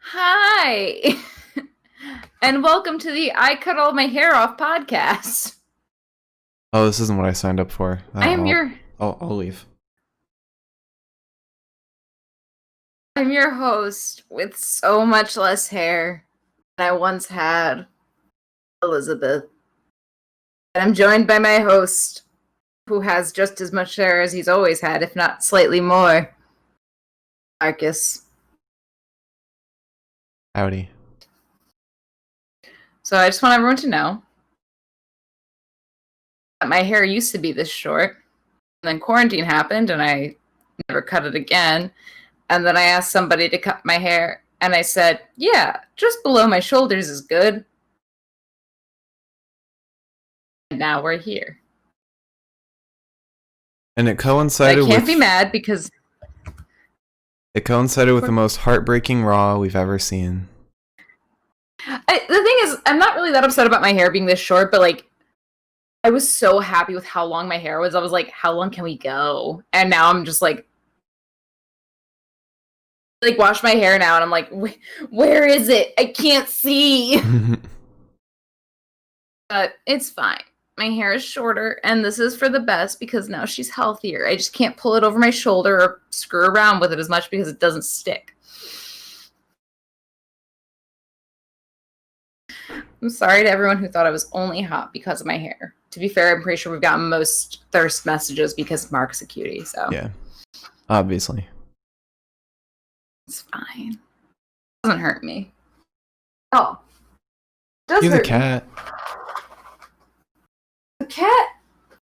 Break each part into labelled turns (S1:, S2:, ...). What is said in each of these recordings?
S1: Hi, and welcome to the I Cut All My Hair Off podcast.
S2: Oh, this isn't what I signed up for.
S1: I am
S2: I'll leave.
S1: I'm your host with so much less hair than I once had, Elizabeth. And I'm joined by my host, who has just as much hair as he's always had, if not slightly more, Marcus.
S2: Howdy.
S1: So I just want everyone to know that my hair used to be this short, and then quarantine happened, and I never cut it again. And then I asked somebody to cut my hair, and I said, yeah, just below my shoulders is good. And now we're here.
S2: And it coincided
S1: I can't be mad because...
S2: It coincided with the most heartbreaking Raw we've ever seen.
S1: The thing is, I'm not really that upset about my hair being this short, but, like, I was so happy with how long my hair was. I was like, how long can we go? And now I'm just like wash my hair now, and I'm like, where is it? I can't see. But it's fine. My hair is shorter, and this is for the best because now she's healthier. I just can't pull it over my shoulder or screw around with it as much because it doesn't stick. I'm sorry to everyone who thought I was only hot because of my hair. To be fair, I'm pretty sure we've gotten most thirst messages because Mark's a cutie, so.
S2: Yeah, obviously.
S1: It's fine. It doesn't hurt me. Oh.
S2: You're the cat.
S1: The cat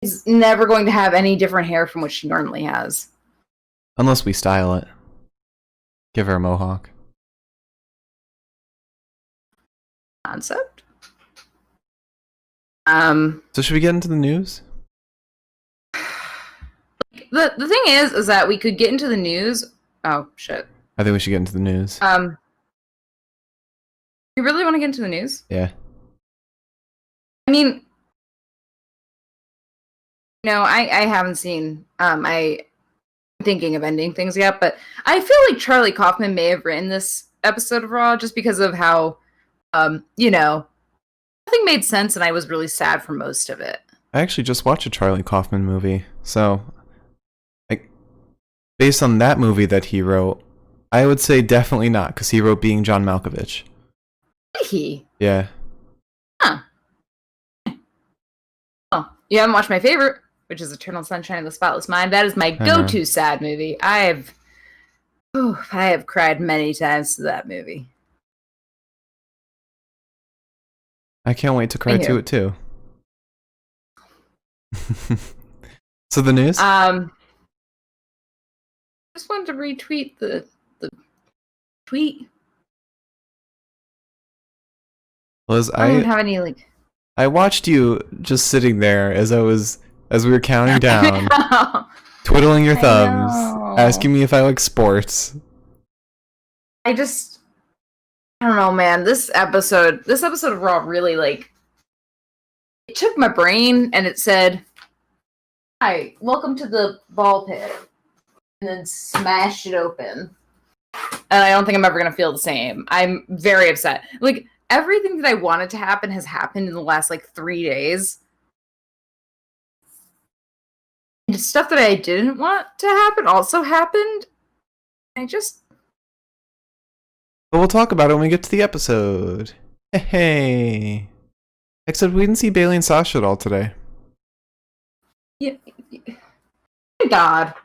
S1: is never going to have any different hair from what she normally has.
S2: Unless we style it. Give her a mohawk.
S1: Concept?
S2: So should we get into the news?
S1: The thing is that we could get into the news. Oh, shit.
S2: I think we should get into the news.
S1: You really want to get into the news?
S2: Yeah.
S1: I mean, no, I haven't seen, I'm thinking of ending things yet, but I feel like Charlie Kaufman may have written this episode of Raw just because of how, nothing made sense and I was really sad for most of it.
S2: I actually just watched a Charlie Kaufman movie, so based on that movie that he wrote, I would say definitely not, because he wrote Being John Malkovich.
S1: Did he?
S2: Yeah.
S1: Huh. Oh, you haven't watched my favorite, which is Eternal Sunshine of the Spotless Mind. That is my go-to sad movie. I have cried many times to that movie.
S2: I can't wait to cry to it too. So the news?
S1: I just wanted to retweet the tweet.
S2: Liz,
S1: I don't have any
S2: I watched you just sitting there as we were counting down, twiddling your thumbs, asking me if I like sports.
S1: I don't know, man. This episode of Raw really, it took my brain and it said, hi, welcome to the ball pit. And then smashed it open. And I don't think I'm ever going to feel the same. I'm very upset. Like, everything that I wanted to happen has happened in the last, 3 days. And stuff that I didn't want to happen also happened. But
S2: we'll talk about it when we get to the episode. Hey. Except we didn't see Bailey and Sasha at all today.
S1: Yeah. Thank God.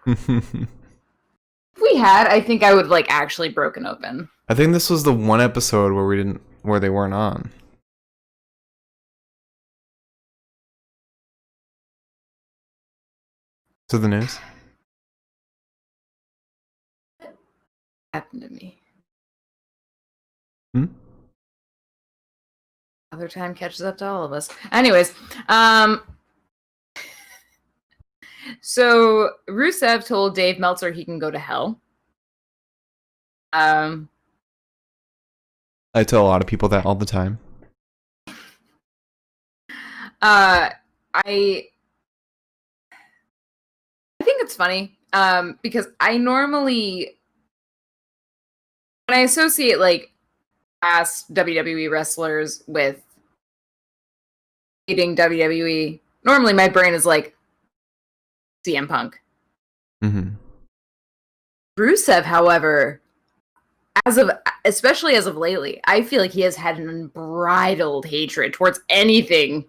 S1: If we had, I think I would actually broken open.
S2: I think this was the one episode where they weren't on. So the news?
S1: What happened to me? Other time catches up to all of us. Anyways, so Rusev told Dave Meltzer he can go to hell.
S2: I tell a lot of people that all the time.
S1: I think it's funny because I normally when I associate like past WWE wrestlers with hating WWE, normally my brain is like CM Punk.
S2: Mm-hmm.
S1: Rusev, however, especially as of lately, I feel like he has had an unbridled hatred towards anything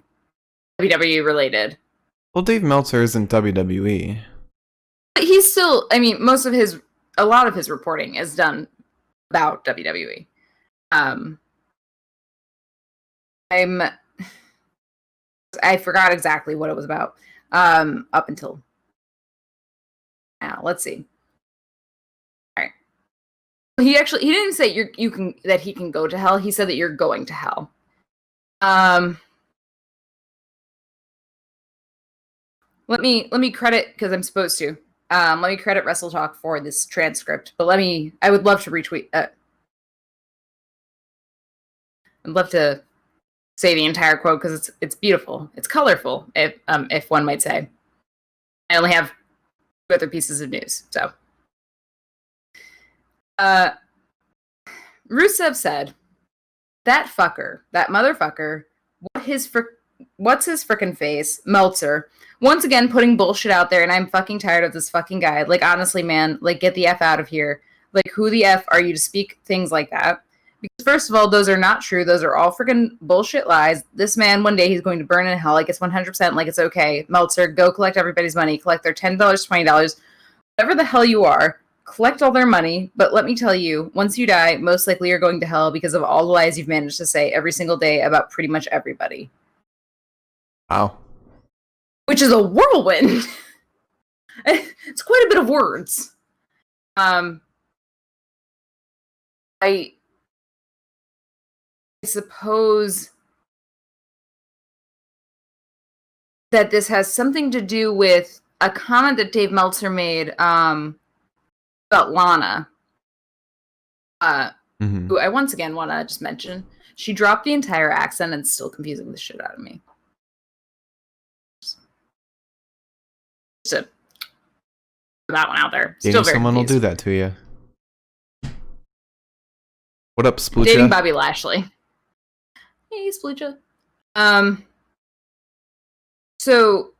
S1: WWE related.
S2: Well, Dave Meltzer isn't WWE.
S1: But he's still, I mean, a lot of his reporting is done about WWE. I forgot exactly what it was about up until now. Let's see. All right. He didn't say that he can go to hell. He said that you're going to hell. Let me credit, because I'm supposed to. Let me credit Wrestle Talk for this transcript. But I would love to retweet. I'd love to say the entire quote because it's beautiful. It's colorful, if one might say. I only have 2 other pieces of news, so. Rusev said, that motherfucker, what's his frickin' face, Meltzer, once again putting bullshit out there, and I'm fucking tired of this fucking guy. Like, honestly, man, like, get the F out of here. Like, who the F are you to speak things like that? Because first of all, those are not true. Those are all freaking bullshit lies. This man, one day, he's going to burn in hell. Like, it's 100%, like, it's okay. Meltzer, go collect everybody's money. Collect their $10, $20, whatever the hell you are. Collect all their money. But let me tell you, once you die, most likely you're going to hell because of all the lies you've managed to say every single day about pretty much everybody.
S2: Wow.
S1: Which is a whirlwind. It's quite a bit of words. I suppose that this has something to do with a comment that Dave Meltzer made about Lana. Who I once again want to just mention. She dropped the entire accent and it's still confusing the shit out of me. So, that one out there. Still very
S2: someone
S1: confused.
S2: will do that to you. What up, Sploocha?
S1: Dating Bobby Lashley. Hey, Sploocha. So,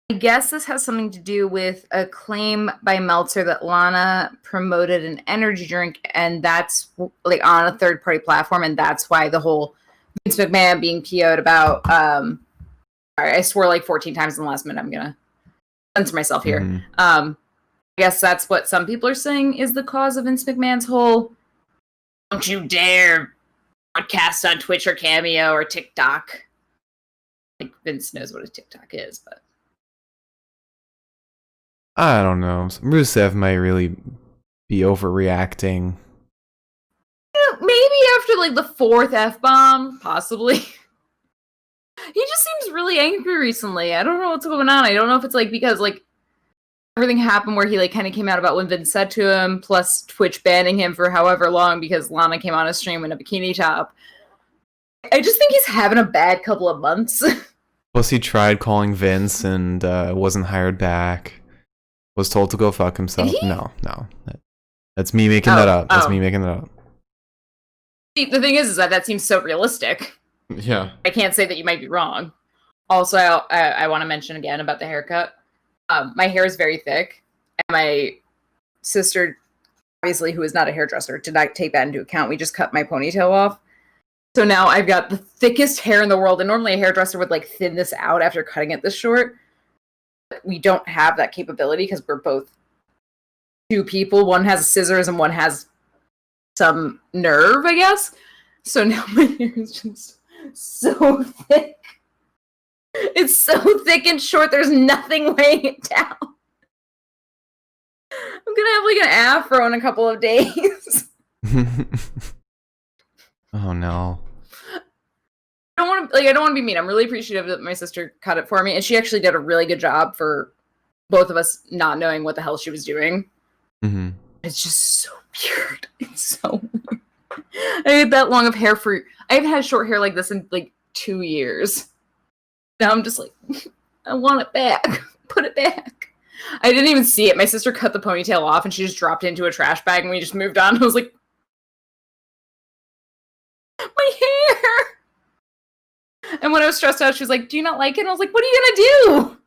S1: I guess this has something to do with a claim by Meltzer that Lana promoted an energy drink, and that's like on a third-party platform, and that's why the whole Vince McMahon being PO'd about. Sorry, I swore like 14 times in the last minute. I'm gonna censor myself here. I guess that's what some people are saying is the cause of Vince McMahon's whole "don't you dare broadcast on Twitch or Cameo or TikTok." Like Vince knows what a TikTok is, but
S2: I don't know. Rusev might really be overreacting.
S1: Maybe after like the 4th F-bomb, possibly. He just seems really angry recently. I don't know what's going on. I don't know if it's like because like everything happened where he like kind of came out about what Vince said to him, plus Twitch banning him for however long because Lana came on a stream in a bikini top. I just think he's having a bad couple of months.
S2: Plus, he tried calling Vince and wasn't hired back. Was told to go fuck himself. No. That's me making that up. That's me making that up.
S1: See, the thing is that seems so realistic.
S2: Yeah.
S1: I can't say that you might be wrong. Also, I want to mention again about the haircut. My hair is very thick, and my sister, obviously, who is not a hairdresser, did not take that into account. We just cut my ponytail off. So now I've got the thickest hair in the world, and normally a hairdresser would like thin this out after cutting it this short. But we don't have that capability because we're both 2 people. One has scissors and one has some nerve, I guess. So now my hair is just so thick. It's so thick and short, there's nothing weighing it down. I'm gonna have like an afro in a couple of days.
S2: Oh no.
S1: I don't want to be mean. I'm really appreciative that my sister cut it for me, and she actually did a really good job for both of us not knowing what the hell she was doing.
S2: Mm-hmm.
S1: It's just so weird. It's so weird. I had that long of hair I've had short hair like this in like 2 years. Now I'm just like, I want it back. Put it back. I didn't even see it. My sister cut the ponytail off and she just dropped it into a trash bag and we just moved on. I was like, my hair. And when I was stressed out, she was like, do you not like it? And I was like, what are you going to do?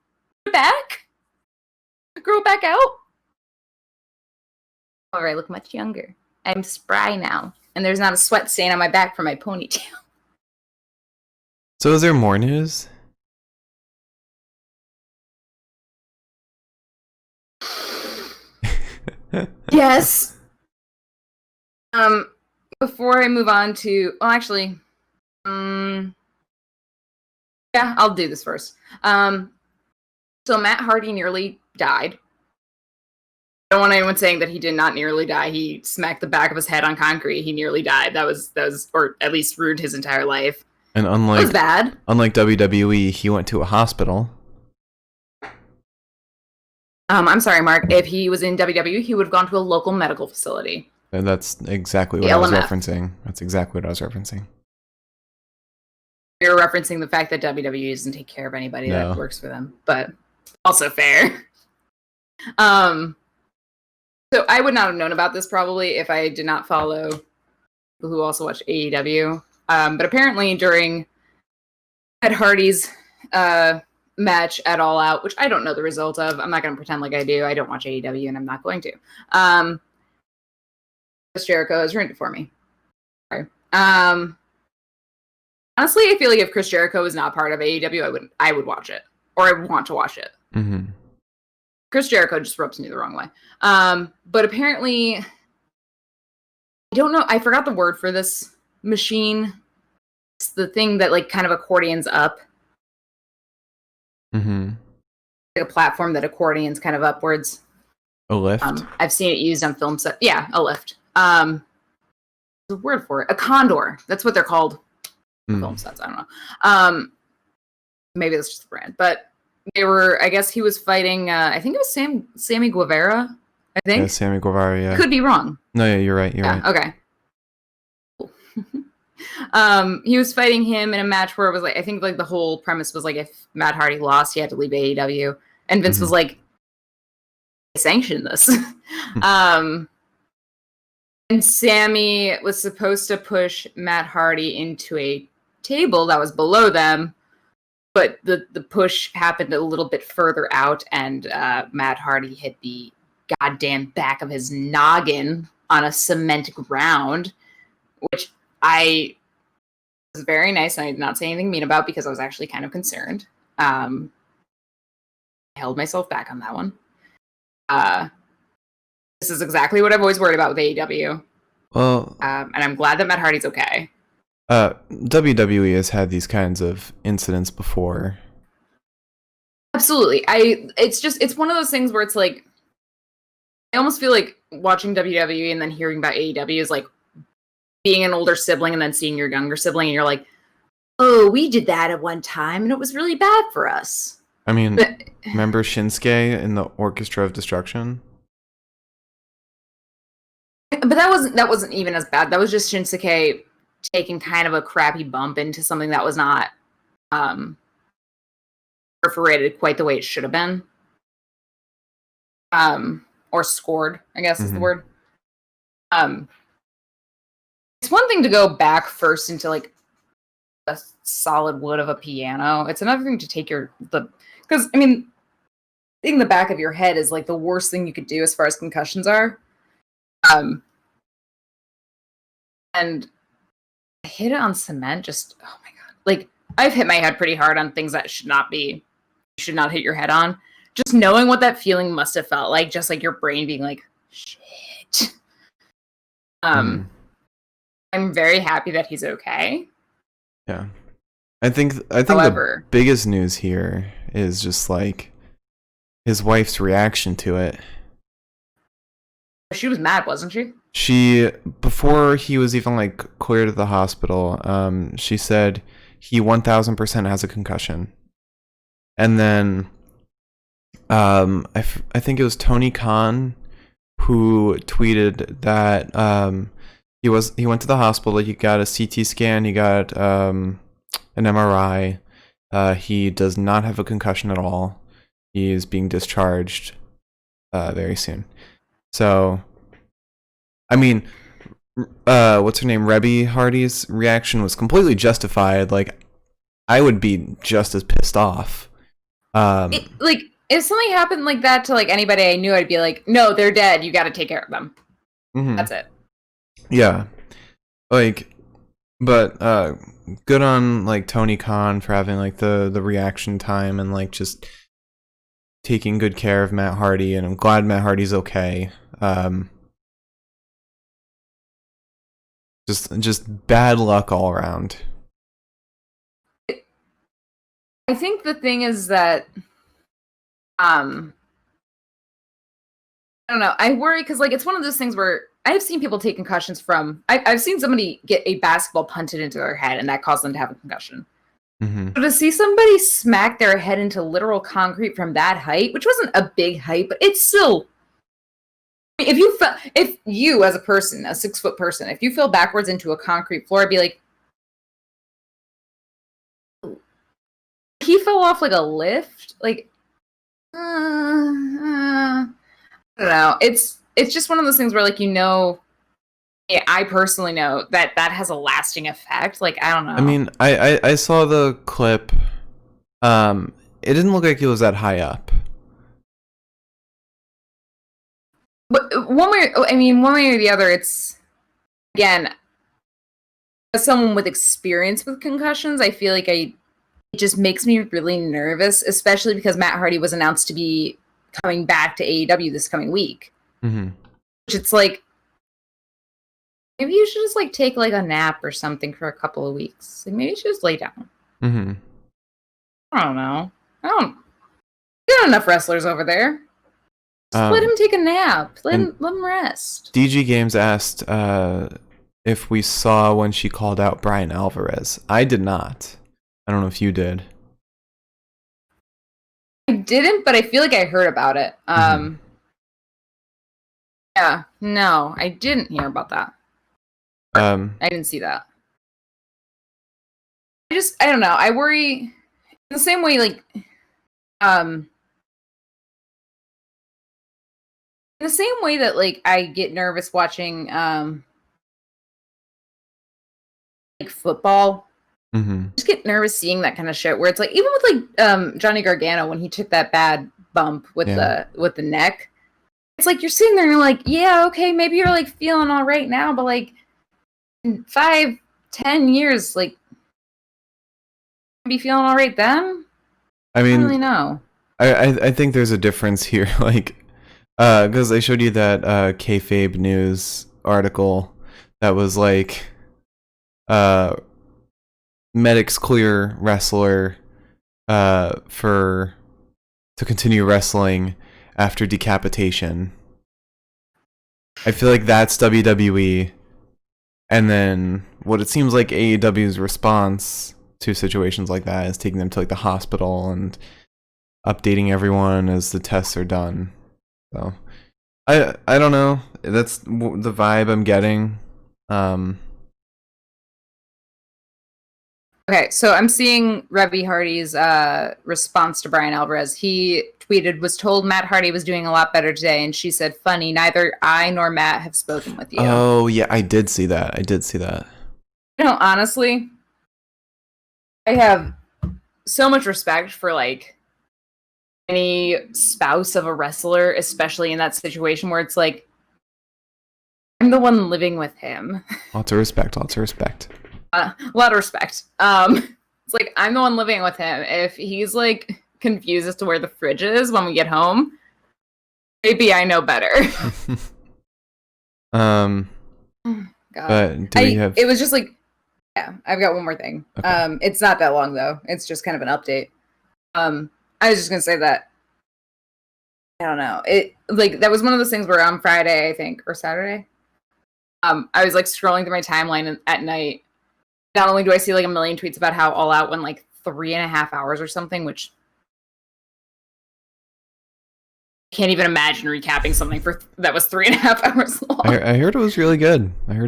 S1: Back? Grow it back out? All right, look much younger. I'm spry now. And there's not a sweat stain on my back from my ponytail.
S2: So is there more news?
S1: Yes. Before I move on to, well, actually, yeah, I'll do this first. So Matt Hardy nearly died. I don't want anyone saying that he did not nearly die. He smacked the back of his head on concrete. He nearly died. That was, or at least ruined his entire life.
S2: And
S1: It was bad.
S2: unlike WWE, he went to a hospital.
S1: I'm sorry, Mark. If he was in WWE, he would have gone to a local medical facility.
S2: And that's exactly what
S1: The
S2: I was
S1: LMF.
S2: referencing. That's exactly what I was referencing.
S1: You're referencing the fact that WWE doesn't take care of anybody
S2: No.
S1: that works for them, but also fair. So I would not have known about this probably if I did not follow people who also watch AEW. But apparently during Ed Hardy's match at All Out, which I don't know the result of, I'm not going to pretend like I do. I don't watch AEW, and I'm not going to. Chris Jericho has ruined it for me. Sorry. Honestly, I feel like if Chris Jericho was not part of AEW, I would watch it, or I would want to watch it.
S2: Mm-hmm.
S1: Chris Jericho just rubs me the wrong way. But apparently, I don't know. I forgot the word for this machine. It's the thing that like kind of accordions up.
S2: Mm-hmm.
S1: Like a platform that accordions kind of upwards.
S2: A lift?
S1: I've seen it used on film set. Yeah, a lift. There's a word for it. A condor. That's what they're called. Film sets. I don't know. Maybe that's just the brand. But they were, I guess he was fighting, I think it was Sammy Guevara, I think.
S2: Yeah, Sammy Guevara, yeah.
S1: Could be wrong.
S2: No, yeah, you're right, you're right.
S1: Okay. Cool. He was fighting him in a match where it was like, I think like the whole premise was like if Matt Hardy lost, he had to leave AEW. And Vince was like, sanction this. And Sammy was supposed to push Matt Hardy into a table that was below them, but the push happened a little bit further out, and Matt Hardy hit the goddamn back of his noggin on a cement ground, which I was very nice, and I did not say anything mean about because I was actually kind of concerned. I held myself back on that one. This is exactly what I've always worried about with AEW.
S2: Well,
S1: and I'm glad that Matt Hardy's okay.
S2: WWE has had these kinds of incidents before.
S1: Absolutely. It's one of those things where it's like, I almost feel like watching WWE and then hearing about AEW is like being an older sibling and then seeing your younger sibling and you're like, oh, we did that at one time and it was really bad for us.
S2: I mean, remember Shinsuke in the Orchestra of Destruction?
S1: But that wasn't even as bad. That was just Shinsuke taking kind of a crappy bump into something that was not perforated quite the way it should have been. Or scored, I guess is the word. It's one thing to go back first into like a solid wood of a piano. It's another thing to take because I mean, hitting the back of your head is like the worst thing you could do as far as concussions are. And I hit it on cement, just, oh my God. Like, I've hit my head pretty hard on things that should not hit your head on. Just knowing what that feeling must have felt like, just like your brain being like, shit. I'm very happy that he's okay.
S2: Yeah. I think
S1: However,
S2: the biggest news here is just like his wife's reaction to it.
S1: she was mad, wasn't she?
S2: She, before he was even like cleared at the hospital, she said he 1000% has a concussion. And then I think it was Tony Khan who tweeted that he went to the hospital, he got a CT scan, he got an MRI. He does not have a concussion at all. He is being discharged very soon. So, I mean, what's her name, Rebby Hardy's reaction was completely justified. Like, I would be just as pissed off.
S1: Like, if something happened like that to like anybody I knew, I'd be like, no, they're dead. You got to take care of them.
S2: Mm-hmm.
S1: That's it.
S2: Yeah, like, but good on like Tony Khan for having like the reaction time and like just taking good care of Matt Hardy, and I'm glad Matt Hardy's okay. Just bad luck all around.
S1: I think the thing is that I don't know. I worry because like it's one of those things where I've seen people take concussions from. I've seen somebody get a basketball punted into their head, and that caused them to have a concussion.
S2: Mm-hmm.
S1: So to see somebody smack their head into literal concrete from that height, which wasn't a big height, but it's still. If you as a person, a 6-foot person, if you fell backwards into a concrete floor, I'd be like, he fell off like a lift. Like, I don't know. It's just one of those things where like I personally know that has a lasting effect. Like, I don't know.
S2: I mean, I saw the clip. It didn't look like it was that high up.
S1: But one way or the other, it's again, as someone with experience with concussions, I feel like it just makes me really nervous, especially because Matt Hardy was announced to be coming back to AEW this coming week.
S2: Mm-hmm.
S1: Which it's like, maybe you should just like take like a nap or something for a couple of weeks. Like, maybe you should just lay down.
S2: Mm-hmm.
S1: I don't know. There are enough wrestlers over there. Just let him take a nap. Let him rest.
S2: DG Games asked if we saw when she called out Brian Alvarez. I did not. I don't know if you did.
S1: I didn't, but I feel like I heard about it. Yeah, no, I didn't hear about that. I didn't see that. I don't know. I worry in the same way, like, in the same way that like I get nervous watching like football.
S2: Mm-hmm.
S1: I just get nervous seeing that kind of shit where it's like, even with like Johnny Gargano when he took that bad bump with the neck, it's like you're sitting there and you're like, yeah, okay, maybe you're like feeling all right now, but like in 5-10 years, like, be feeling all right then?
S2: I mean,
S1: I don't really know.
S2: I think there's a difference here, like, because I showed you that kayfabe news article that was like, medics clear wrestler to continue wrestling after decapitation. I feel like that's WWE, and then what it seems like AEW's response to situations like that is taking them to like the hospital and updating everyone as the tests are done. So I don't know. That's the vibe I'm getting.
S1: Okay, so I'm seeing Rebby Hardy's response to Brian Alvarez. He tweeted, was told Matt Hardy was doing a lot better today, and she said, funny, neither I nor Matt have spoken with you.
S2: Oh, yeah, I did see that.
S1: You know, honestly, I have so much respect for, like, any spouse of a wrestler, especially in that situation where it's like, I'm the one living with him.
S2: Lots of respect.
S1: A lot of respect. It's like, I'm the one living with him. If he's like confused as to where the fridge is when we get home, maybe I know better.
S2: God. But do we have?
S1: It was just like, yeah. I've got one more thing. Okay. It's not that long though. It's just kind of an update. I was just gonna say that. I don't know. It like that was one of those things where on Friday, I think, or Saturday, I was like scrolling through my timeline at night. Not only do I see like a million tweets about how All Out went like 3.5 hours or something, which I can't even imagine recapping something that was 3.5 hours long.
S2: I heard it was really good.
S1: I've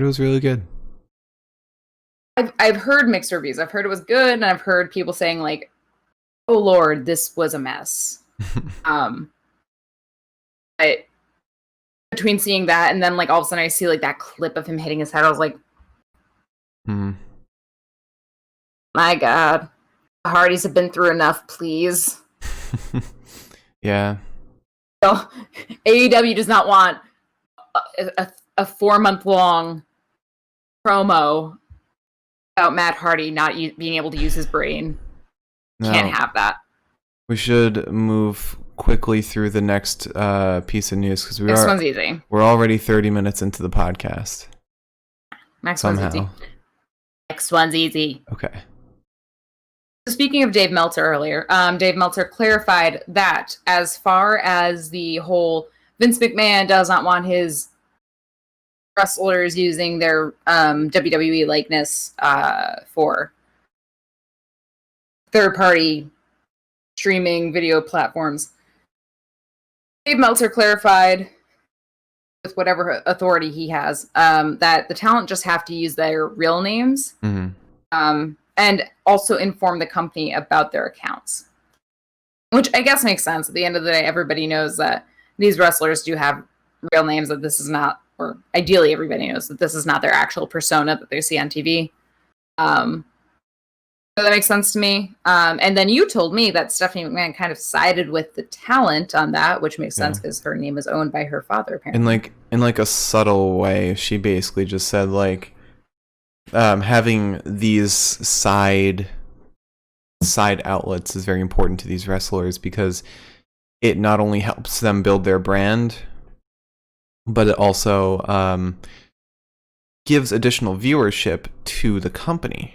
S1: heard mixed reviews. I've heard it was good, and I've heard people saying like, "Oh Lord, this was a mess." But between seeing that and then like all of a sudden I see like that clip of him hitting his head, I was like, my God, the Hardys have been through enough, please.
S2: Yeah.
S1: So AEW does not want a 4-month-long promo about Matt Hardy not being able to use his brain. No. Can't have that.
S2: We should move quickly through the next piece of news because
S1: one's easy.
S2: We're already 30 minutes into the podcast.
S1: Next one's easy. Next one's easy.
S2: Okay.
S1: So speaking of Dave Meltzer earlier, Dave Meltzer clarified that as far as the whole Vince McMahon does not want his wrestlers using their WWE likeness for third-party streaming video platforms. Dave Meltzer clarified, with whatever authority he has, that the talent just have to use their real names, and also inform the company about their accounts. Which I guess makes sense. At the end of the day, everybody knows that these wrestlers do have real names, that this is not, or ideally everybody knows that this is not their actual persona that they see on TV. So that makes sense to me. And then you told me that Stephanie McMahon kind of sided with the talent on that, which makes sense because her name is owned by her father, apparently.
S2: In like a subtle way, she basically just said like having these side outlets is very important to these wrestlers because it not only helps them build their brand, but it also gives additional viewership to the company.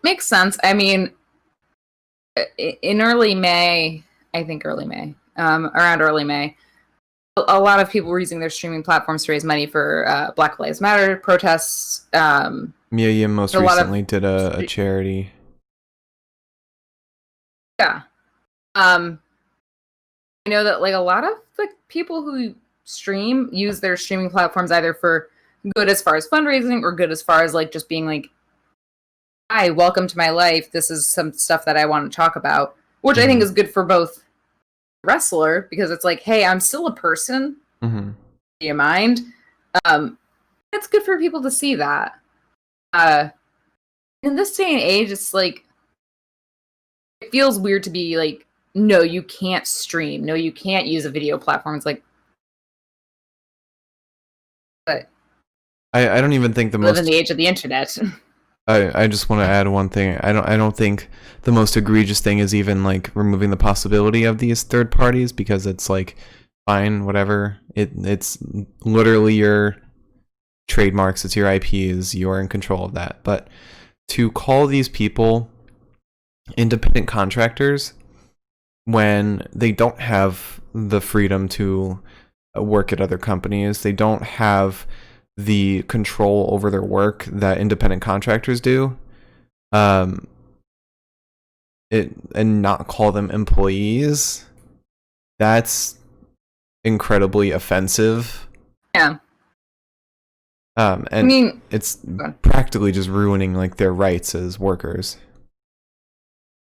S1: Makes sense. I mean, in early May, around early May, a lot of people were using their streaming platforms to raise money for Black Lives Matter protests.
S2: Mia Yim most recently did a charity.
S1: Yeah. I know that like a lot of the people who stream use their streaming platforms either for good as far as fundraising or good as far as like just being like, hi, welcome to my life. This is some stuff that I want to talk about, which I think is good for both wrestler because it's like, hey, I'm still a person. Do you mind? It's good for people to see that. In this day and age, it's like, it feels weird to be like, no, you can't stream. No, you can't use a video platform. It's like, but
S2: I don't even think
S1: live in the age of the internet.
S2: I just want to add one thing. I don't think the most egregious thing is even like removing the possibility of these third parties because it's like fine, whatever. It's literally your trademarks, it's your IPs, you're in control of that. But to call these people independent contractors when they don't have the freedom to work at other companies, they don't have the control over their work that independent contractors do, and not call them employees, that's incredibly offensive.
S1: Yeah.
S2: And I mean, it's practically just ruining like their rights as workers.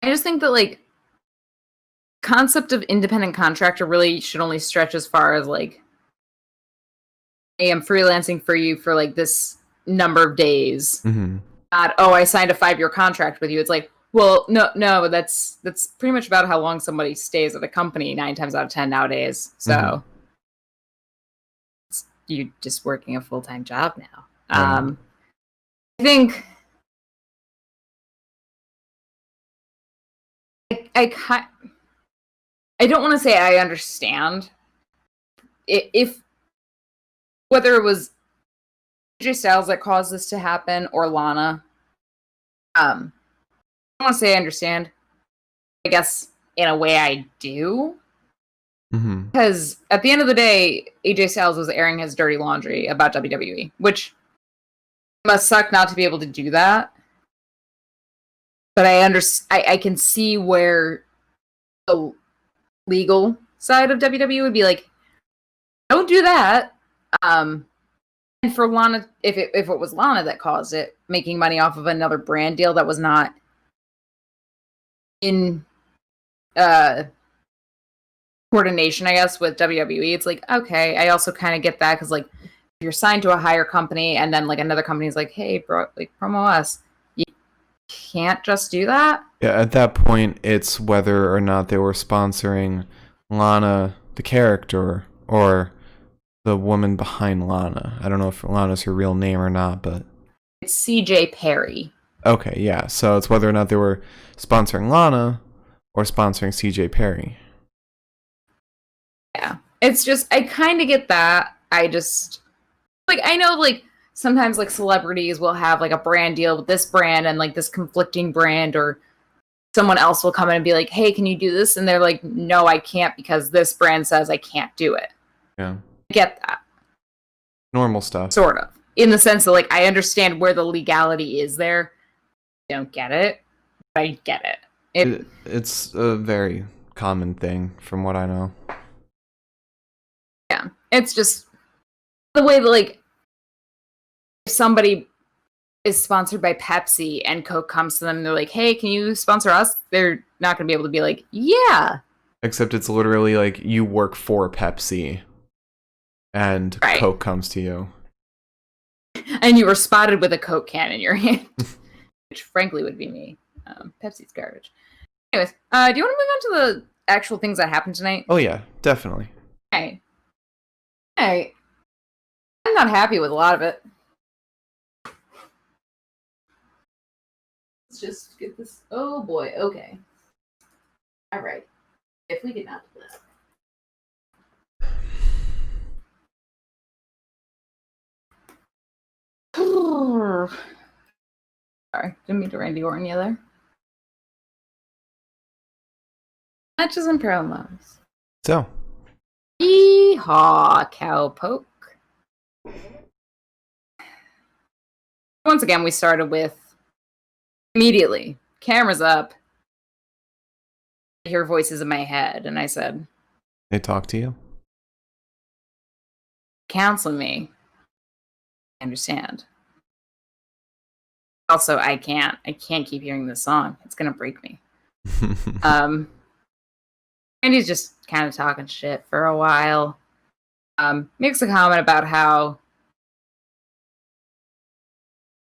S1: I just think that like concept of independent contractor really should only stretch as far as like, hey, I'm freelancing for you for like this number of days. Not, oh, I signed a 5-year contract with you. It's like, well, no, that's pretty much about how long somebody stays at a company 9 times out of 10 nowadays. So you're just working a full-time job now. I think I don't want to say I understand if whether it was AJ Styles that caused this to happen or Lana. I don't want to say I understand. I guess in a way I do. Because at the end of the day, AJ Styles was airing his dirty laundry about WWE, which must suck not to be able to do that. But I can see where the legal side of WWE would be like, don't do that. And for Lana, if it was Lana that caused it, making money off of another brand deal that was not in coordination, I guess, with WWE. It's like, okay, I also kind of get that because like if you're signed to a higher company and then like another company is like, hey, bro, like promo us. You can't just do that.
S2: Yeah, at that point, it's whether or not they were sponsoring Lana, the character, or the woman behind Lana. I don't know if Lana's her real name or not, but
S1: It's CJ Perry.
S2: okay, yeah. So it's whether or not they were sponsoring Lana or sponsoring CJ Perry.
S1: Yeah. It's just I kind of get that. I just like I know like sometimes like celebrities will have like a brand deal with this brand and like this conflicting brand, or someone else will come in and be like, hey, can you do this? And they're like, no, I can't because this brand says I can't do it.
S2: Yeah.
S1: I get that.
S2: Normal stuff.
S1: Sort of. In the sense that like I understand where the legality is there. I don't get it, but I get it.
S2: It's a very common thing from what I know.
S1: Yeah. It's just the way that like if somebody is sponsored by Pepsi and Coke comes to them and they're like, hey, can you sponsor us? They're not going to be able to be like, yeah.
S2: Except it's literally like you work for Pepsi and Coke comes to you.
S1: And you were spotted with a Coke can in your hand, which frankly would be me. Pepsi's garbage. Anyways, do you want to move on to the actual things that happened tonight?
S2: Oh yeah, definitely.
S1: Hey. I'm not happy with a lot of it. Let's just get this. Oh boy, okay. Alright. If we did not do that. Sorry, didn't mean to Randy Orton you there. Matches and promos.
S2: So.
S1: Yeehaw, cowpoke. Once again, we started with immediately, cameras up. I hear voices in my head, and I said,
S2: they talk to you?
S1: Counsel me. I understand. Also, I can't keep hearing this song. It's gonna break me. Randy's just kind of talking shit for a while. Makes a comment about how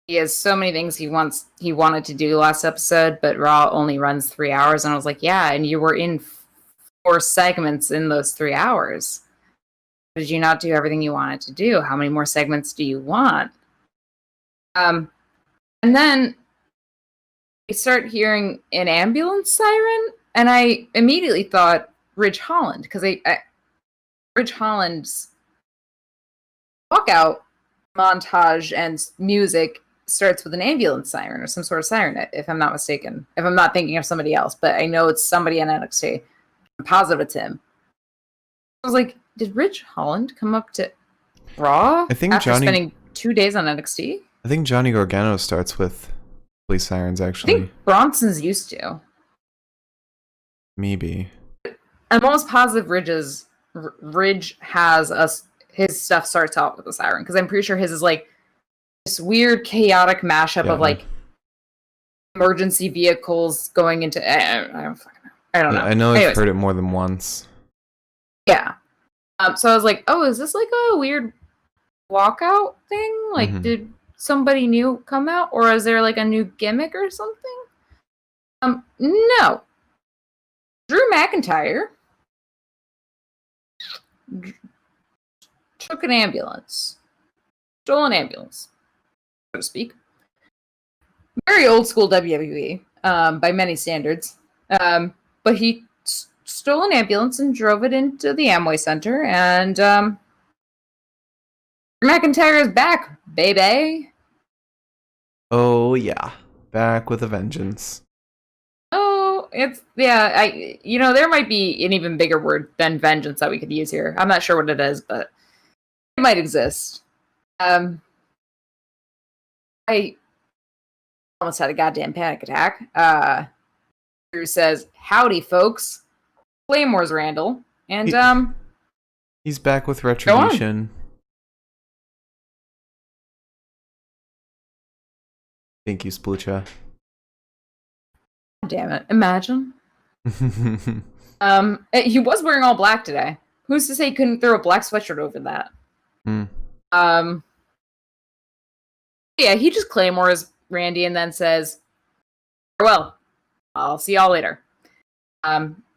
S1: he has so many things he wanted to do last episode, but Raw only runs 3 hours. And I was like, yeah, and you were in 4 segments in those 3 hours. Did you not do everything you wanted to do? How many more segments do you want? And then we start hearing an ambulance siren, and I immediately thought Ridge Holland, because Ridge Holland's walkout montage and music starts with an ambulance siren or some sort of siren, if I'm not mistaken. If I'm not thinking of somebody else, but I know it's somebody in NXT. I'm positive it's him. I was like, did Ridge Holland come up to Raw after spending 2 days on NXT?
S2: I think Johnny Gargano starts with police sirens, actually.
S1: I think Bronson's used to.
S2: Maybe.
S1: I'm almost positive Ridge has his stuff starts out with a siren, because I'm pretty sure his is like this weird chaotic mashup of like emergency vehicles going into I don't know.
S2: I know. I've heard it more than once.
S1: Yeah. So I was like, oh, is this like a weird walkout thing? Like, did somebody new come out, or is there like a new gimmick or something? No. Drew McIntyre took an ambulance. Stole an ambulance, so to speak. Very old school WWE, by many standards. But he stole an ambulance and drove it into the Amway Center, and McIntyre is back, baby.
S2: Oh yeah, back with a vengeance.
S1: Oh, there might be an even bigger word than vengeance that we could use here. I'm not sure what it is, but it might exist. I almost had a goddamn panic attack. Drew says, "Howdy, folks." Claymore's Randall, and
S2: he's back with retribution. Thank you, Splucha.
S1: Damn it! Imagine. He was wearing all black today. Who's to say he couldn't throw a black sweatshirt over that?
S2: Hmm.
S1: Yeah, he just claymores Randy and then says, "Well, I'll see y'all later."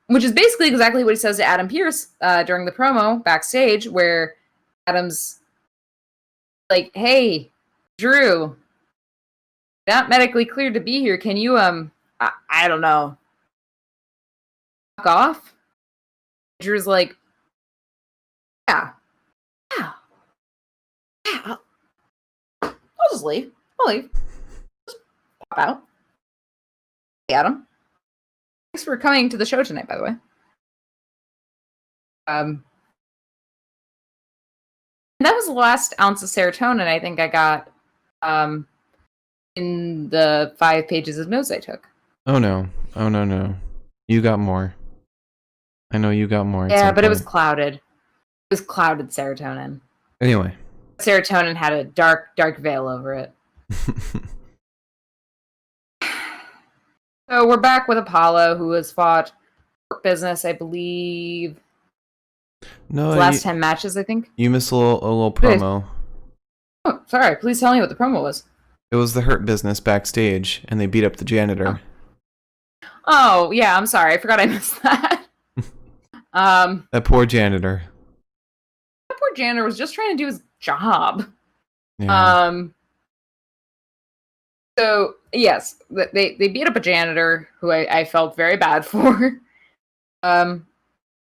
S1: Which is basically exactly what he says to Adam Pearce during the promo backstage, where Adam's like, "Hey, Drew, not medically cleared to be here. Can you I don't know, fuck off?" Drew's like, "Yeah, yeah, yeah. I'll just leave. I'll leave. Just pop out." Hey, Adam. Thanks for coming to the show tonight, by the way. That was the last ounce of serotonin I think I got in the 5 pages of notes I took.
S2: Oh no. Oh no. You got more. I know you got more.
S1: Yeah, but it was clouded. It was clouded serotonin.
S2: Anyway.
S1: Serotonin had a dark, dark veil over it. So we're back with Apollo, who has fought business, I believe.
S2: No,
S1: last 10 matches, I think.
S2: You missed a little promo.
S1: Oh, sorry. Please tell me what the promo was.
S2: It was the Hurt Business backstage, and they beat up the janitor.
S1: Oh yeah, I'm sorry. I forgot I missed that.
S2: That poor janitor.
S1: That poor janitor was just trying to do his job.
S2: Yeah.
S1: So yes, they beat up a janitor who I felt very bad for. And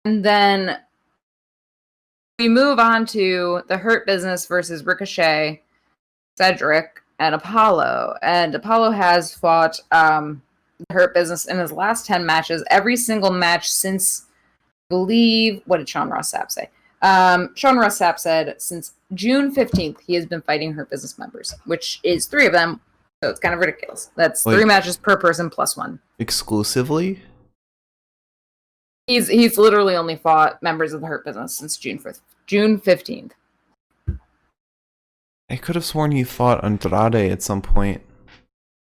S1: then we move on to the Hurt Business versus Ricochet, Cedric, and Apollo. And Apollo has fought the Hurt Business in his last 10 matches, every single match since, I believe, what did Sean Ross Sapp say? Sean Ross Sapp said since June 15th, he has been fighting Hurt Business members, which is 3 of them. So it's kind of ridiculous. That's 3 matches per person plus 1.
S2: Exclusively?
S1: He's literally only fought members of the Hurt Business since June 15th.
S2: I could have sworn he fought Andrade at some point.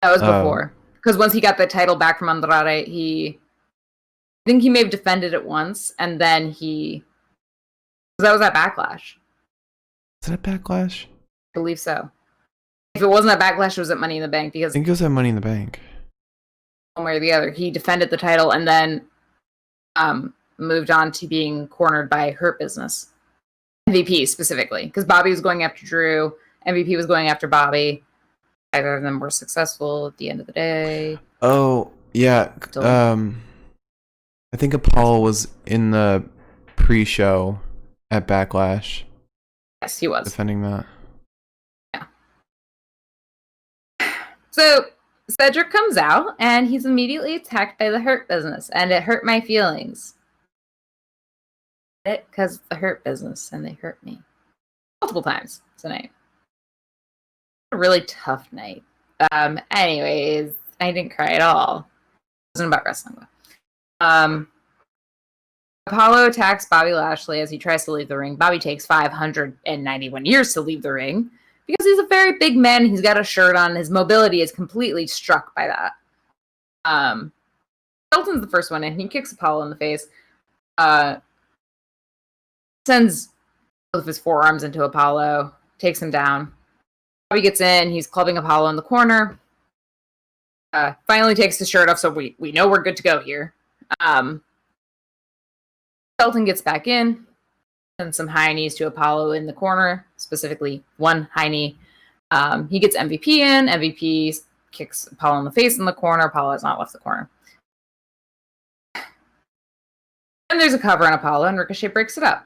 S1: That was before. Because once he got the title back from Andrade, I think he may have defended it once, and then that was at Backlash.
S2: Is it at Backlash?
S1: I believe so. If it wasn't at Backlash, it was at Money in the Bank, because
S2: I think it was at Money in the Bank.
S1: One way or the other, he defended the title and then moved on to being cornered by Hurt Business. MVP specifically, because Bobby was going after Drew, MVP was going after Bobby. Either of them were successful at the end of the day.
S2: Oh, yeah. I think Apollo was in the pre-show at Backlash.
S1: Yes, he was.
S2: Defending that.
S1: Yeah. So Cedric comes out, and he's immediately attacked by the Hurt Business, and it hurt my feelings. Because it's the Hurt Business, and they hurt me. Multiple times tonight. A really tough night. Anyways, I didn't cry at all. It wasn't about wrestling, though. Apollo attacks Bobby Lashley as he tries to leave the ring. Bobby takes 591 years to leave the ring because he's a very big man. He's got a shirt on. His mobility is completely struck by that. Shelton's the first one in. He kicks Apollo in the face. Sends both of his forearms into Apollo. Takes him down. Bobby gets in. He's clubbing Apollo in the corner. Finally takes his shirt off, so we know we're good to go here. Shelton gets back in, and some high knees to Apollo in the corner, specifically one high knee. He gets MVP in. MVP kicks Apollo in the face in the corner. Apollo has not left the corner. And there's a cover on Apollo, and Ricochet breaks it up.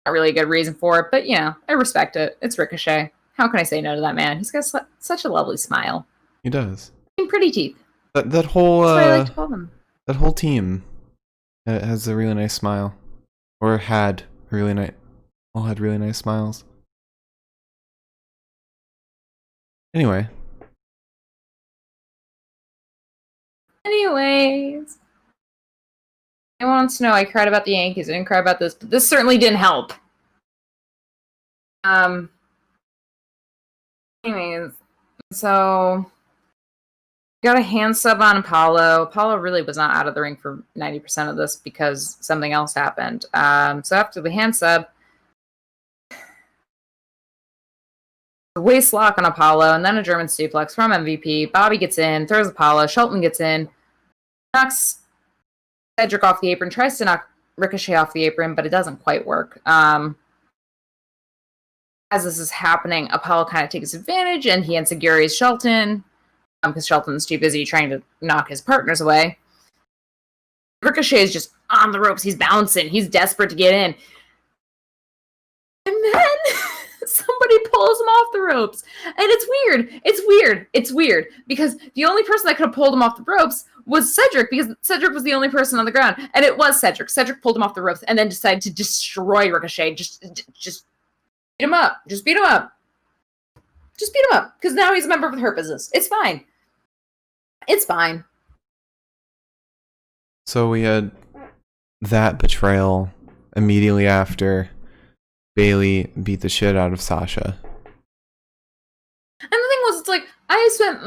S1: Not really a good reason for it, but, I respect it. It's Ricochet. How can I say no to that man? He's got such a lovely smile.
S2: He does.
S1: And pretty teeth.
S2: That whole
S1: That's what I like to call them.
S2: That whole team has a really nice smile, or had really nice. All had really nice smiles. Anyways,
S1: I want to know. I cried about the Yankees. I didn't cry about this, but this certainly didn't help. Anyways, so Got a hand sub on Apollo. Apollo really was not out of the ring for 90% of this because something else happened. So after the hand sub, the waist lock on Apollo, and then a German suplex from MVP. Bobby gets in, throws Apollo. Shelton gets in, knocks Cedric off the apron, tries to knock Ricochet off the apron, but it doesn't quite work. As this is happening, Apollo kind of takes advantage, and he insecurities Shelton, because Shelton's too busy trying to knock his partners away. Ricochet is just on the ropes. He's bouncing. He's desperate to get in. And then somebody pulls him off the ropes. And it's weird. It's weird. It's weird. Because the only person that could have pulled him off the ropes was Cedric, because Cedric was the only person on the ground. And it was Cedric. Cedric pulled him off the ropes and then decided to destroy Ricochet. Just beat him up. Just beat him up. Just beat him up. Because now he's a member of the Hurt Business. It's fine. It's fine.
S2: So we had that betrayal immediately after Bayley beat the shit out of Sasha.
S1: And the thing was, it's like, I spent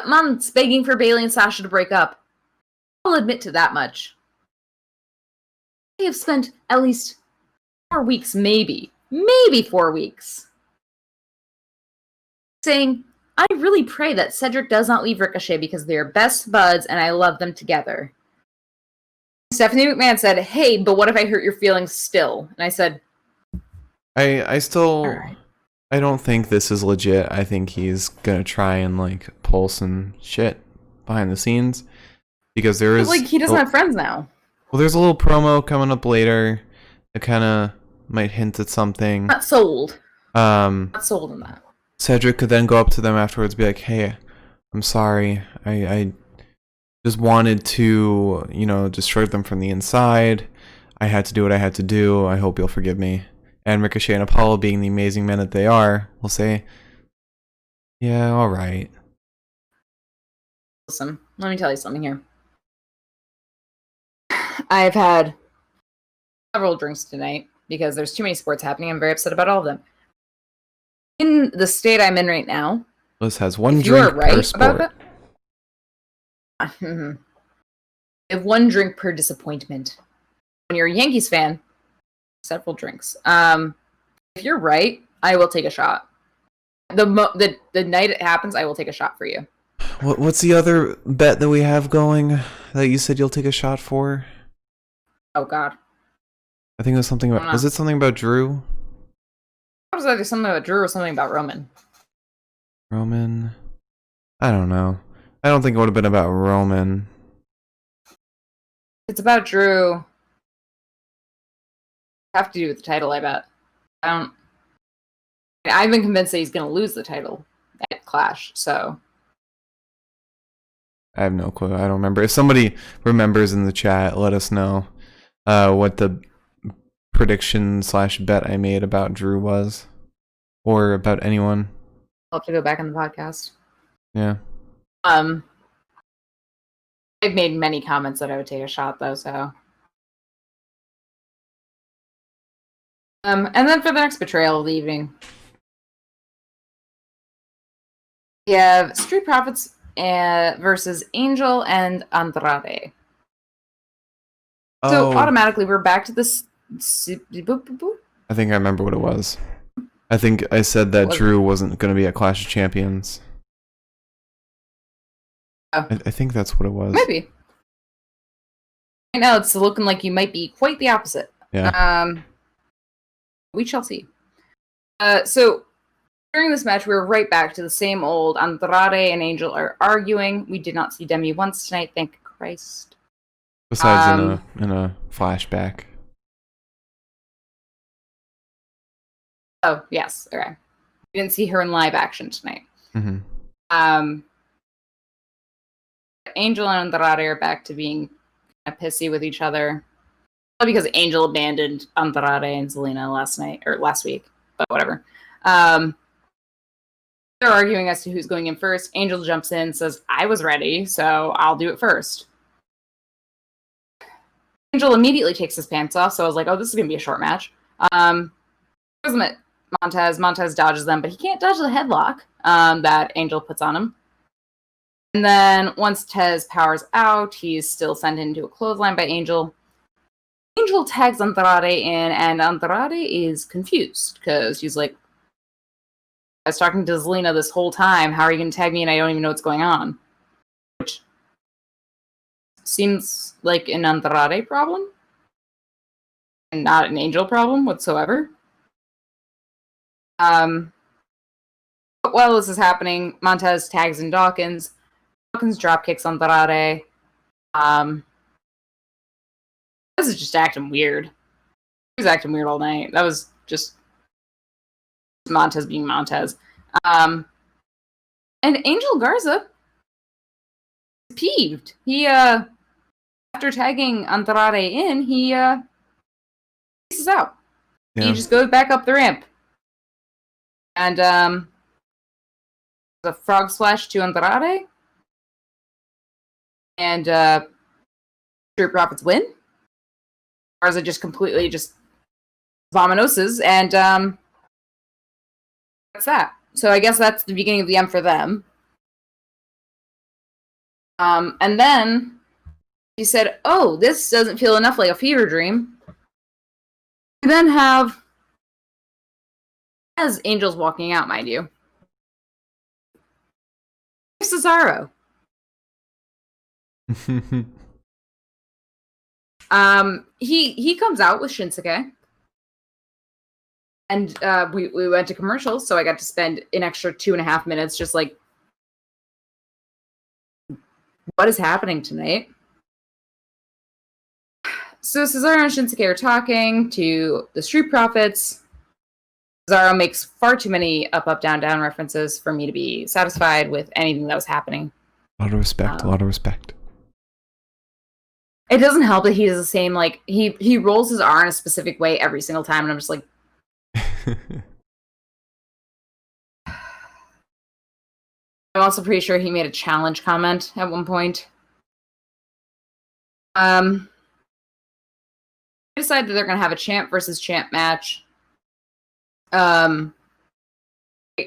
S1: months begging for Bayley and Sasha to break up. I'll admit to that much. I have spent at least 4 weeks, maybe 4 weeks, saying, I really pray that Cedric does not leave Ricochet because they're best buds and I love them together. Stephanie McMahon said, hey, but what if I hurt your feelings still? And I said,
S2: I still,
S1: right.
S2: I don't think this is legit. I think he's gonna try and like pull some shit behind the scenes, because there is
S1: like, he doesn't have friends now.
S2: Well, there's a little promo coming up later that kind of might hint at something.
S1: Not sold. Not sold in that.
S2: Cedric could then go up to them afterwards and be like, hey, I'm sorry. I just wanted to, destroy them from the inside. I had to do what I had to do. I hope you'll forgive me. And Ricochet and Apollo, being the amazing men that they are, will say, yeah, all right.
S1: Listen, let me tell you something here. I've had several drinks tonight because there's too many sports happening. I'm very upset about all of them. In the state I'm in right now,
S2: Liz has one drink per sport.
S1: I have one drink per disappointment. When you're a Yankees fan, several drinks. If you're right, I will take a shot. The night it happens, I will take a shot for you.
S2: What's the other bet that we have going that you said you'll take a shot for?
S1: Oh God,
S2: I think it was something about. Was it something about Drew?
S1: Was either something about Drew or something about Roman?
S2: Roman? I don't know. I don't think it would have been about Roman.
S1: It's about Drew. Have to do with the title, I bet. I've been convinced that he's going to lose the title at Clash, so.
S2: I have no clue. I don't remember. If somebody remembers in the chat, let us know what the prediction/bet I made about Drew was, or about anyone.
S1: I'll have to go back in the podcast.
S2: Yeah.
S1: I've made many comments that I would take a shot, though, so. And then for the next betrayal of the evening, we have Street Profits versus Angel and Andrade. So automatically we're back to this.
S2: I think I remember what it was. I think I said that Drew wasn't going to be at Clash of Champions.
S1: Oh.
S2: I think that's what it was.
S1: Maybe. Right now it's looking like you might be quite the opposite.
S2: Yeah.
S1: We shall see. So during this match, we were right back to the same old. Andrade and Angel are arguing. We did not see Demi once tonight, thank Christ.
S2: Besides in a flashback.
S1: Oh, yes. Okay. We didn't see her in live action tonight.
S2: Mm-hmm.
S1: Angel and Andrade are back to being kind of pissy with each other. Because Angel abandoned Andrade and Zelina last week, but whatever. They're arguing as to who's going in first. Angel jumps in and says, I was ready, so I'll do it first. Angel immediately takes his pants off, so I was like, oh, this is going to be a short match. Montez dodges them, but he can't dodge the headlock that Angel puts on him. And then once Tez powers out, he's still sent into a clothesline by Angel. Angel tags Andrade in, and Andrade is confused because he's like, I was talking to Zelina this whole time. How are you going to tag me and I don't even know what's going on? Which seems like an Andrade problem and not an Angel problem whatsoever. But while this is happening, Montez tags in Dawkins. Dawkins dropkicks Andrade. This is just acting weird. He was acting weird all night. That was just Montez being Montez. And Angel Garza is peeved. He, after tagging Andrade in, he, pieces out. Yeah. He just goes back up the ramp. And, the frog splash to Andrade. And, Street Profits win. Garza just completely just vominoses, and that's that. So I guess that's the beginning of the end for them. And then he said, "Oh, this doesn't feel enough like a fever dream." We then have, as Angel's walking out, mind you, Cesaro. He comes out with Shinsuke. And we went to commercials, so I got to spend an extra 2.5 minutes just like, what is happening tonight? So Cesaro and Shinsuke are talking to the Street Profits. Cesaro makes far too many up, down, down references for me to be satisfied with anything that was happening.
S2: A lot of respect, a lot of respect.
S1: It doesn't help that he does the same, like, he rolls his R in a specific way every single time, and I'm just like, I'm also pretty sure he made a challenge comment at one point. I decided that they're going to have a champ versus champ match. I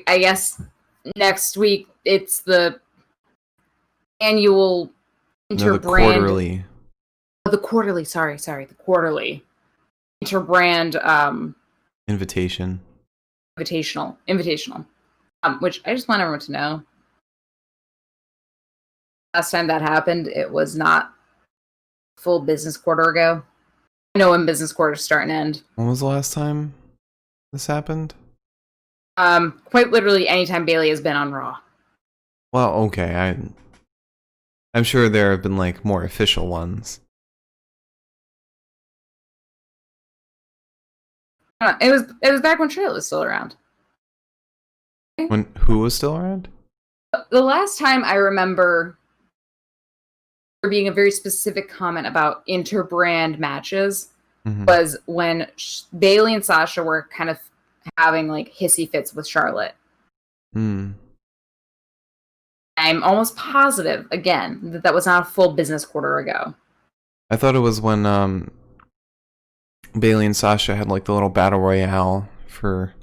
S1: guess next week it's the annual interbrand.
S2: The quarterly.
S1: Oh, the quarterly. Sorry. The quarterly interbrand.
S2: Invitational.
S1: Which I just want everyone to know. Last time that happened, it was not full business quarter ago. I know when business quarters start and end.
S2: When was the last time this happened?
S1: Quite literally anytime Bayley has been on Raw.
S2: Well, okay, I'm sure there have been like more official ones.
S1: It was back when Charlotte was still around.
S2: When who was still around?
S1: The last time I remember there being a very specific comment about interbrand matches was when Bayley and Sasha were kind of having like hissy fits with Charlotte. I'm almost positive again that was not a full business quarter ago.
S2: I thought it was when Bayley and Sasha had like the little battle royale for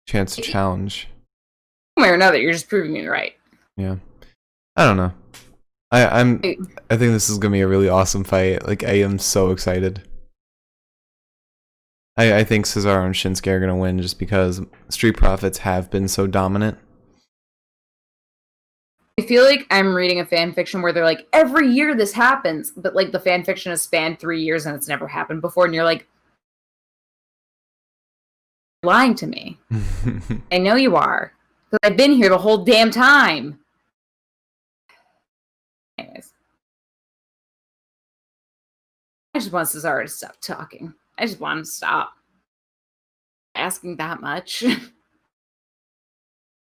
S2: chance to challenge.
S1: One way or another, you're just proving me right.
S2: Yeah, I don't know. I think this is gonna be a really awesome fight. Like, I am so excited. I think Cesaro and Shinsuke are gonna win just because Street Profits have been so dominant.
S1: I feel like I'm reading a fan fiction where they're like, every year this happens, but like the fan fiction has spanned 3 years and it's never happened before, and you're like, lying to me. I know you are, because I've been here the whole damn time. Anyways, I just want Cesaro to stop talking. I just want him to stop asking that much.
S2: A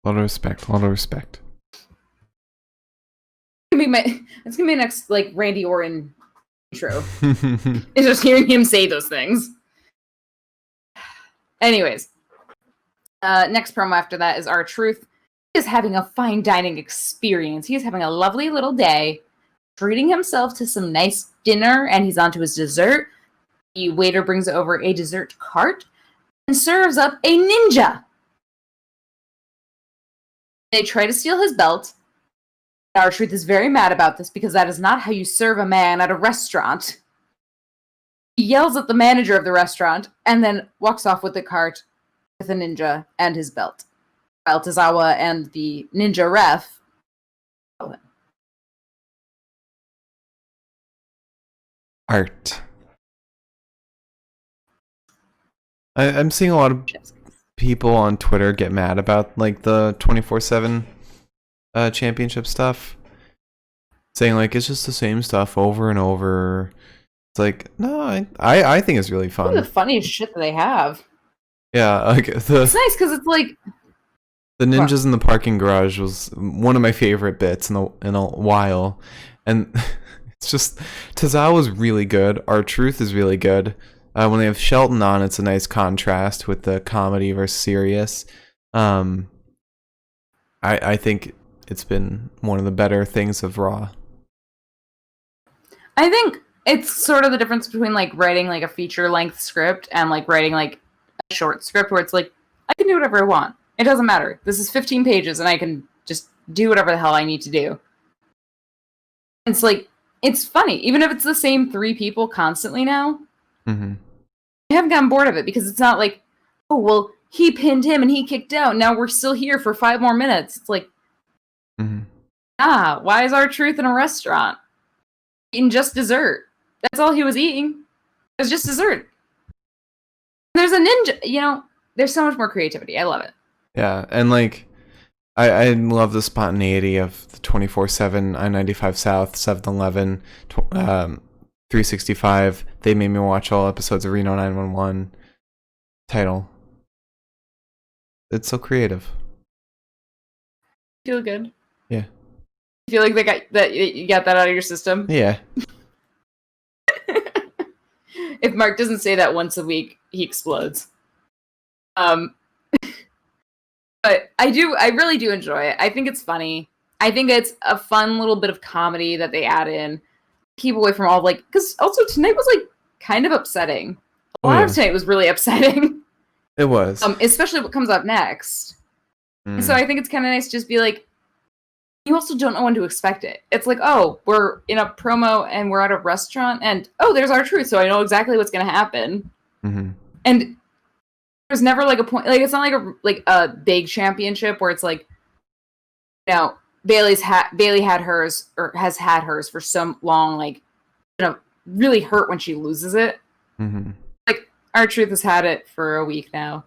S2: lot of respect. A lot of respect.
S1: It's gonna be next like Randy Orton intro. It's just hearing him say those things. Anyways, next promo after that is R-Truth. He is having a fine dining experience. He is having a lovely little day, treating himself to some nice dinner, and he's on to his dessert. The waiter brings over a dessert cart and serves up a ninja. They try to steal his belt. Our Truth is very mad about this because that is not how you serve a man at a restaurant. He yells at the manager of the restaurant and then walks off with the cart with a ninja and his belt. While Tozawa and the ninja ref follow him.
S2: Art. I'm seeing a lot of people on Twitter get mad about like the 24/7 championship stuff, saying like it's just the same stuff over and over. It's like, no, I think it's really fun.
S1: One of the funniest shit that they have.
S2: Yeah, like
S1: It's nice because it's like
S2: the ninjas in the parking garage was one of my favorite bits in a while, and it's just Tozawa's really good. Our Truth is really good. When they have Shelton on, it's a nice contrast with the comedy versus serious. I think it's been one of the better things of Raw.
S1: I think it's sort of the difference between like writing like a feature length script and like writing like a short script where it's like I can do whatever I want. It doesn't matter. This is 15 pages and I can just do whatever the hell I need to do. It's like it's funny, even if it's the same 3 people constantly now.
S2: Mm-hmm.
S1: I haven't gotten bored of it because it's not like, oh well, he pinned him and he kicked out. Now we're still here for 5 more minutes. It's like, why is Our Truth in a restaurant eating just dessert? That's all he was eating. It was just dessert. There's a ninja, you know. There's so much more creativity. I love it.
S2: Yeah, and like, I love the spontaneity of the 24/7 I-95 South, 7-Eleven, 365. They made me watch all episodes of Reno 911. Title. It's so creative.
S1: Feel good.
S2: Yeah.
S1: You feel like they got that you got that out of your system?
S2: Yeah.
S1: If Mark doesn't say that once a week, he explodes. But I really do enjoy it. I think it's funny. I think it's a fun little bit of comedy that they add in. Keep away from all like, because also tonight was like kind of upsetting. A lot of tonight was really upsetting.
S2: It was.
S1: Especially what comes up next. And so I think it's kind of nice to just be like, you also don't know when to expect it. It's like, oh, we're in a promo and we're at a restaurant and, oh, there's Our Truth, so I know exactly what's going to happen.
S2: Mm-hmm.
S1: And there's never like a point, like it's not like a big championship where it's like, you know, Bailey had hers or has had hers for so long, like, you know, really hurt when she loses it.
S2: Mm-hmm.
S1: Like Our Truth has had it for a week now.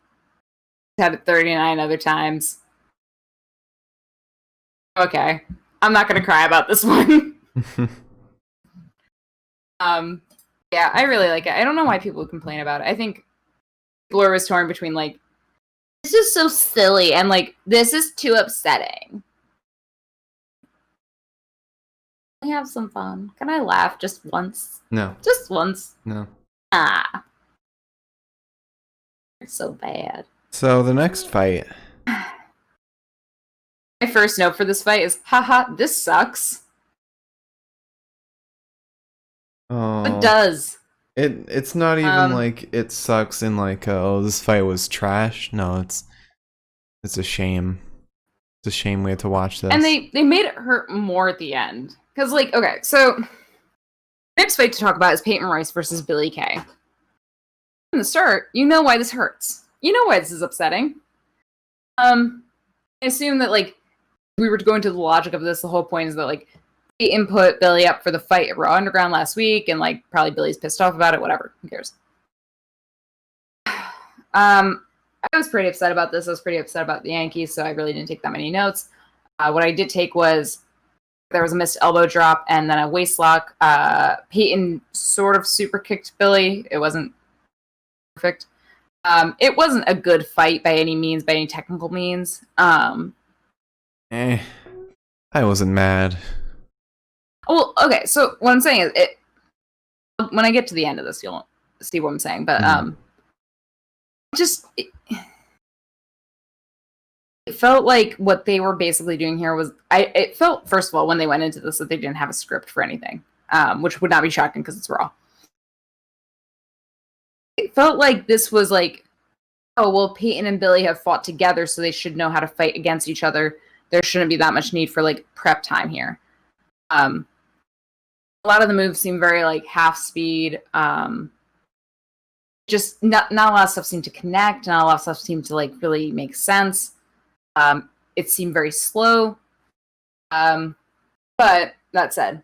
S1: It's had it 39 other times. Okay, I'm not gonna cry about this one. Yeah, I really like it. I don't know why people complain about it. I think Blur was torn between like, this is so silly, and like, this is too upsetting. Can I have some fun? Can I laugh just once?
S2: No.
S1: Just once?
S2: No.
S1: It's so bad.
S2: So the next fight.
S1: My first note for this fight is, haha, this sucks.
S2: Oh.
S1: It does.
S2: It's not even like it sucks in like, oh, this fight was trash. No, it's a shame. It's a shame we had to watch this.
S1: And they made it hurt more at the end. Because, like, okay, so next fight to talk about is Peyton Royce versus Billie Kay. From the start, you know why this hurts. You know why this is upsetting. I assume that, like, we were to go into the logic of this, the whole point is that, like, Peyton put Billie up for the fight at Raw Underground last week, and, like, probably Billie's pissed off about it, whatever. Who cares? I was pretty upset about this. I was pretty upset about the Yankees, so I really didn't take that many notes. What I did take was there was a missed elbow drop and then a waist lock. Peyton sort of super kicked Billie. It wasn't perfect. It wasn't a good fight by any means, by any technical means.
S2: I wasn't mad.
S1: Well, okay, so what I'm saying is, when I get to the end of this, you'll see what I'm saying. But it felt like what they were basically doing here was, it felt, first of all, when they went into this, that they didn't have a script for anything, which would not be shocking because it's Raw. It felt like this was like, oh, well, Peyton and Billie have fought together, so they should know how to fight against each other. there shouldn't be that much need for like prep time here. A lot of the moves seem very like half speed. Just not a lot of stuff seemed to connect. Not a lot of stuff seemed to like really make sense. It seemed very slow. But that said,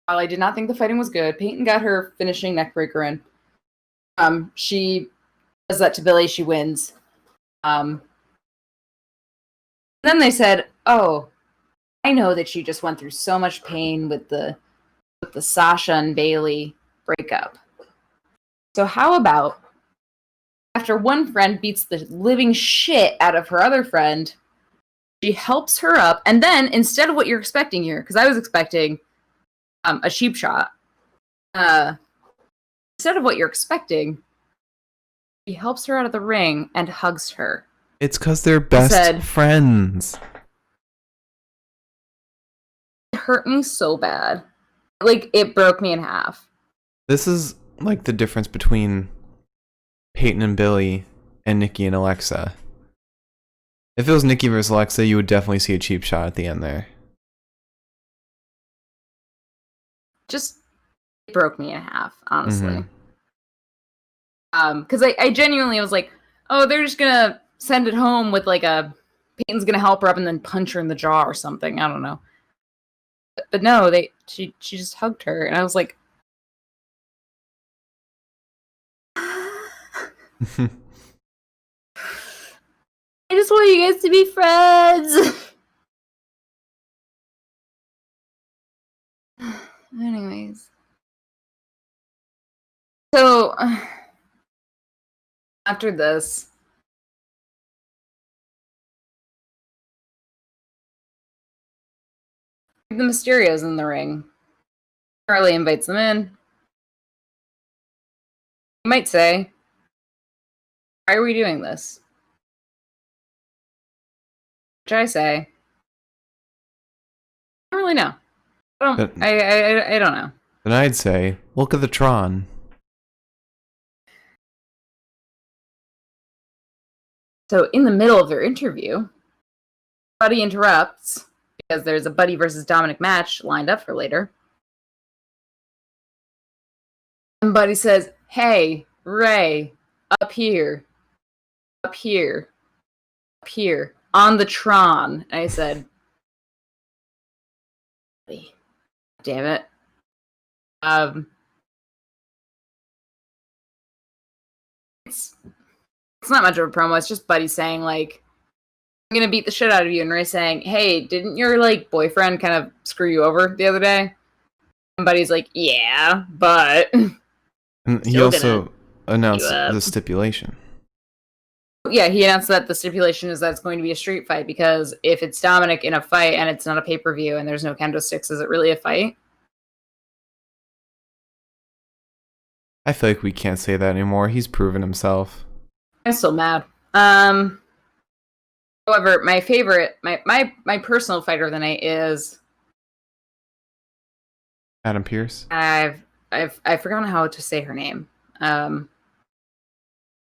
S1: while I did not think the fighting was good, Peyton got her finishing neckbreaker in. She does that to Billy. She wins. Then they said, "Oh, I know that you just went through so much pain with the Sasha and Bailey breakup. So how about after one friend beats the living shit out of her other friend, she helps her up, and then instead of what you're expecting here, because I was expecting a cheap shot, instead of what you're expecting, he helps her out of the ring and hugs her.
S2: It's because they're best friends.
S1: It hurt me so bad. Like, it broke me in half.
S2: This is like the difference between Peyton and Billy and Nikki and Alexa. If it was Nikki versus Alexa, you would definitely see a cheap shot at the end there.
S1: Just, it broke me in half, honestly. Because I genuinely was like, oh, they're just gonna send it home with like Peyton's gonna help her up and then punch her in the jaw or something. I don't know. But no, she just hugged her, and I was like, I just want you guys to be friends. Anyways. So, after this, the Mysterios in the ring. Charlie invites them in. You might say, why are we doing this? Which I say, I don't really know. I don't know.
S2: Then I'd say, look at the Tron.
S1: So in the middle of their interview, Buddy interrupts because there's a Buddy versus Dominic match lined up for later. And Buddy says, hey, Ray, up here, up here, up here, on the Tron. And I said, Buddy, damn it. It's not much of a promo. It's just Buddy saying, like, I'm gonna beat the shit out of you. And Ray saying, hey, didn't your, like, boyfriend kind of screw you over the other day? And Buddy's like, yeah, but...
S2: And he also announced the stipulation.
S1: Yeah, he announced that the stipulation is that it's going to be a street fight, because if it's Dominic in a fight and it's not a pay-per-view and there's no kendo sticks, is it really a fight?
S2: I feel like we can't say that anymore. He's proven himself.
S1: I'm still mad. However, my favorite, my personal fighter of the night is
S2: Adam Pearce.
S1: I've forgotten how to say her name. Either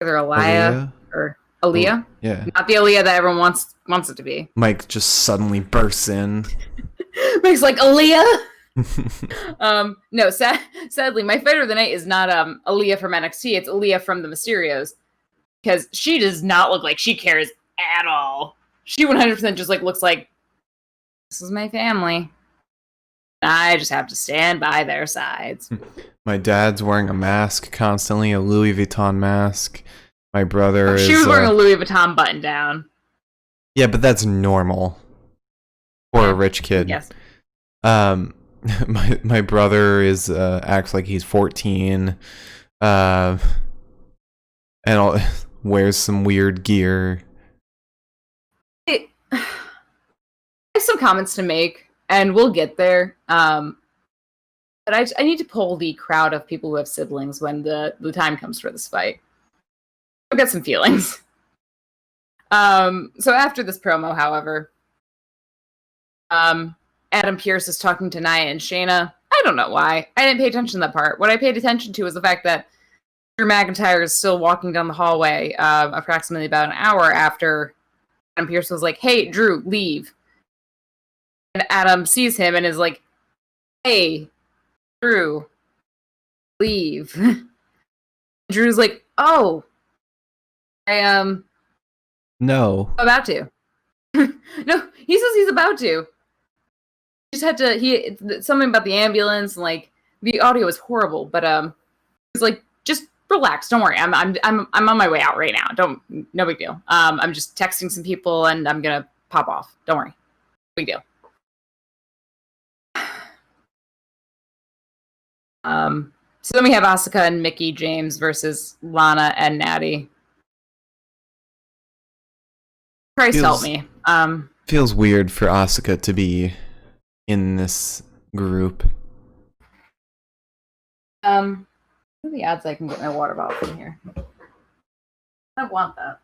S1: Aaliyah or Aaliyah.
S2: Yeah.
S1: Not the Aaliyah that everyone wants it to be.
S2: Mike just suddenly bursts in.
S1: Mike's like, Aaliyah? No, sadly, my fighter of the night is not Aaliyah from NXT. It's Aaliyah from the Mysterios, because she does not look like she cares at all. She 100% just like looks like, this is my family. I just have to stand by their sides.
S2: My dad's wearing a mask constantly, a Louis Vuitton mask. My brother
S1: She was wearing a Louis Vuitton button down.
S2: Yeah, but that's normal for a rich kid.
S1: Yes.
S2: My brother is acts like he's 14, and wears some weird gear.
S1: I have some comments to make, and we'll get there. But I need to pull the crowd of people who have siblings when the time comes for this fight. I've got some feelings. So after this promo, however, Adam Pearce is talking to Nia and Shayna. I don't know why. I didn't pay attention to that part. What I paid attention to was the fact that Drew McIntyre is still walking down the hallway approximately about an hour after Adam Pearce was like, "Hey, Drew, leave." And Adam sees him and is like, "Hey, Drew, leave." Drew's like, "Oh, I am about to." No, he says he's about to. He just had to. Something about the ambulance and like the audio was horrible, but he's like, "Just relax, don't worry. I'm on my way out right now. No big deal. I'm just texting some people and I'm gonna pop off. Don't worry, big deal." So then we have Asuka and Mickey James versus Lana and Natty. Christ help me.
S2: Feels weird for Asuka to be in this group.
S1: What are the odds I can get my water bottle from here? I want that.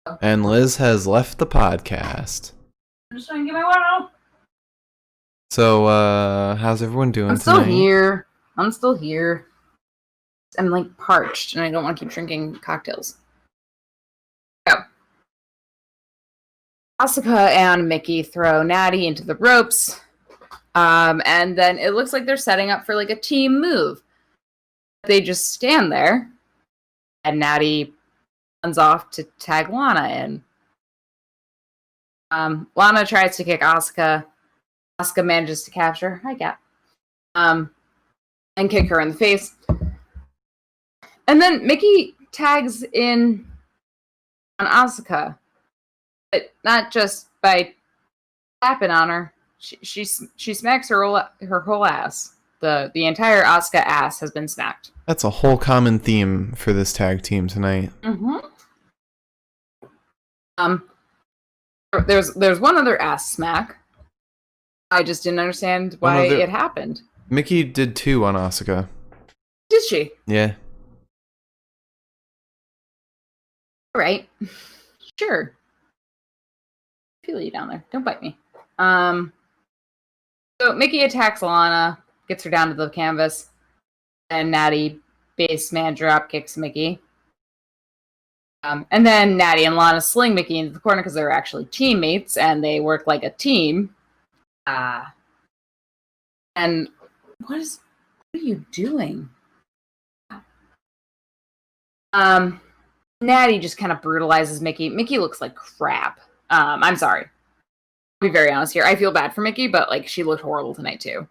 S1: So.
S2: And Liz has left the podcast.
S1: I'm just trying to get my water bottle.
S2: So, how's everyone doing
S1: I'm still
S2: tonight?
S1: here. I'm like parched and I don't want to keep drinking cocktails. So. Asuka and Mickey throw Natty into the ropes. And then it looks like they're setting up for like a team move. They just stand there and Natty runs off to tag Lana in. Lana tries to kick Asuka. Asuka manages to capture. Hi, Cat. And kick her in the face. And then Mickey tags in on Asuka. But not just by tapping on her. She smacks her whole ass. The entire Asuka ass has been smacked.
S2: That's a whole common theme for this tag team tonight.
S1: Mm-hmm. There's one other ass smack. I just didn't understand why it happened.
S2: Mickey did 2 on Asuka.
S1: Did she?
S2: Yeah.
S1: All right. Sure. Feel you down there. Don't bite me. So Mickey attacks Lana, gets her down to the canvas, and Natty base man drop kicks Mickey. And then Natty and Lana sling Mickey into the corner because they're actually teammates and they work like a team. And what are you doing? Natty just kind of brutalizes Mickey. Mickey looks like crap. I'm sorry. I'll be very honest here. I feel bad for Mickey, but like she looked horrible tonight too.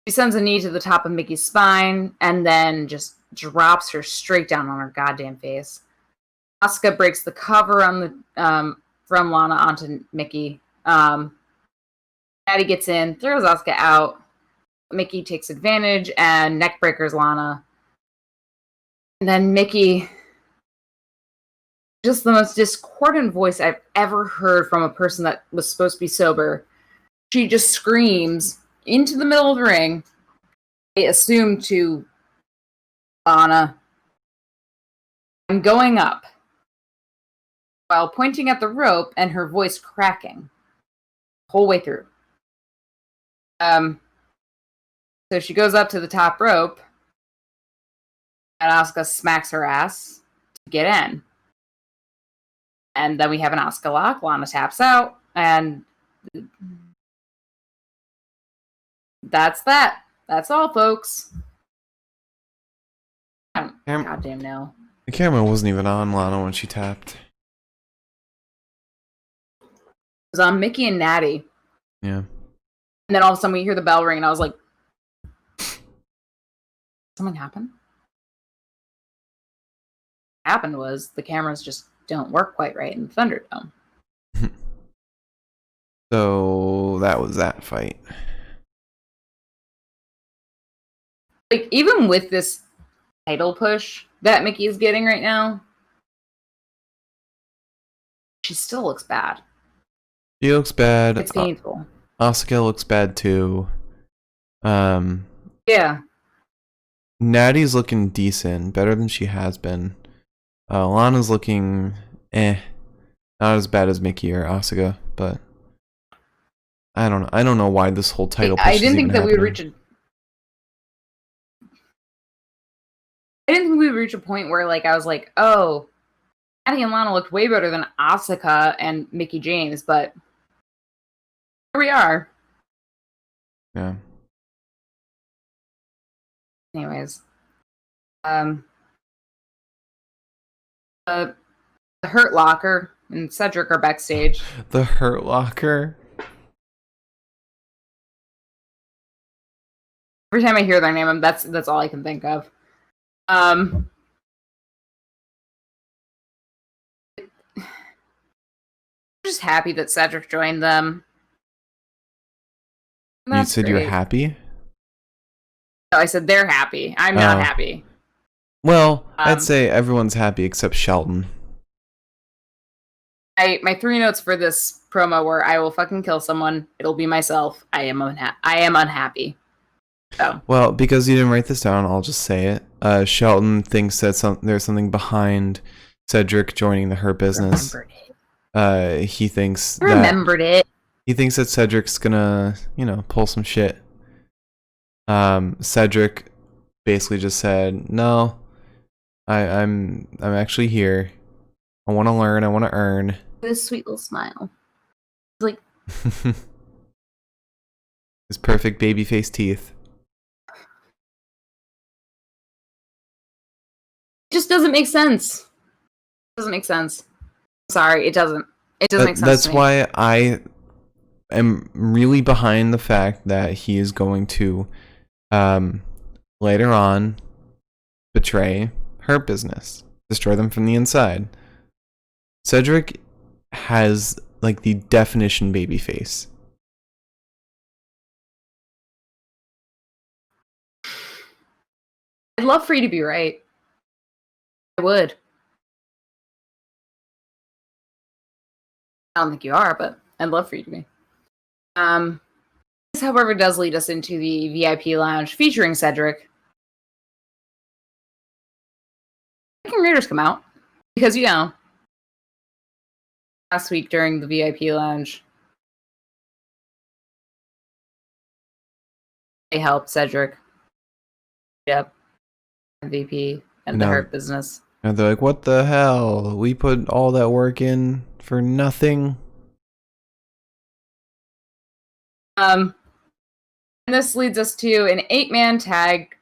S1: She sends a knee to the top of Mickey's spine and then just drops her straight down on her goddamn face. Asuka breaks the cover on the from Lana onto Mickey. Natty gets in, throws Asuka out. Mickey takes advantage and neckbreakers Lana. And then Mickey, just the most discordant voice I've ever heard from a person that was supposed to be sober. She just screams into the middle of the ring. I assume to Lana, "I'm going up," while pointing at the rope and her voice cracking the whole way through. So she goes up to the top rope, and Asuka smacks her ass to get in. And then we have an Asuka lock. Lana taps out, and that's that. That's all, folks. Goddamn no.
S2: The camera wasn't even on Lana when she tapped.
S1: It was on Mickey and Natty.
S2: Yeah.
S1: And then all of a sudden we hear the bell ring, and I was like, something happened? What happened was the cameras just don't work quite right in the Thunderdome.
S2: So that was that fight.
S1: Like, even with this title push that Mickey is getting right now, she still looks bad.
S2: She looks bad.
S1: It's painful.
S2: Asuka looks bad too.
S1: Yeah.
S2: Natty's looking decent, better than she has been. Lana's looking not as bad as Mickey or Asuka, but I don't know. I don't know why this whole title push
S1: I
S2: is
S1: didn't think
S2: even
S1: that we would
S2: happening.
S1: I didn't think we would reach a point where, like, I was like, oh, Maddie and Lana looked way better than Asuka and Mickey James, but here we are.
S2: Yeah.
S1: Anyways, the Hurt Locker and Cedric are backstage.
S2: The Hurt Locker.
S1: Every time I hear their name, that's all I can think of. I'm just happy that Cedric joined them.
S2: You said you were happy?
S1: No, I said they're happy. I'm not happy.
S2: Well, I'd say everyone's happy except Shelton.
S1: My 3 notes for this promo were: I will fucking kill someone. It'll be myself. I am unhappy. So.
S2: Well, because you didn't write this down, I'll just say it. Shelton thinks that there's something behind Cedric joining the Hurt Business. He thinks He thinks that Cedric's gonna, pull some shit. Cedric basically just said, "No, I'm actually here. I want to learn. I want to earn."
S1: With a sweet little smile, like
S2: his perfect baby face teeth.
S1: It just doesn't make sense. It doesn't make sense. Sorry, it doesn't. It doesn't make sense.
S2: That's why I am really behind the fact that he is going to, later on, betray Hurt Business, destroy them from the inside. Cedric has like the definition baby face.
S1: I'd love for you to be right. I would. I don't think you are, but I'd love for you to be. This, however, does lead us into the VIP lounge featuring Cedric. Viking Raiders come out because, last week during the VIP lounge, they helped Cedric. Yep. MVP and the Hurt Business.
S2: And they're like, what the hell? We put all that work in for nothing?
S1: And this leads us to an 8-man tag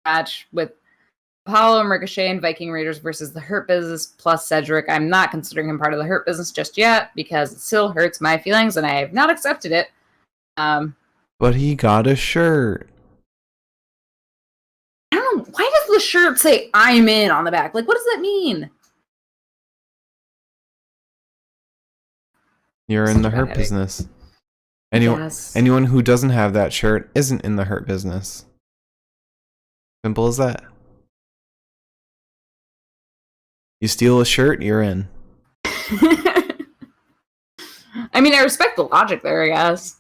S1: match with Apollo and Ricochet and Viking Raiders versus the Hurt Business plus Cedric. I'm not considering him part of the Hurt Business just yet because it still hurts my feelings and I have not accepted it.
S2: But he got a shirt.
S1: I don't know. Why does the shirt say "I'm in" on the back? Like, what does that mean?
S2: You're in the Hurt Business. Anyone who doesn't have that shirt isn't in the Hurt Business. Simple as that. You steal a shirt, you're in.
S1: I mean, I respect the logic there, I guess.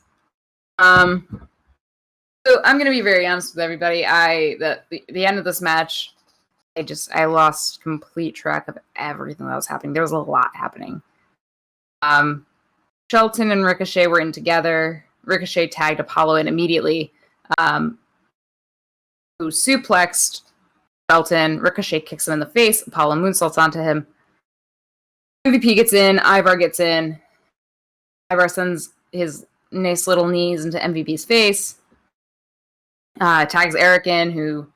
S1: So I'm gonna be very honest with everybody. The end of this match, I lost complete track of everything that was happening. There was a lot happening. Shelton and Ricochet were in together. Ricochet tagged Apollo in immediately. Who suplexed Shelton. Ricochet kicks him in the face. Apollo moonsaults onto him. MVP gets in. Ivar gets in. Ivar sends his nice little knees into MVP's face. Tags Eric in, who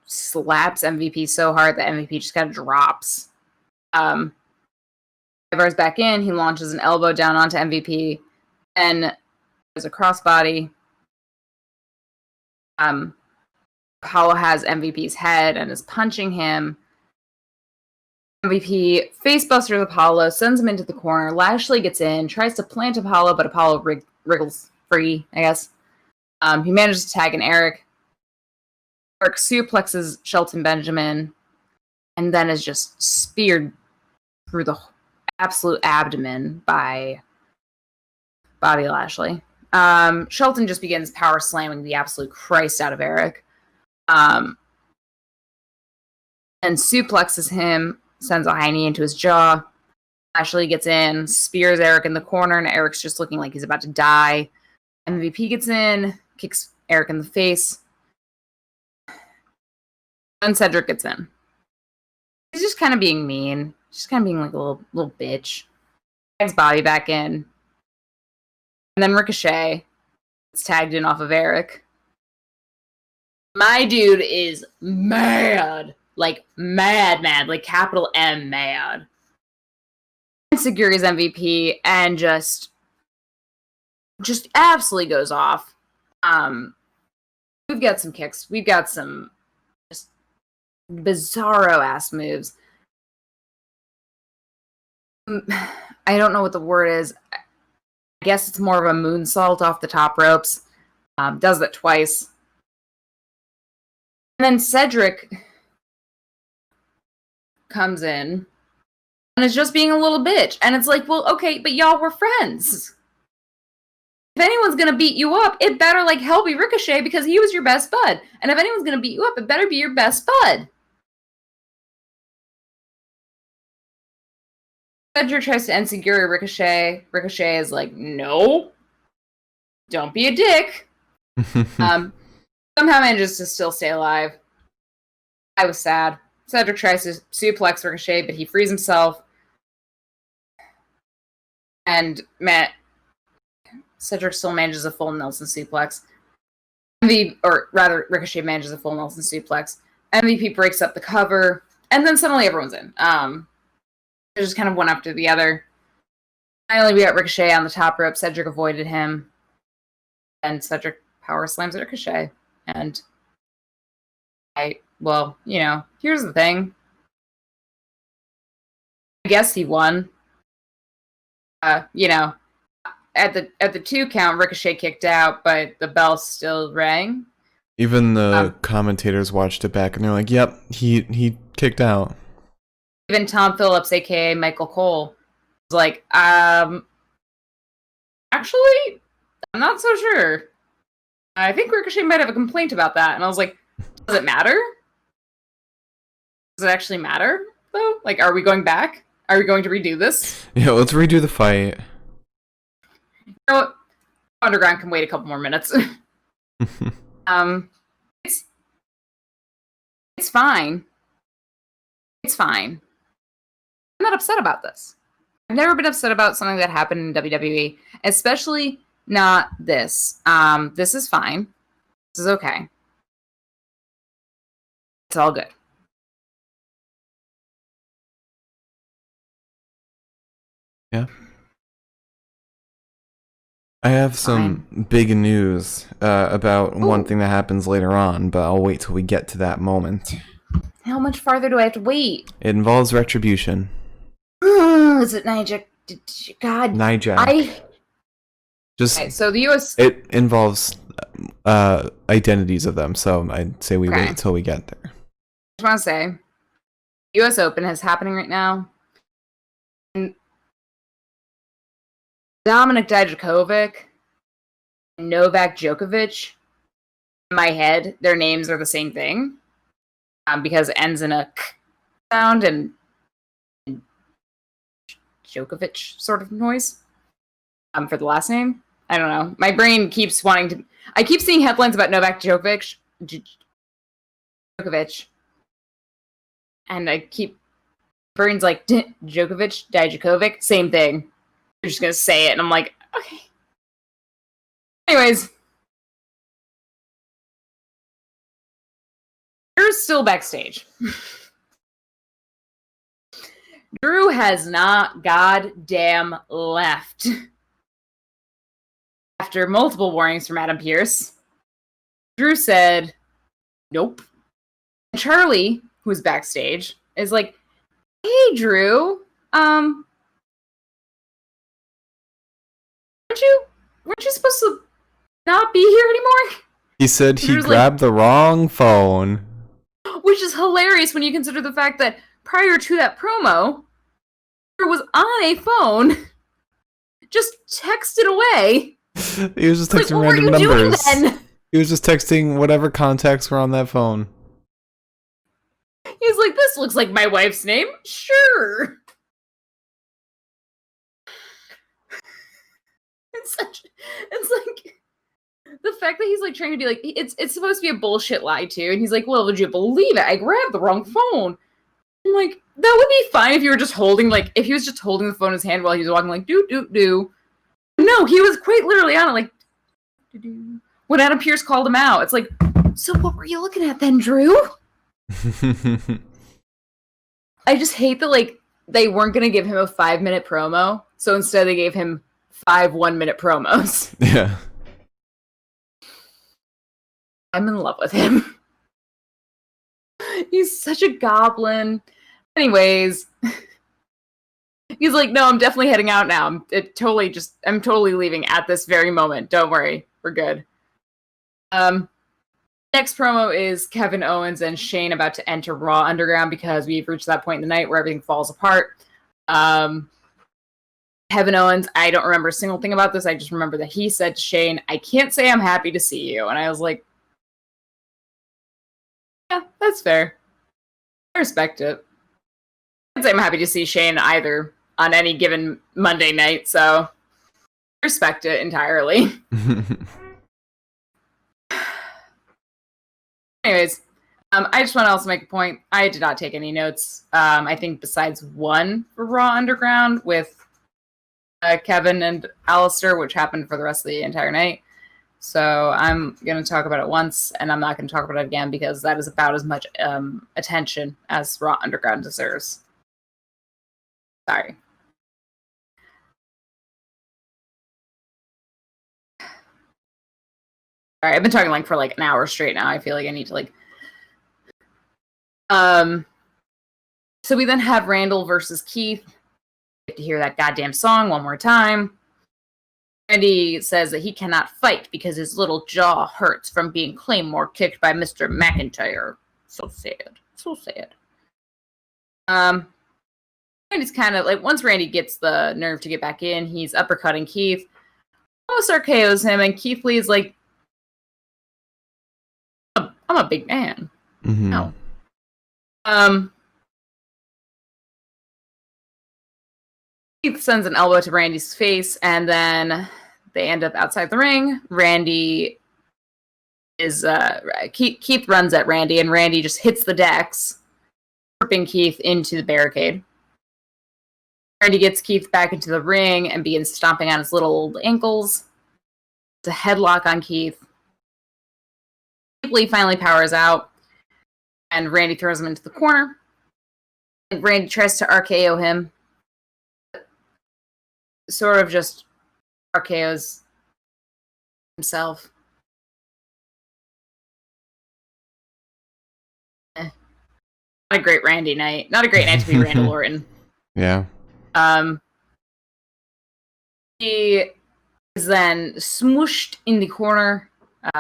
S1: slaps MVP so hard that MVP just kind of drops. Ivar's back in. He launches an elbow down onto MVP. And there's a crossbody. Apollo has MVP's head and is punching him. MVP facebusters Apollo, sends him into the corner. Lashley gets in, tries to plant Apollo, but Apollo wriggles free, I guess. He manages to tag in Eric. Eric suplexes Shelton Benjamin and then is just speared through the absolute abdomen by Bobby Lashley. Shelton just begins power slamming the absolute Christ out of Eric. And suplexes him, sends a high knee into his jaw. Lashley gets in, spears Eric in the corner, and Eric's just looking like he's about to die. MVP gets in, kicks Eric in the face. And Cedric gets in. He's just kind of being mean. Just kind of being like a little bitch. Tags Bobby back in. And then Ricochet gets tagged in off of Eric. My dude is mad. Like, mad. Like, capital M mad. Seguri's MVP and just absolutely goes off. We've got some kicks. We've got some just bizarro ass moves. I don't know what the word is. I guess it's more of a moonsault off the top ropes. Does that twice. And then Cedric comes in and is just being a little bitch. And it's like, well, okay, but y'all were friends. If anyone's gonna beat you up, it better like hell be Ricochet because he was your best bud. And if anyone's gonna beat you up, it better be your best bud. Cedric tries to ensegure Ricochet. Ricochet is like, no, don't be a dick. Somehow manages to still stay alive. I was sad. Cedric tries to suplex Ricochet, but he frees himself. And Cedric still manages a full Nelson suplex. Ricochet manages a full Nelson suplex. MVP breaks up the cover, and then suddenly everyone's in. They just kind of one after the other. Finally, we got Ricochet on the top rope. Cedric avoided him, and Cedric power slams Ricochet. And here's the thing. I guess he won. At the 2 count, Ricochet kicked out, but the bell still rang.
S2: Even the commentators watched it back, and they're like, "Yep, he kicked out."
S1: Even Tom Phillips, aka Michael Cole, was like, "Actually, I'm not so sure. I think Ricochet might have a complaint about that." And I was like, "Does it matter? Does it actually matter though? Like, are we going back? Are we going to redo this?"
S2: Yeah, let's redo the fight.
S1: You know what? Underground can wait a couple more minutes. It's fine. It's fine. I'm not upset about this. I've never been upset about something that happened in WWE, especially not this. This is fine. This is okay. It's all good.
S2: Yeah. I have some big news about one thing that happens later on, but I'll wait till we get to that moment.
S1: How much farther do I have to wait?
S2: It involves retribution.
S1: Is it Nijak? God.
S2: Nijak.
S1: Okay, so the US...
S2: It involves identities of them, so I'd say we wait until we get there.
S1: I just want to say, US Open is happening right now. And Dominik Dijakovic and Novak Djokovic, in my head, their names are the same thing. Because it ends in a k sound and Djokovic sort of noise for the last name. I don't know. My brain keeps wanting to... I keep seeing headlines about Novak Djokovic. And I keep... Brain's like, Djokovic, Dijakovic, same thing. You're just going to say it, and I'm like, okay. Anyways. Drew's still backstage. Drew has not goddamn left. After multiple warnings from Adam Pearce, Drew said, nope. And Charlie, who's backstage, is like, hey, Drew, weren't you supposed to not be here anymore?
S2: He said he grabbed the wrong phone.
S1: Which is hilarious when you consider the fact that prior to that promo, Drew was on a phone, just texted away.
S2: He was just texting random numbers. He was just texting whatever contacts were on that phone.
S1: He's like, this looks like my wife's name. Sure. It's like the fact that he's like trying to be like, it's supposed to be a bullshit lie too, and he's like, well, would you believe it? I grabbed the wrong phone. I'm like, that would be fine if you were just holding, like, if he was just holding the phone in his hand while he was walking, like, do. No, he was quite literally on it, like, do. When Adam Pearce called him out, it's like, so what were you looking at then, Drew? I just hate that, like, they weren't going to give him a 5-minute promo, so instead they gave him 5 1-minute promos.
S2: Yeah.
S1: I'm in love with him. He's such a goblin. Anyways, he's like, no, I'm definitely heading out now. I'm totally leaving at this very moment. Don't worry. We're good. Next promo is Kevin Owens and Shane about to enter Raw Underground because we've reached that point in the night where everything falls apart. Kevin Owens, I don't remember a single thing about this. I just remember that he said to Shane, I can't say I'm happy to see you. And I was like, yeah, that's fair. I respect it. I can't say I'm happy to see Shane either on any given Monday night, so I respect it entirely. Anyways, I just want to also make a point. I did not take any notes. I think besides one for Raw Underground with Kevin and Alistair, which happened for the rest of the entire night. So I'm going to talk about it once, and I'm not going to talk about it again because that is about as much attention as Raw Underground deserves. Sorry. All right, I've been talking like for like an hour straight now. I feel like I need to like. So we then have Randall versus Keith. Get to hear that goddamn song one more time. Randy says that he cannot fight because his little jaw hurts from being Claymore kicked by Mr. McIntyre. So sad. So sad. Randy's kind of like, once Randy gets the nerve to get back in, he's uppercutting Keith. Almost RKO's him, and Keith Lee's like, I'm a big man.
S2: Mm-hmm.
S1: No. Keith sends an elbow to Randy's face, and then they end up outside the ring. Randy is Keith runs at Randy, and Randy just hits the decks, tripping Keith into the barricade. Randy gets Keith back into the ring and begins stomping on his little old ankles. It's a headlock on Keith. Keith Lee finally powers out, and Randy throws him into the corner. And Randy tries to RKO him. Sort of just RKOs himself. Not a great Randy night. Not a great night to be Randall Orton.
S2: Yeah.
S1: He is then smooshed in the corner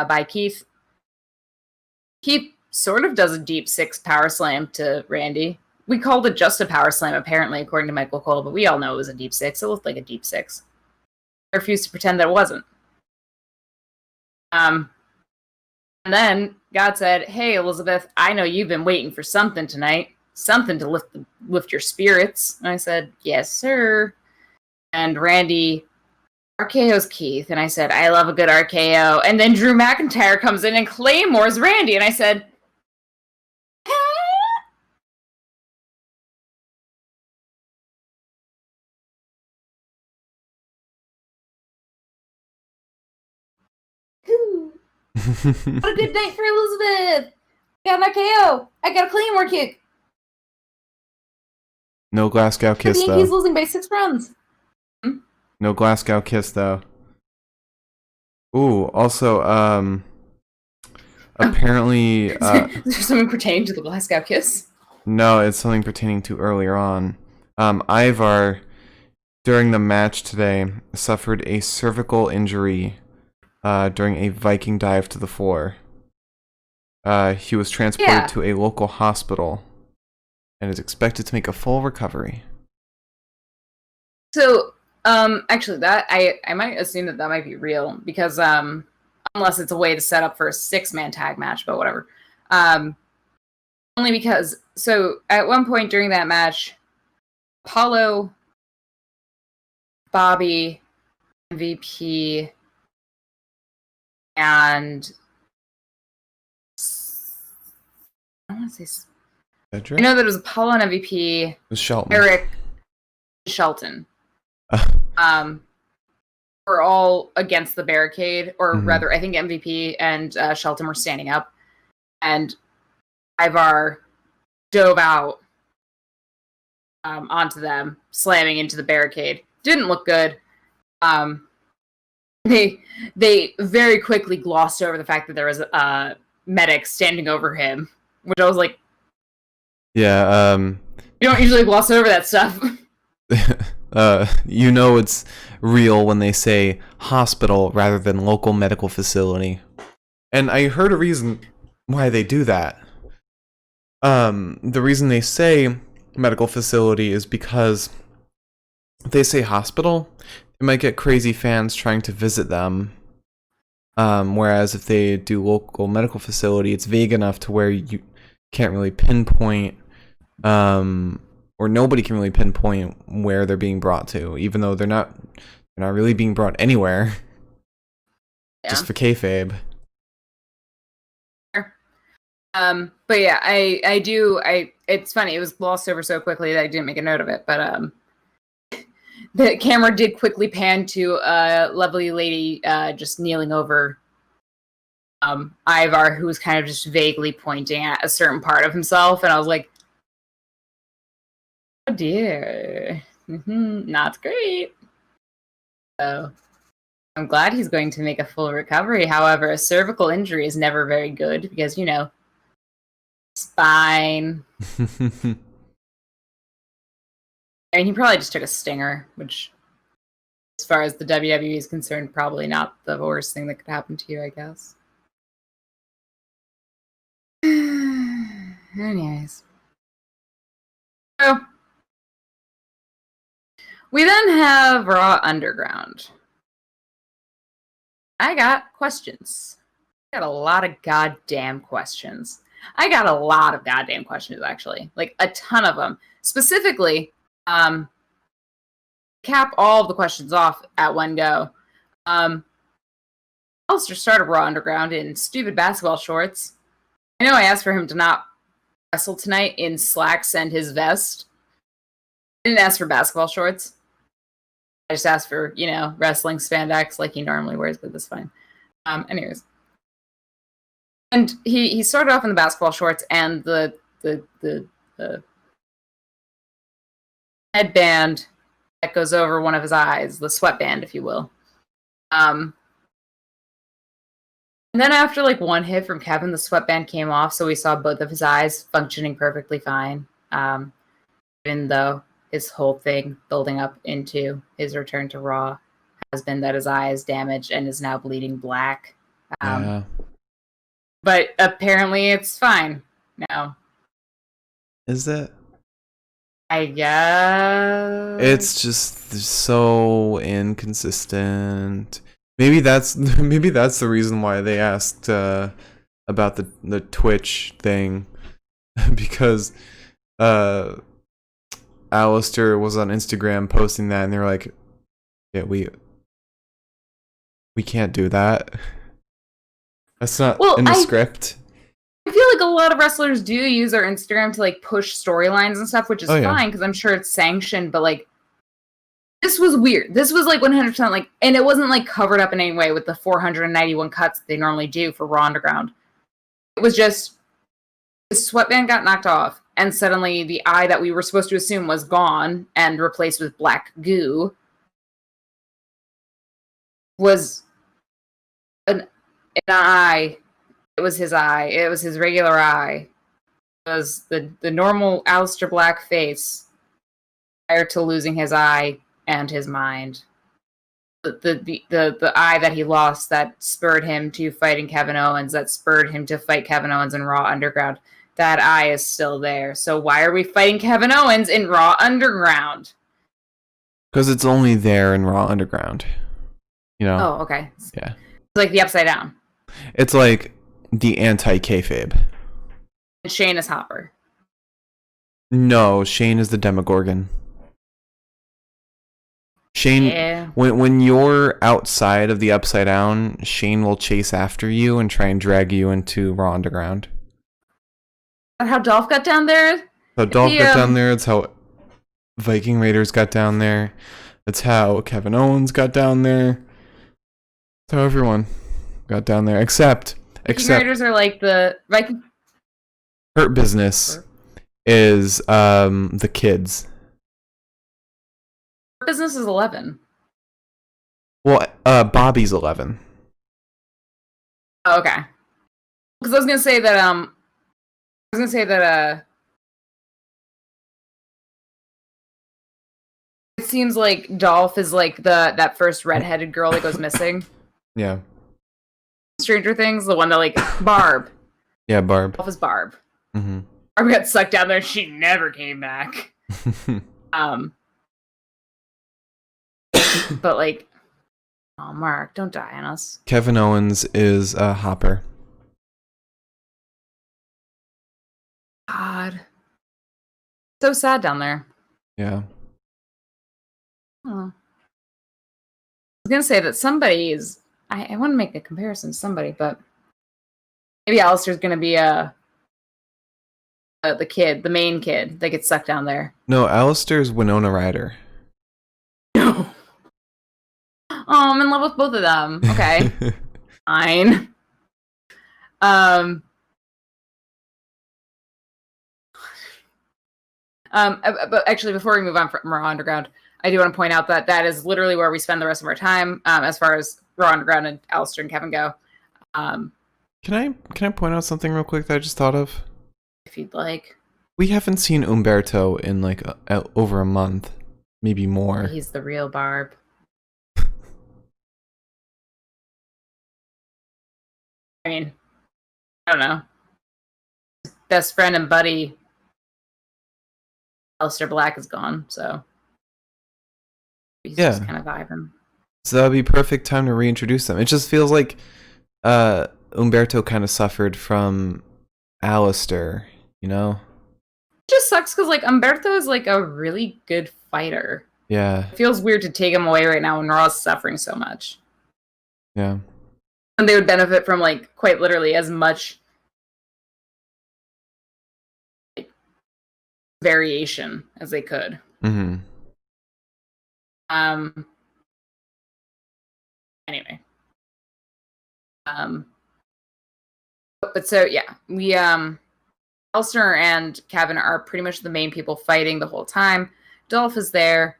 S1: by Keith. Keith sort of does a deep 6 power slam to Randy. We called it just a power slam, apparently, according to Michael Cole, but we all know it was a deep 6. It looked like a deep 6. I refused to pretend that it wasn't. And then God said, hey, Elizabeth, I know you've been waiting for something tonight. Something to lift your spirits. And I said, yes, sir. And Randy RKO's Keith. And I said, I love a good RKO. And then Drew McIntyre comes in and claymores Randy. And I said, what a good night for Elizabeth. Got an RKO. I got a claymore kick.
S2: No Glasgow kiss,
S1: The
S2: though.
S1: Yankees losing by 6 runs.
S2: No Glasgow kiss, though. Ooh, also, apparently...
S1: Is there something pertaining to the Glasgow kiss?
S2: No, it's something pertaining to earlier on. Ivar, during the match today, suffered a cervical injury during a Viking dive to the floor. He was transported to a local hospital and is expected to make a full recovery.
S1: So, actually, that I might assume that might be real because unless it's a way to set up for a 6-man tag match, but whatever. Only because so at one point during that match, Apollo, Bobby, MVP, and I want to say
S2: Cedric?
S1: I know that it was Apollo and MVP,
S2: It was Shelton.
S1: Eric, Shelton. Were all against the barricade, or rather, I think MVP and Shelton were standing up, and Ivar dove out onto them, slamming into the barricade. Didn't look good. They very quickly glossed over the fact that there was a medic standing over him, which I was like,
S2: yeah,
S1: you don't usually gloss over that stuff.
S2: You know it's real when they say hospital rather than local medical facility. And I heard a reason why they do that. The reason they say medical facility is because if they say hospital, they might get crazy fans trying to visit them. Whereas if they do local medical facility, it's vague enough to where you can't really pinpoint, or nobody can really pinpoint where they're being brought to, even though they're not really being brought anywhere. Yeah. Just for kayfabe.
S1: But yeah, it's funny, it was glossed over so quickly that I didn't make a note of it, but the camera did quickly pan to a lovely lady just kneeling over Ivar, who was kind of just vaguely pointing at a certain part of himself, and I was like, oh dear, not great. So I'm glad he's going to make a full recovery. However, a cervical injury is never very good because, you know, spine. And he probably just took a stinger, which, as far as the WWE is concerned, probably not the worst thing that could happen to you, I guess. Anyways. So, we then have Raw Underground. I got questions. I got a lot of goddamn questions. Actually. Like, a ton of them. Specifically, cap all of the questions off at one go. Alistair started Raw Underground in stupid basketball shorts. I know I asked for him to not wrestle tonight in slacks and his vest. I didn't ask for basketball shorts. I just asked for, you know, wrestling spandex like he normally wears, but that's fine. Anyways. And he started off in the basketball shorts and the headband that goes over one of his eyes, the sweatband, if you will. And then after like one hit from Kevin, the sweatband came off, so we saw both of his eyes functioning perfectly fine. Even though his whole thing building up into his return to Raw has been that his eye is damaged and is now bleeding black.
S2: Yeah.
S1: But apparently it's fine now.
S2: Is it?
S1: I guess.
S2: It's just so inconsistent. Maybe that's the reason why they asked about the Twitch thing, because Alistair was on Instagram posting that, and they were like, "Yeah, we can't do that. That's not in the script."
S1: I feel like a lot of wrestlers do use their Instagram to like push storylines and stuff, which is fine because I'm sure it's sanctioned. But like, this was weird. This was like 100% like, and it wasn't like covered up in any way with the 491 cuts that they normally do for Raw Underground. It was just the sweatband got knocked off, and suddenly the eye that we were supposed to assume was gone and replaced with black goo was an eye. It was his eye. It was his regular eye. It was the normal Aleister Black face prior to losing his eye and his mind. The eye that he lost that spurred him to fighting Kevin Owens, that spurred him to fight Kevin Owens in Raw Underground. That eye is still there. So why are we fighting Kevin Owens in Raw Underground?
S2: Because it's only there in Raw Underground. You know?
S1: Oh, okay.
S2: Yeah.
S1: It's like the Upside Down.
S2: It's like the anti-kayfabe.
S1: And Shane is Hopper.
S2: No, Shane is the Demogorgon. Shane, when you're outside of the Upside Down, Shane will chase after you and try and drag you into Raw Underground.
S1: how Dolph got down there?
S2: How Dolph
S1: The,
S2: got down there. It's how Viking Raiders got down there. That's how Kevin Owens got down there. That's how everyone got down there. Except
S1: Raiders are like the Viking.
S2: Hurt Business is the kids.
S1: Hurt Business is 11.
S2: Well, Bobby's 11.
S1: Oh, okay. Because I was gonna say that it seems like Dolph is like that first redheaded girl that goes missing.
S2: Yeah.
S1: Stranger Things, the one that like Barb.
S2: Yeah, Barb.
S1: Dolph is Barb.
S2: Mm-hmm.
S1: Barb got sucked down there and she never came back. But like, oh Mark, don't die on us.
S2: Kevin Owens is a Hopper.
S1: God. So sad down there.
S2: Yeah.
S1: Oh. I was gonna say that somebody is. I want to make a comparison to somebody, but maybe Alistair's gonna be the kid, the main kid that gets sucked down there.
S2: No, Alistair's Winona Ryder.
S1: No. Oh, I'm in love with both of them. Okay, fine. But actually, before we move on from Raw Underground, I do want to point out that that is literally where we spend the rest of our time, as far as Raw Underground and Alistair and Kevin go.
S2: Can I point out something real quick that I just thought of?
S1: If you'd like.
S2: We haven't seen Umberto in like over a month, maybe more.
S1: He's the real Barb. I mean, I don't know. His best friend and buddy, Alistair Black, is gone, so he's just kind of vibing.
S2: So that would be perfect time to reintroduce them. It just feels like Umberto kind of suffered from Alistair, you know?
S1: It just sucks because like Umberto is like a really good fighter.
S2: Yeah.
S1: It feels weird to take him away right now when Raw's suffering so much.
S2: Yeah.
S1: And they would benefit from like quite literally as much like, variation as they could.
S2: Mm-hmm.
S1: Anyway. But so yeah, we Alistair and Kevin are pretty much the main people fighting the whole time. Dolph is there.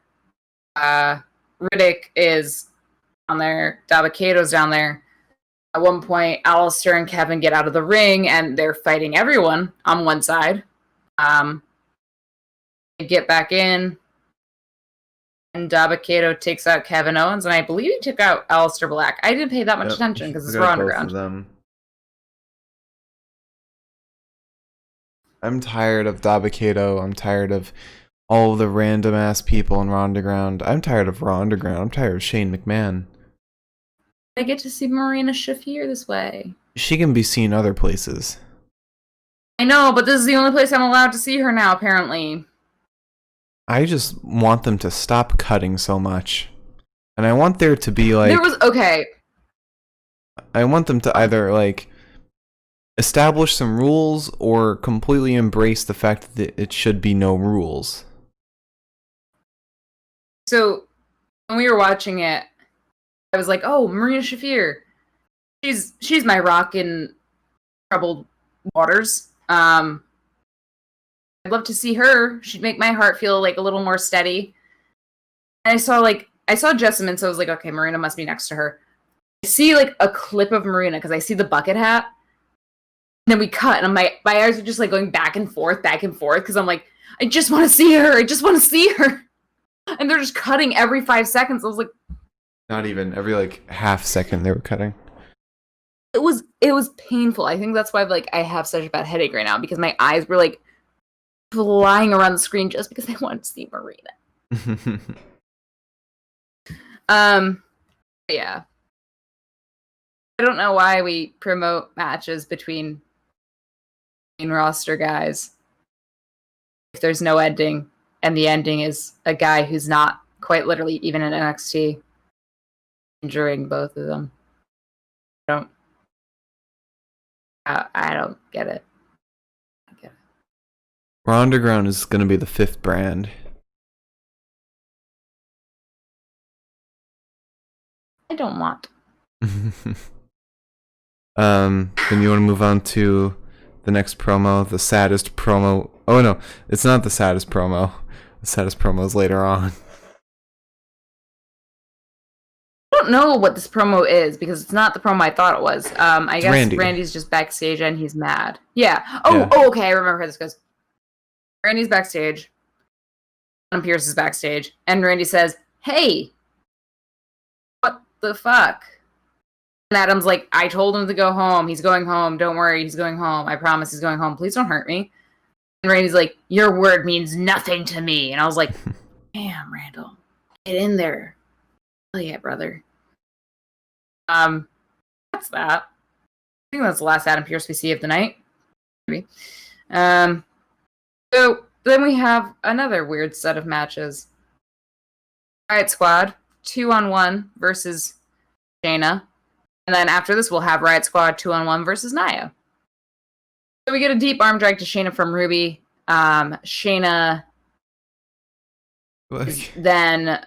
S1: Riddick is down there. Dabba-Kato's down there. At one point, Alistair and Kevin get out of the ring and they're fighting everyone on one side. They get back in. And Dabba-Kato takes out Kevin Owens, and I believe he took out Alistair Black. I didn't pay that much attention because it's Raw Underground.
S2: I'm tired of Dabba-Kato. I'm tired of all the random ass people in Raw Underground. I'm tired of Raw Underground. I'm tired of Shane McMahon.
S1: I get to see Marina Shafir this way.
S2: She can be seen other places.
S1: I know, but this is the only place I'm allowed to see her now, apparently.
S2: I just want them to stop cutting so much. And I want there to be like...
S1: Okay.
S2: I want them to either like establish some rules or completely embrace the fact that it should be no rules.
S1: So, when we were watching it, I was like, oh, Marina Shafir. She's my rock in troubled waters. I'd love to see her. She'd make my heart feel like a little more steady. And I saw Jessamine, so I was like, okay, Marina must be next to her. I see like a clip of Marina because I see the bucket hat. And then we cut, and my eyes are just like going back and forth because I'm like, I just want to see her. I just want to see her. And they're just cutting every 5 seconds. I was like,
S2: not even every like half second they were cutting.
S1: It was painful. I think that's why like I have such a bad headache right now because my eyes were like flying around the screen just because I wanted to see Marina. Yeah. I don't know why we promote matches between main roster guys if there's no ending, and the ending is a guy who's not quite literally even in NXT, injuring both of them. I don't get it.
S2: Raw Underground is going to be the 5th brand.
S1: I don't want.
S2: Then you want to move on to the next promo, the saddest promo. Oh no, it's not the saddest promo. The saddest promo is later on.
S1: I don't know what this promo is because it's not the promo I thought it was. I guess
S2: Randy.
S1: Randy's just backstage and he's mad. Yeah. Oh,
S2: Yeah.
S1: oh, okay. I remember how this goes. Randy's backstage. Adam Pearce is backstage, and Randy says, "Hey, what the fuck?" And Adam's like, "I told him to go home. He's going home. Don't worry, he's going home. I promise he's going home. Please don't hurt me." And Randy's like, "Your word means nothing to me." And I was like, "Damn, Randall, get in there." Oh yeah, brother. That's that. I think that's the last Adam Pearce we see of the night. Maybe. So then we have another weird set of matches. Riot Squad 2-on-1 versus Shayna, and then after this we'll have Riot Squad 2-on-1 versus Nia. So we get a deep arm drag to Shayna from Ruby. Shayna then.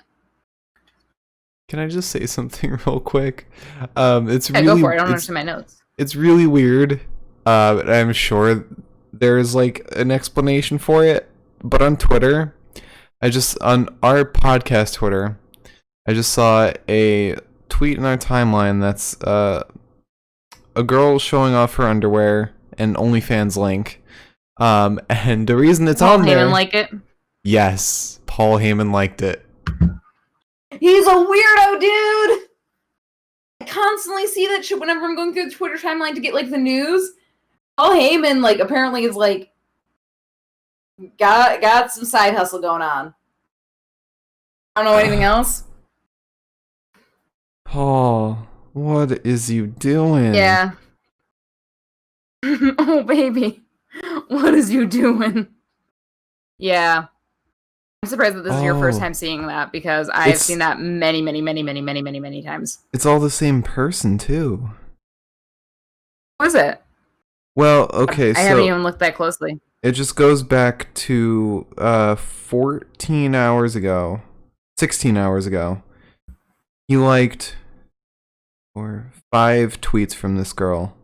S2: Can I just say something real quick? It's really.
S1: Go for it. I don't understand my notes.
S2: It's really weird. But I'm sure there's like an explanation for it. But on Twitter, on our podcast Twitter, I just saw a tweet in our timeline that's a girl showing off her underwear and OnlyFans link. And the reason it's on there.
S1: Paul Heyman like it?
S2: Yes, Paul Heyman liked it.
S1: He's a weirdo, dude! I constantly see that shit whenever I'm going through the Twitter timeline to get, like, the news. Paul Heyman, like, apparently is, like, got some side hustle going on. I don't know anything else.
S2: Paul, what is you doing?
S1: Yeah. Oh, baby. What is you doing? Yeah. I'm surprised that this is your first time seeing that because I've seen that many times.
S2: It's all the same person, too.
S1: What is it?
S2: Well, okay,
S1: I haven't even looked that closely.
S2: It just goes back to 14 hours ago. 16 hours ago. He liked 5 tweets from this girl.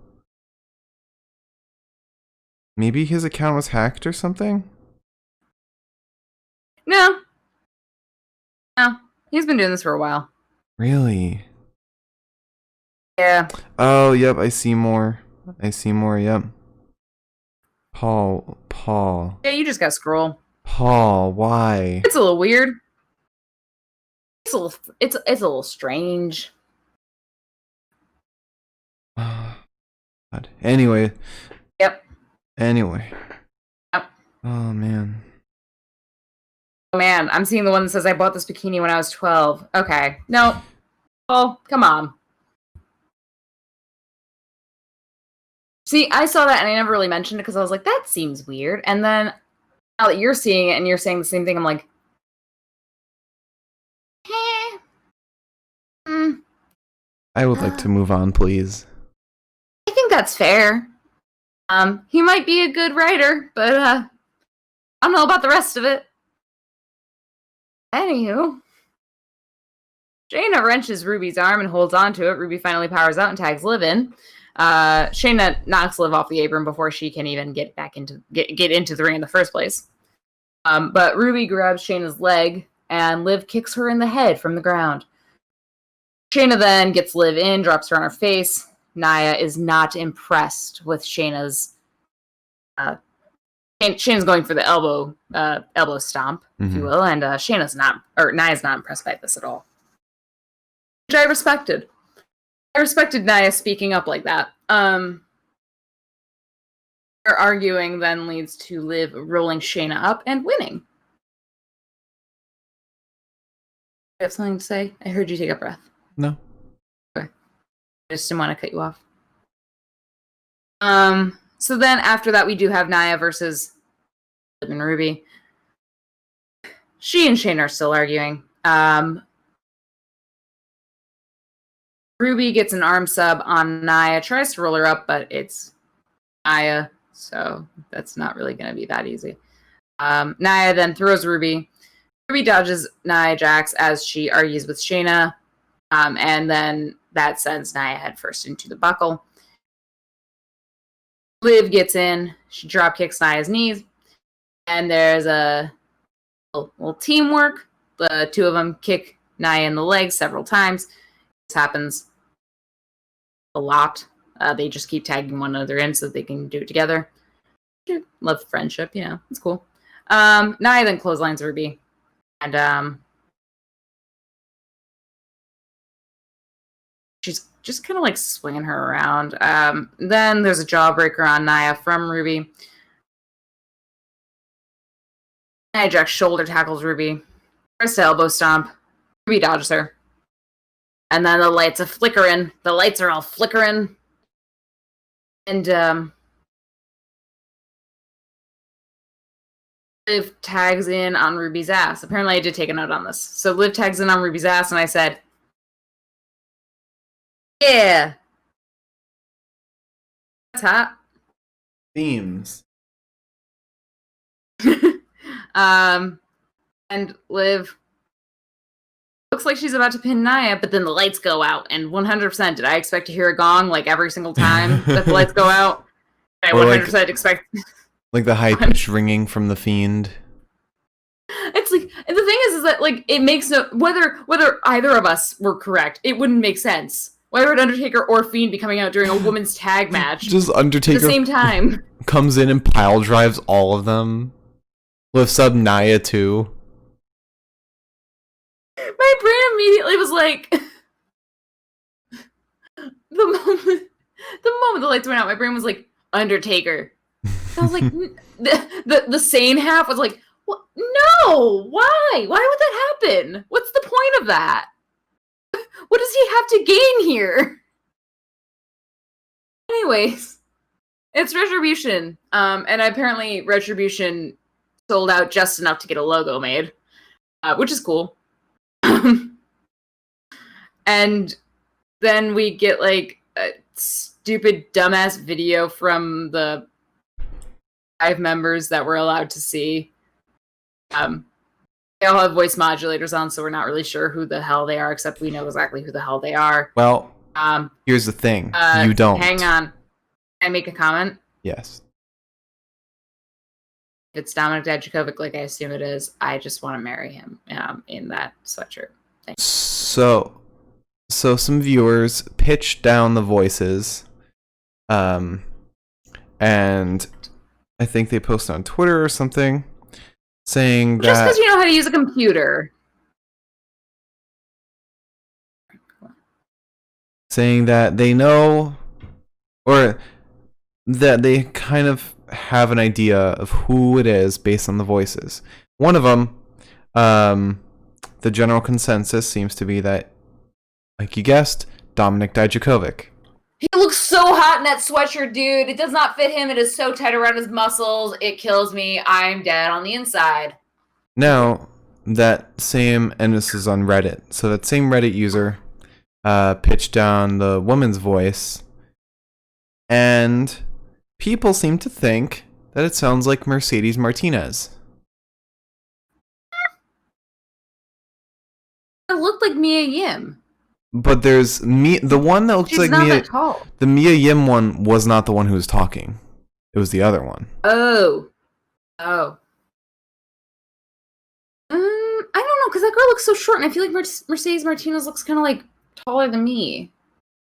S2: Maybe his account was hacked or something?
S1: No. He's been doing this for a while.
S2: Really?
S1: Yeah.
S2: Oh, yep, I see more, yep. Paul.
S1: Yeah, you just gotta scroll.
S2: Paul, why?
S1: It's a little weird. It's a little strange.
S2: God. Anyway.
S1: Yep.
S2: Anyway.
S1: Yep.
S2: Oh, man.
S1: Oh, man, I'm seeing the one that says I bought this bikini when I was 12. Okay. No. Oh, come on. See, I saw that and I never really mentioned it because I was like, that seems weird. And then now that you're seeing it and you're saying the same thing, I'm like,
S2: I would like to move on, please.
S1: I think that's fair. He might be a good writer, but I don't know about the rest of it. Anywho, Shayna wrenches Ruby's arm and holds onto it. Ruby finally powers out and tags Liv in. Shayna knocks Liv off the apron before she can even get into the ring in the first place. But Ruby grabs Shayna's leg and Liv kicks her in the head from the ground. Shayna then gets Liv in, drops her on her face. Nia is not impressed with Shayna's. Shayna's going for the elbow stomp, if you will, and Nia's not impressed by this at all, which I respected. I respected Nia speaking up like that. Their arguing then leads to Liv rolling Shayna up and winning. You have something to say? I heard you take a breath.
S2: No.
S1: Okay. I just didn't want to cut you off. So then after that, we do have Nia versus Liv and Ruby. She and Shayna are still arguing. Ruby gets an arm sub on Nia, tries to roll her up, but it's Nia, so that's not really going to be that easy. Nia then throws Ruby. Ruby dodges Nia Jax as she argues with Shayna. And then that sends Nia headfirst into the buckle. Liv gets in. She drop kicks Nia's knees. And there's a little teamwork. The two of them kick Nia in the legs several times. This happens a lot. They just keep tagging one another in so that they can do it together. Love friendship, it's cool. Nia then clotheslines Ruby. And she's just kind of like swinging her around. Then there's a jawbreaker on Nia from Ruby. Nia Jax shoulder tackles Ruby. First elbow stomp. Ruby dodges her. And then the lights are flickering. The lights are all flickering. And Liv tags in on Ruby's ass. Apparently I did take a note on this. So Liv tags in on Ruby's ass and I said, yeah. That's hot.
S2: Themes.
S1: And Liv looks like she's about to pin Nia, but then the lights go out. And 100%, did I expect to hear a gong like every single time that the lights go out? I 100% expect
S2: like the high pitched ringing from the Fiend.
S1: It's like, and the thing is that like it makes no whether either of us were correct, it wouldn't make sense. Why would Undertaker or Fiend be coming out during a women's tag match?
S2: Just Undertaker
S1: at the same time
S2: comes in and pile drives all of them. Lifts up Nia too.
S1: My brain immediately was like, the moment the lights went out, my brain was like, Undertaker. I was like, the sane half was like, what? No, why? Why would that happen? What's the point of that? What does he have to gain here? Anyways, it's Retribution. And apparently Retribution sold out just enough to get a logo made, which is cool. And then we get like a stupid dumbass video from the 5 members that we're allowed to see. They all have voice modulators on, so we're not really sure who the hell they are, except we know exactly who the hell they are.
S2: Well, here's the thing. You don't.
S1: Hang on. Can I make a comment?
S2: Yes.
S1: If it's Dominic Dijakovic, like I assume it is, I just want to marry him in that sweatshirt. Thanks.
S2: So some viewers pitched down the voices, and I think they posted on Twitter or something, saying that...
S1: Just because you know how to use a computer.
S2: Saying that they know, or that they kind of have an idea of who it is based on the voices. One of them, the general consensus seems to be that, like you guessed, Dominic Dijakovic.
S1: He looks so hot in that sweatshirt, dude. It does not fit him. It is so tight around his muscles. It kills me. I'm dead on the inside.
S2: Now, that same, and this is on Reddit, so that same Reddit user pitched down the woman's voice, and people seem to think that it sounds like Mercedes Martinez.
S1: It looked like Mia Yim.
S2: But there's the one that looks
S1: She's
S2: like
S1: not
S2: Mia.
S1: that tall.
S2: The Mia Yim one was not the one who was talking. It was the other one.
S1: Oh. I don't know, because that girl looks so short, and I feel like Mercedes Martinez looks kind of like taller than me.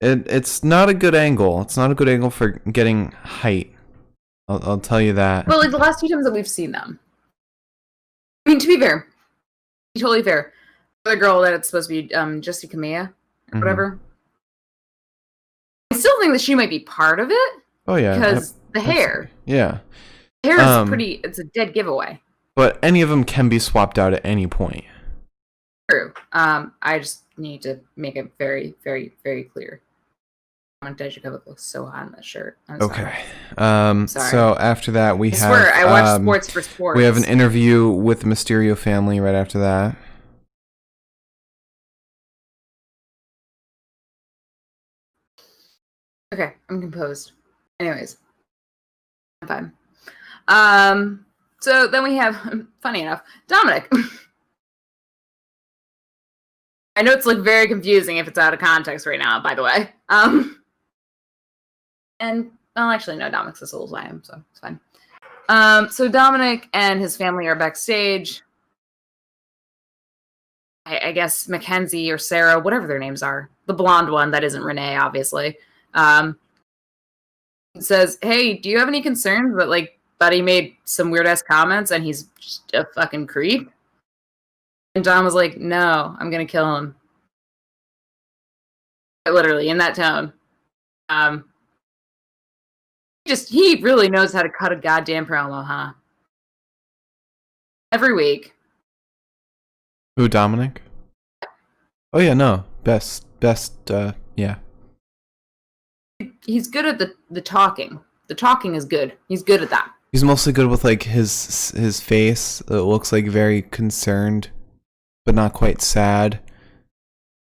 S2: It's not a good angle. It's not a good angle for getting height. I'll tell you that.
S1: Well, like the last 2 times that we've seen them. I mean, to be fair, totally fair. The other girl that it's supposed to be Jessica Mia, or whatever. I still think that she might be part of it.
S2: Oh yeah,
S1: because the hair.
S2: Yeah,
S1: the hair is pretty. It's a dead giveaway.
S2: But any of them can be swapped out at any point.
S1: True. I just need to make it very, very, very clear. Dijakovic looks so hot in that shirt.
S2: Okay.
S1: Sorry.
S2: So after that, we have.
S1: I swear, I watch sports for sports.
S2: We have an interview with the Mysterio family right after that.
S1: Okay, I'm composed. Anyways, I'm fine. So then we have, funny enough, Dominic. I know it's like very confusing if it's out of context right now, by the way. And well, actually, no, Dominic's as old as I am, so it's fine. So Dominic and his family are backstage. I guess Mackenzie or Sarah, whatever their names are, the blonde one that isn't Renee, obviously, says, "Hey, do you have any concerns that like Buddy made some weird ass comments and he's just a fucking creep?" And Dom was like, "No, I'm gonna kill him." Literally in that tone. He really knows how to cut a goddamn promo, huh? Every week.
S2: Who, Dominic? Oh yeah, no. Best, yeah.
S1: He's good at the talking. The talking is good. He's good at that.
S2: He's mostly good with like his face. It looks like very concerned, but not quite sad.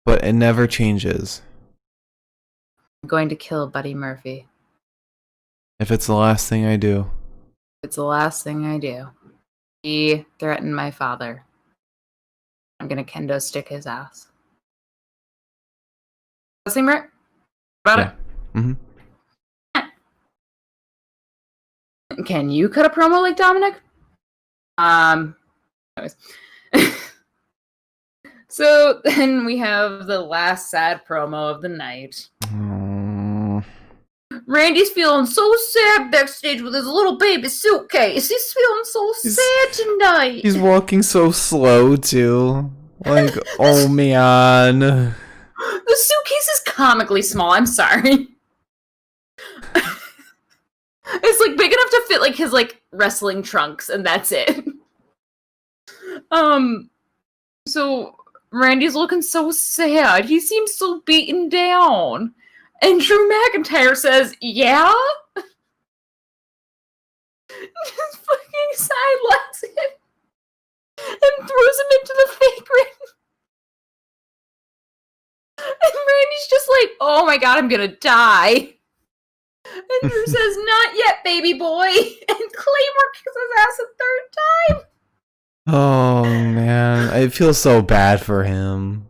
S2: But it never changes.
S1: I'm going to kill Buddy Murphy.
S2: If it's the last thing I do.
S1: It's the last thing I do. He threatened my father. I'm gonna kendo stick his ass. That seem right? About
S2: Yeah. Mm-hmm.
S1: it? Can you cut a promo like Dominic? Anyways. So then we have the last sad promo of the night. Randy's feeling so sad backstage with his little baby suitcase. He's feeling so sad tonight.
S2: He's walking so slow too. Like, oh man.
S1: The suitcase is comically small. I'm sorry. It's like big enough to fit like his like wrestling trunks, and that's it. So Randy's looking so sad. He seems so beaten down. And Drew McIntyre says, "Yeah?" Just fucking sidelines him and throws him into the fake ring. And Randy's just like, "Oh my god, I'm gonna die." And Drew says, "Not yet, baby boy." And Claymore kicks his ass a third time.
S2: Oh man, I feel so bad for him.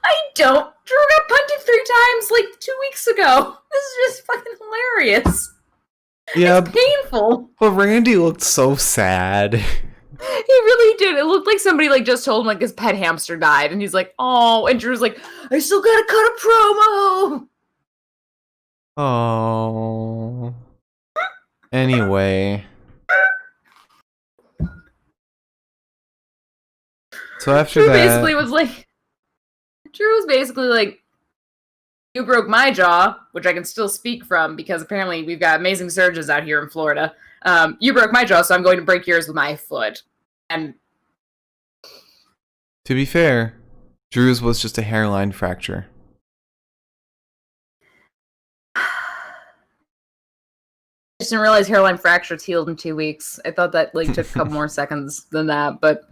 S1: I don't. Drew got punted 3 times like 2 weeks ago. This is just fucking hilarious.
S2: Yeah,
S1: it's painful.
S2: But Randy looked so sad.
S1: He really did. It looked like somebody like just told him like his pet hamster died, and he's like, "Oh," and Drew's like, "I still gotta cut a promo."
S2: Oh. Anyway. So after
S1: Drew
S2: that,
S1: basically was like, "You broke my jaw," which I can still speak from because apparently we've got amazing surgeons out here in Florida. "You broke my jaw, so I'm going to break yours with my foot." And
S2: to be fair, Drew's was just a hairline fracture.
S1: I just didn't realize hairline fractures healed in 2 weeks. I thought that like took a couple more seconds than that, but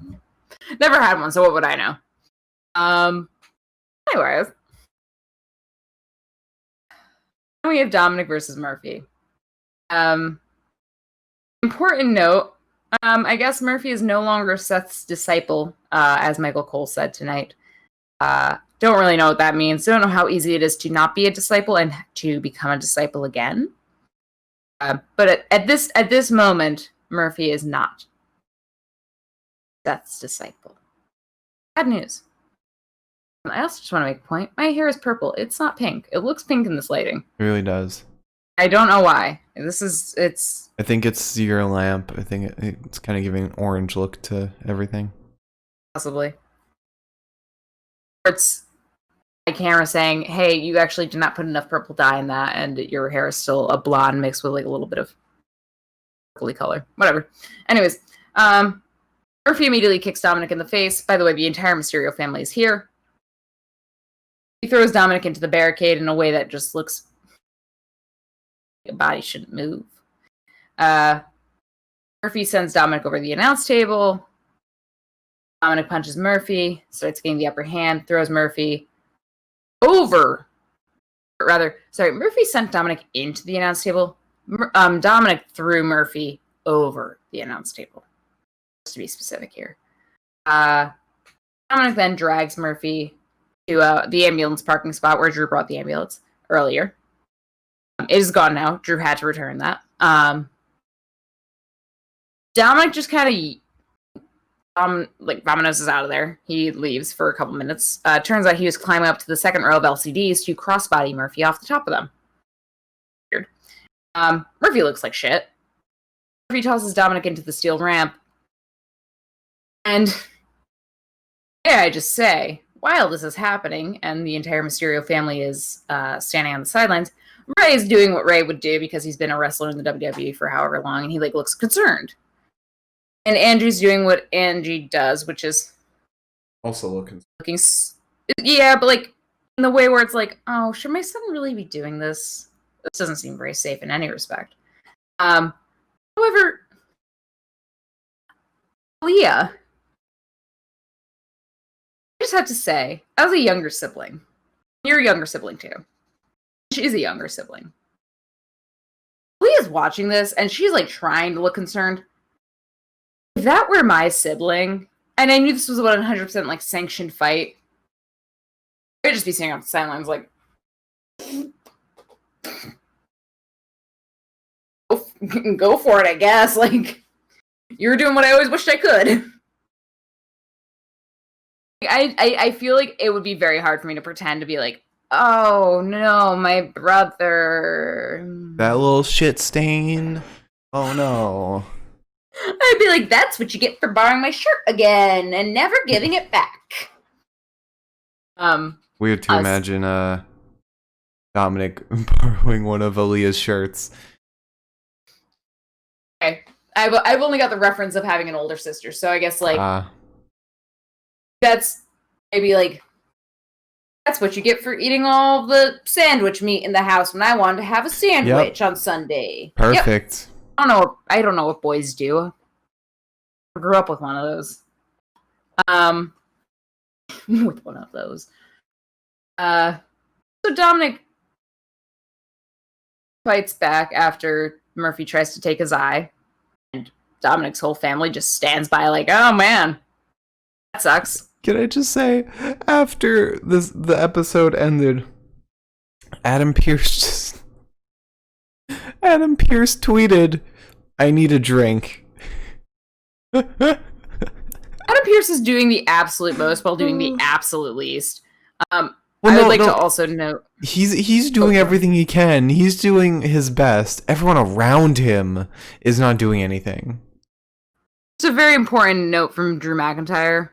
S1: never had one, so what would I know? Anyways. Then we have Dominic versus Murphy. Important note, I guess Murphy is no longer Seth's disciple, as Michael Cole said tonight. Don't really know what that means. Don't know how easy it is to not be a disciple and to become a disciple again. But at this moment, Murphy is not Seth's disciple. Bad news. I also just want to make a point. My hair is purple. It's not pink. It looks pink in this lighting.
S2: It really does.
S1: I don't know why. I
S2: think it's your lamp. I think it's kind of giving an orange look to everything.
S1: Possibly. Or it's my camera saying, "Hey, you actually did not put enough purple dye in that, and your hair is still a blonde mixed with like a little bit of purpley color." Whatever. Anyways, Murphy immediately kicks Dominic in the face. By the way, the entire Mysterio family is here. He throws Dominic into the barricade in a way that just looks like a body shouldn't move. Murphy sends Dominic over the announce table. Dominic punches Murphy, starts getting the upper hand, throws Murphy over. Murphy sent Dominic into the announce table. Dominic threw Murphy over the announce table. to be specific here. Dominic then drags Murphy to the ambulance parking spot where Drew brought the ambulance earlier. It is gone now. Drew had to return that. Dominic just kind of Vamonos is out of there. He leaves for a couple minutes. Turns out he was climbing up to the second row of LCDs to crossbody Murphy off the top of them. Weird. Murphy looks like shit. Murphy tosses Dominic into the steel ramp. And yeah, I just say, while this is happening and the entire Mysterio family is standing on the sidelines, Ray is doing what Ray would do because he's been a wrestler in the WWE for however long, and he looks concerned. And Angie's doing what Angie does, which is
S2: also looking,
S1: yeah, but in the way where it's like, oh, should my son really be doing this? This doesn't seem very safe in any respect. However, Leah, I just have to say, as a younger sibling, you're a younger sibling too. She's a younger sibling. Leah's watching this, and she's trying to look concerned. If that were my sibling, and I knew this was a 100% sanctioned fight, I'd just be sitting on the sidelines go for it, I guess. You're doing what I always wished I could. I feel like it would be very hard for me to pretend to be oh no, my brother.
S2: That little shit stain. Oh no.
S1: I'd be like, that's what you get for borrowing my shirt again and never giving it back.
S2: Weird to imagine Dominic borrowing one of Aaliyah's shirts.
S1: Okay. I've only got the reference of having an older sister, so I guess that's maybe that's what you get for eating all the sandwich meat in the house when I wanted to have a sandwich on Sunday.
S2: Perfect.
S1: Yep. I don't know what boys do. I grew up with one of those. With one of those. So Dominic fights back after Murphy tries to take his eye. And Dominic's whole family just stands by
S2: oh
S1: man, that sucks.
S2: Can I just say, after the episode ended, Adam Pearce tweeted, "I need a drink."
S1: Adam Pearce is doing the absolute most while doing the absolute least. I would like to also note
S2: he's doing everything he can. He's doing his best. Everyone around him is not doing anything.
S1: It's a very important note from Drew McIntyre.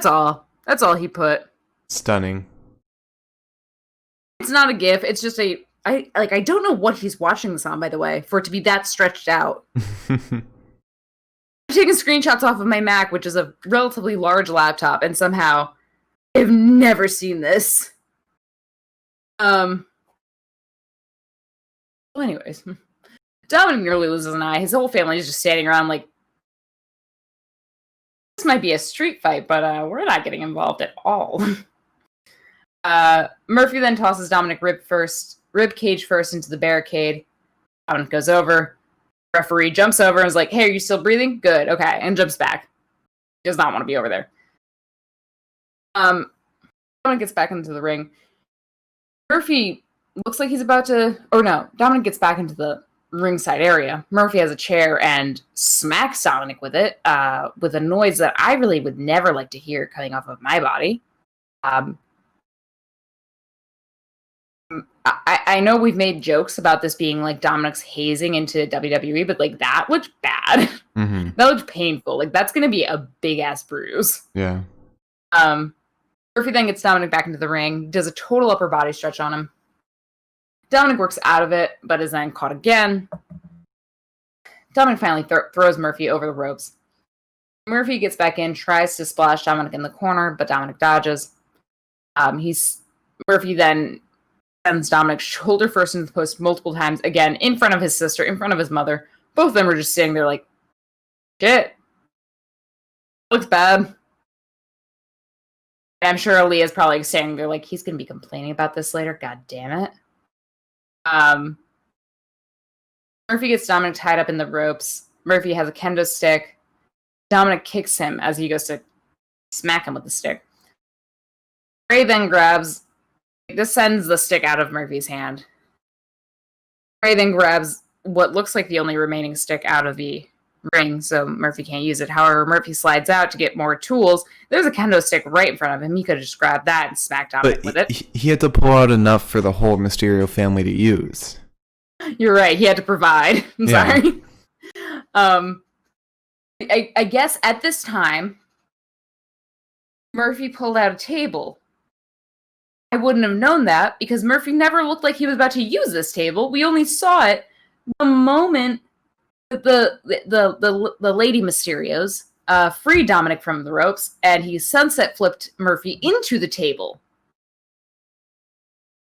S1: That's all he put.
S2: Stunning.
S1: It's not a GIF. It's just I don't know what he's watching this on, by the way, for it to be that stretched out. I'm taking screenshots off of my Mac, which is a relatively large laptop, and somehow I've never seen this. Well, anyways, Dominic nearly loses an eye. His whole family is just standing around this might be a street fight, but we're not getting involved at all. Murphy then tosses Dominic rib cage first into the barricade. Dominic goes over. Referee jumps over and is like, "Hey, are you still breathing? Good, okay," and jumps back. He does not want to be over there. Dominic gets back into the ring. Murphy looks like he's about to, Dominic gets back into the ringside area. Murphy has a chair and smacks Dominic with it, with a noise that I really would never like to hear coming off of my body. I know we've made jokes about this being Dominic's hazing into WWE, but that looked bad.
S2: Mm-hmm.
S1: That looked painful. That's going to be a big ass bruise.
S2: Yeah.
S1: Murphy then gets Dominic back into the ring, does a total upper body stretch on him. Dominic works out of it, but is then caught again. Dominic finally throws Murphy over the ropes. Murphy gets back in, tries to splash Dominic in the corner, but Dominic dodges. Murphy then sends Dominic shoulder first into the post multiple times, again, in front of his sister, in front of his mother. Both of them are just sitting there shit. Looks bad. And I'm sure Aaliyah's probably standing there he's going to be complaining about this later. God damn it. Murphy gets Dominic tied up in the ropes. Murphy has a kendo stick. Dominic kicks him as he goes to smack him with the stick. Ray then sends the stick out of Murphy's hand. Ray then grabs what looks like the only remaining stick out of the ring, so Murphy can't use it. However, Murphy slides out to get more tools. There's a kendo stick right in front of him. He could have just grabbed that and smacked Dominic with it.
S2: He had to pull out enough for the whole Mysterio family to use.
S1: You're right. He had to provide. I'm sorry. I guess at this time, Murphy pulled out a table. I wouldn't have known that because Murphy never looked like he was about to use this table. We only saw it the moment the Lady Mysterios freed Dominic from the ropes, and he sunset flipped Murphy into the table.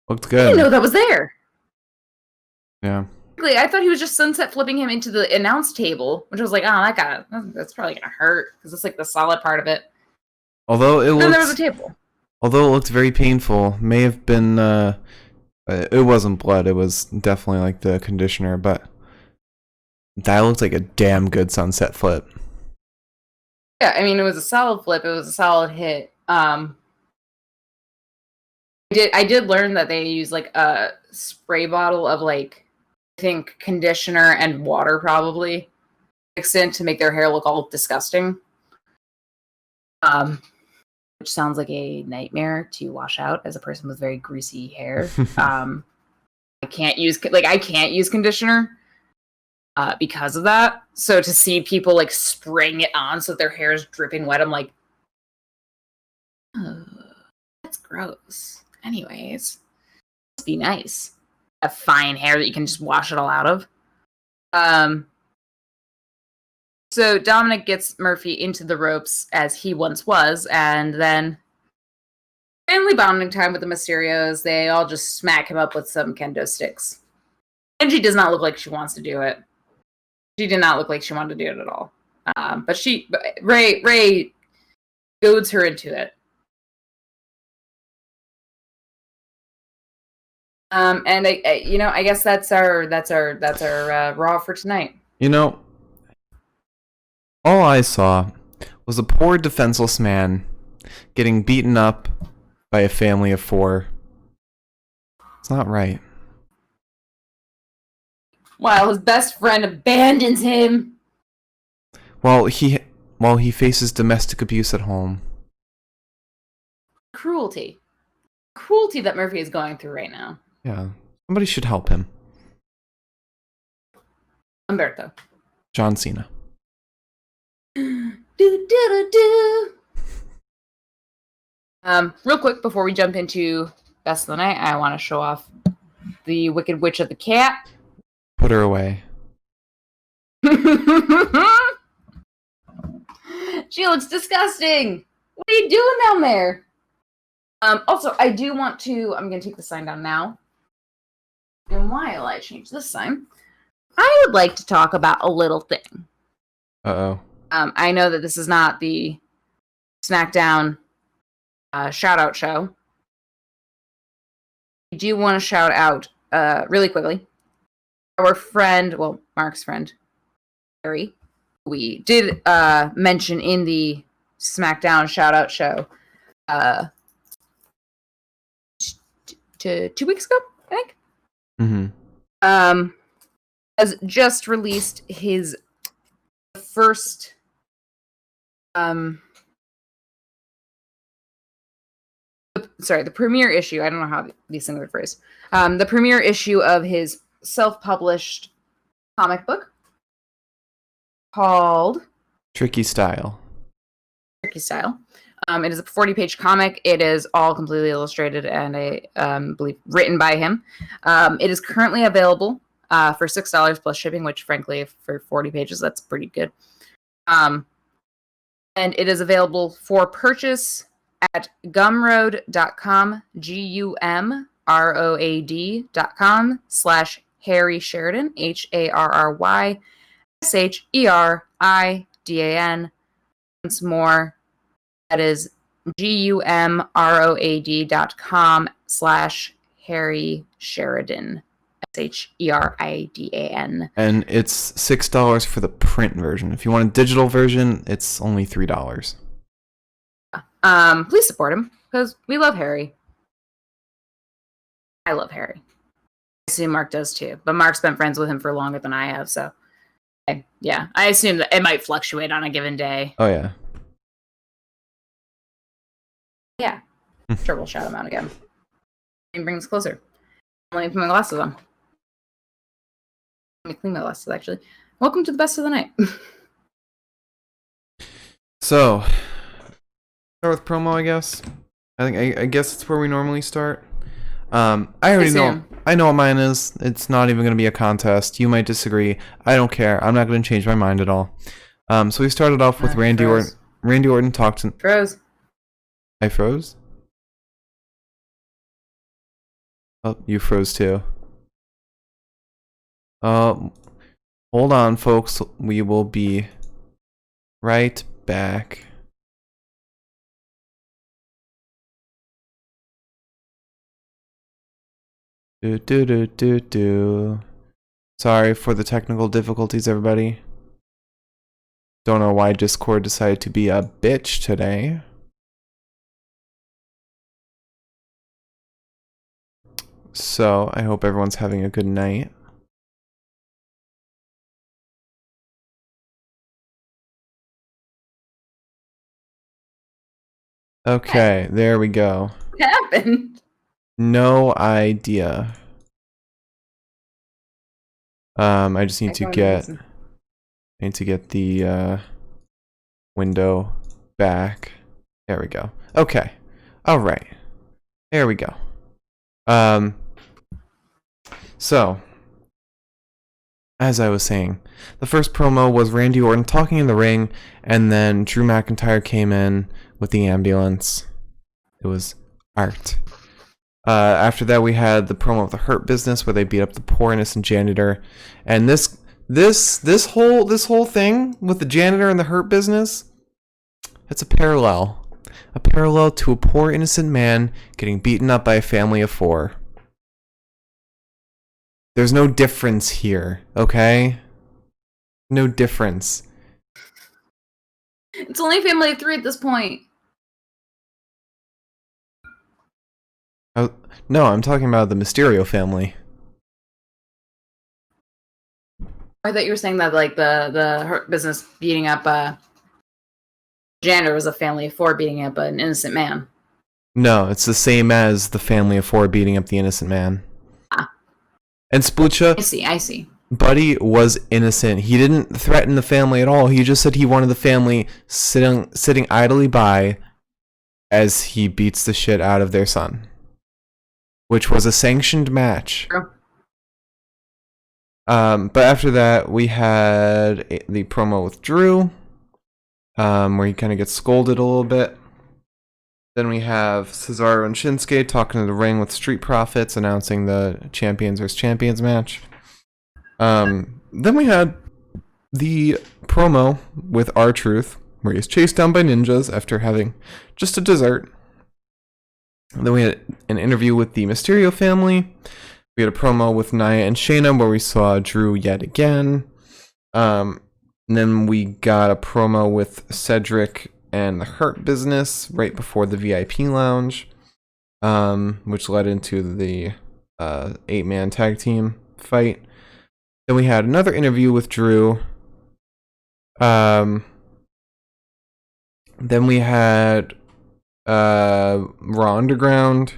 S2: Looked good.
S1: I didn't know that was there.
S2: Yeah.
S1: I thought he was just sunset flipping him into the announce table, which was like, that's probably gonna hurt because it's like the solid part of it.
S2: Although it
S1: then there was a table.
S2: Although it looked very painful, may have been it wasn't blood. It was definitely like the conditioner, but that looked like a damn good sunset flip.
S1: Yeah, I mean it was a solid flip. It was a solid hit. I did learn that they use like a spray bottle of like I think conditioner and water probably mixed in to make their hair look all disgusting. Which sounds like a nightmare to wash out as a person with very greasy hair. I can't use conditioner because of that. So to see people like spraying it on so that their hair is dripping wet, I'm like, oh, that's gross. Anyways, must be nice. Have fine hair that you can just wash it all out of. So Dominic gets Murphy into the ropes as he once was, and then family bonding time with the Mysterios. They all just smack him up with some kendo sticks. And she does not look like she wants to do it. She did not look like she wanted to do it at all. But Ray goads her into it. And I guess that's our Raw for tonight.
S2: All I saw was a poor defenseless man getting beaten up by a family of 4. It's not right.
S1: While his best friend abandons him.
S2: While he faces domestic abuse at home.
S1: Cruelty that Murphy is going through right now.
S2: Yeah, somebody should help him.
S1: Umberto.
S2: John Cena.
S1: Real quick before we jump into Best of the Night, I want to show off the Wicked Witch of the Cat.
S2: Put her away.
S1: She looks disgusting. What are you doing down there? Also, I do want to. I'm going to take the sign down now. And while I change this sign, I would like to talk about a little thing.
S2: Uh-oh.
S1: I know that this is not the SmackDown shout-out show. I do want to shout out, really quickly, our friend, well, Mark's friend, Harry, we did mention in the SmackDown shout-out show 2 weeks ago, I think.
S2: Mm-hmm.
S1: Has just released his first the premiere issue. I don't know how these things are phrased. The premiere issue of his self-published comic book called
S2: Tricky Style.
S1: It is a 40-page comic. It is all completely illustrated and I believe written by him. It is currently available for $6 plus shipping, which frankly, for 40 pages, that's pretty good. And it is available for purchase at gumroad.com, gumroad.com/Harry Sheridan, HarrySheridan. Once more, that is gumroad.com/Harry Sheridan. Sheridan.
S2: And it's $6 for the print version. If you want a digital version, it's only $3.
S1: Please support him because we love Harry. I love Harry. I assume Mark does too, but Mark's been friends with him for longer than I have, so yeah, I assume that it might fluctuate on a given day.
S2: Oh yeah.
S1: Yeah, sure, we'll shout him out again. And bring us closer. Let me put my glasses on. Let me clean my glasses, actually. Welcome to the best of the night.
S2: So, start with promo, I guess. I guess it's where we normally start. I already know. I know what mine is. It's not even going to be a contest. You might disagree. I don't care. I'm not going to change my mind at all. So we started off with Randy Orton. Randy Orton talked to...
S1: Froze.
S2: I froze? Oh, you froze too. Hold on, folks. We will be right back. Sorry for the technical difficulties, everybody. Don't know why Discord decided to be a bitch today. So, I hope everyone's having a good night. Okay, there we go.
S1: What happened?
S2: No idea. I just need to get... I need to get the window back. There we go. Okay. Alright. There we go. So, as I was saying, the first promo was Randy Orton talking in the ring, and then Drew McIntyre came in with the ambulance. It was art. After that, we had the promo of the Hurt Business, where they beat up the poor innocent janitor, and this whole thing with the janitor and the Hurt Business, it's a parallel to a poor innocent man getting beaten up by a family of 4. There's no difference here, okay? No difference.
S1: It's only a family of 3 at this point.
S2: No, I'm talking about the Mysterio family.
S1: I thought you were saying that like the Hurt Business beating up janitor was a family of 4 beating up an innocent man.
S2: No, it's the same as the family of 4 beating up the innocent man.
S1: Ah.
S2: And Splucha,
S1: I see.
S2: Buddy was innocent. He didn't threaten the family at all. He just said he wanted the family sitting idly by as he beats the shit out of their son. Which was a sanctioned match.
S1: True.
S2: But after that, we had the promo with Drew, where he kind of gets scolded a little bit. Then we have Cesaro and Shinsuke talking in the ring with Street Profits, announcing the Champions vs. Champions match. Then we had the promo with R-Truth, where he's chased down by ninjas after having just a dessert. And then we had an interview with the Mysterio family. We had a promo with Nia and Shayna where we saw Drew yet again. And then we got a promo with Cedric and the Hurt Business right before the VIP lounge, which led into the 8-man tag team fight. Then we had another interview with Drew. Then we had Raw Underground.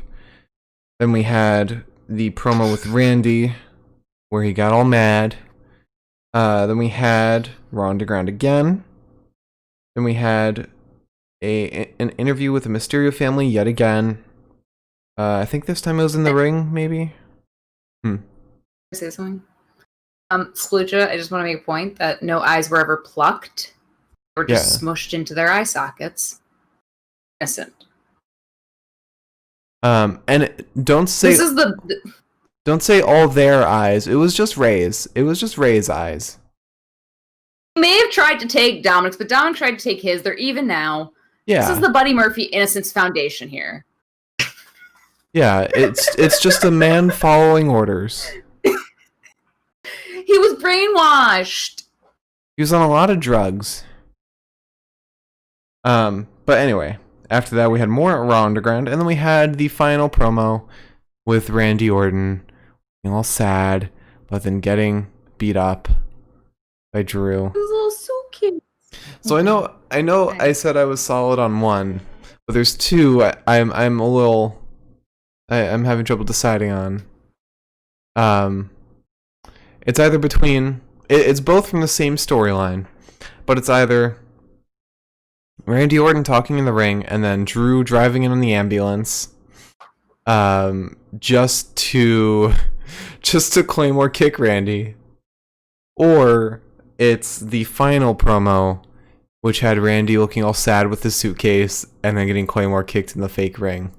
S2: Then we had the promo with Randy, where he got all mad. Then we had Raw Underground again. Then we had an interview with the Mysterio family yet again. I think this time it was in the ring, maybe?
S1: Say something? Splucha, I just want to make a point that no eyes were ever plucked. They were just smushed into their eye sockets. Innocent.
S2: And don't say
S1: this is
S2: don't say all their eyes. It was just Ray's. It was just Ray's eyes.
S1: He may have tried to take Dominic's, but Dominic tried to take his. They're even now.
S2: Yeah.
S1: This is the Buddy Murphy Innocence Foundation here.
S2: Yeah, it's just a man following orders.
S1: He was brainwashed.
S2: He was on a lot of drugs. But anyway, after that we had more Raw Underground, and then we had the final promo with Randy Orton being all sad, but then getting beat up by Drew.
S1: His little suitcase.
S2: So I know I said I was solid on one, but there's two I'm having trouble deciding on. It's either between it's both from the same storyline, but it's either Randy Orton talking in the ring and then Drew driving in on the ambulance, just to Claymore kick Randy, or it's the final promo, which had Randy looking all sad with his suitcase and then getting Claymore kicked in the fake ring.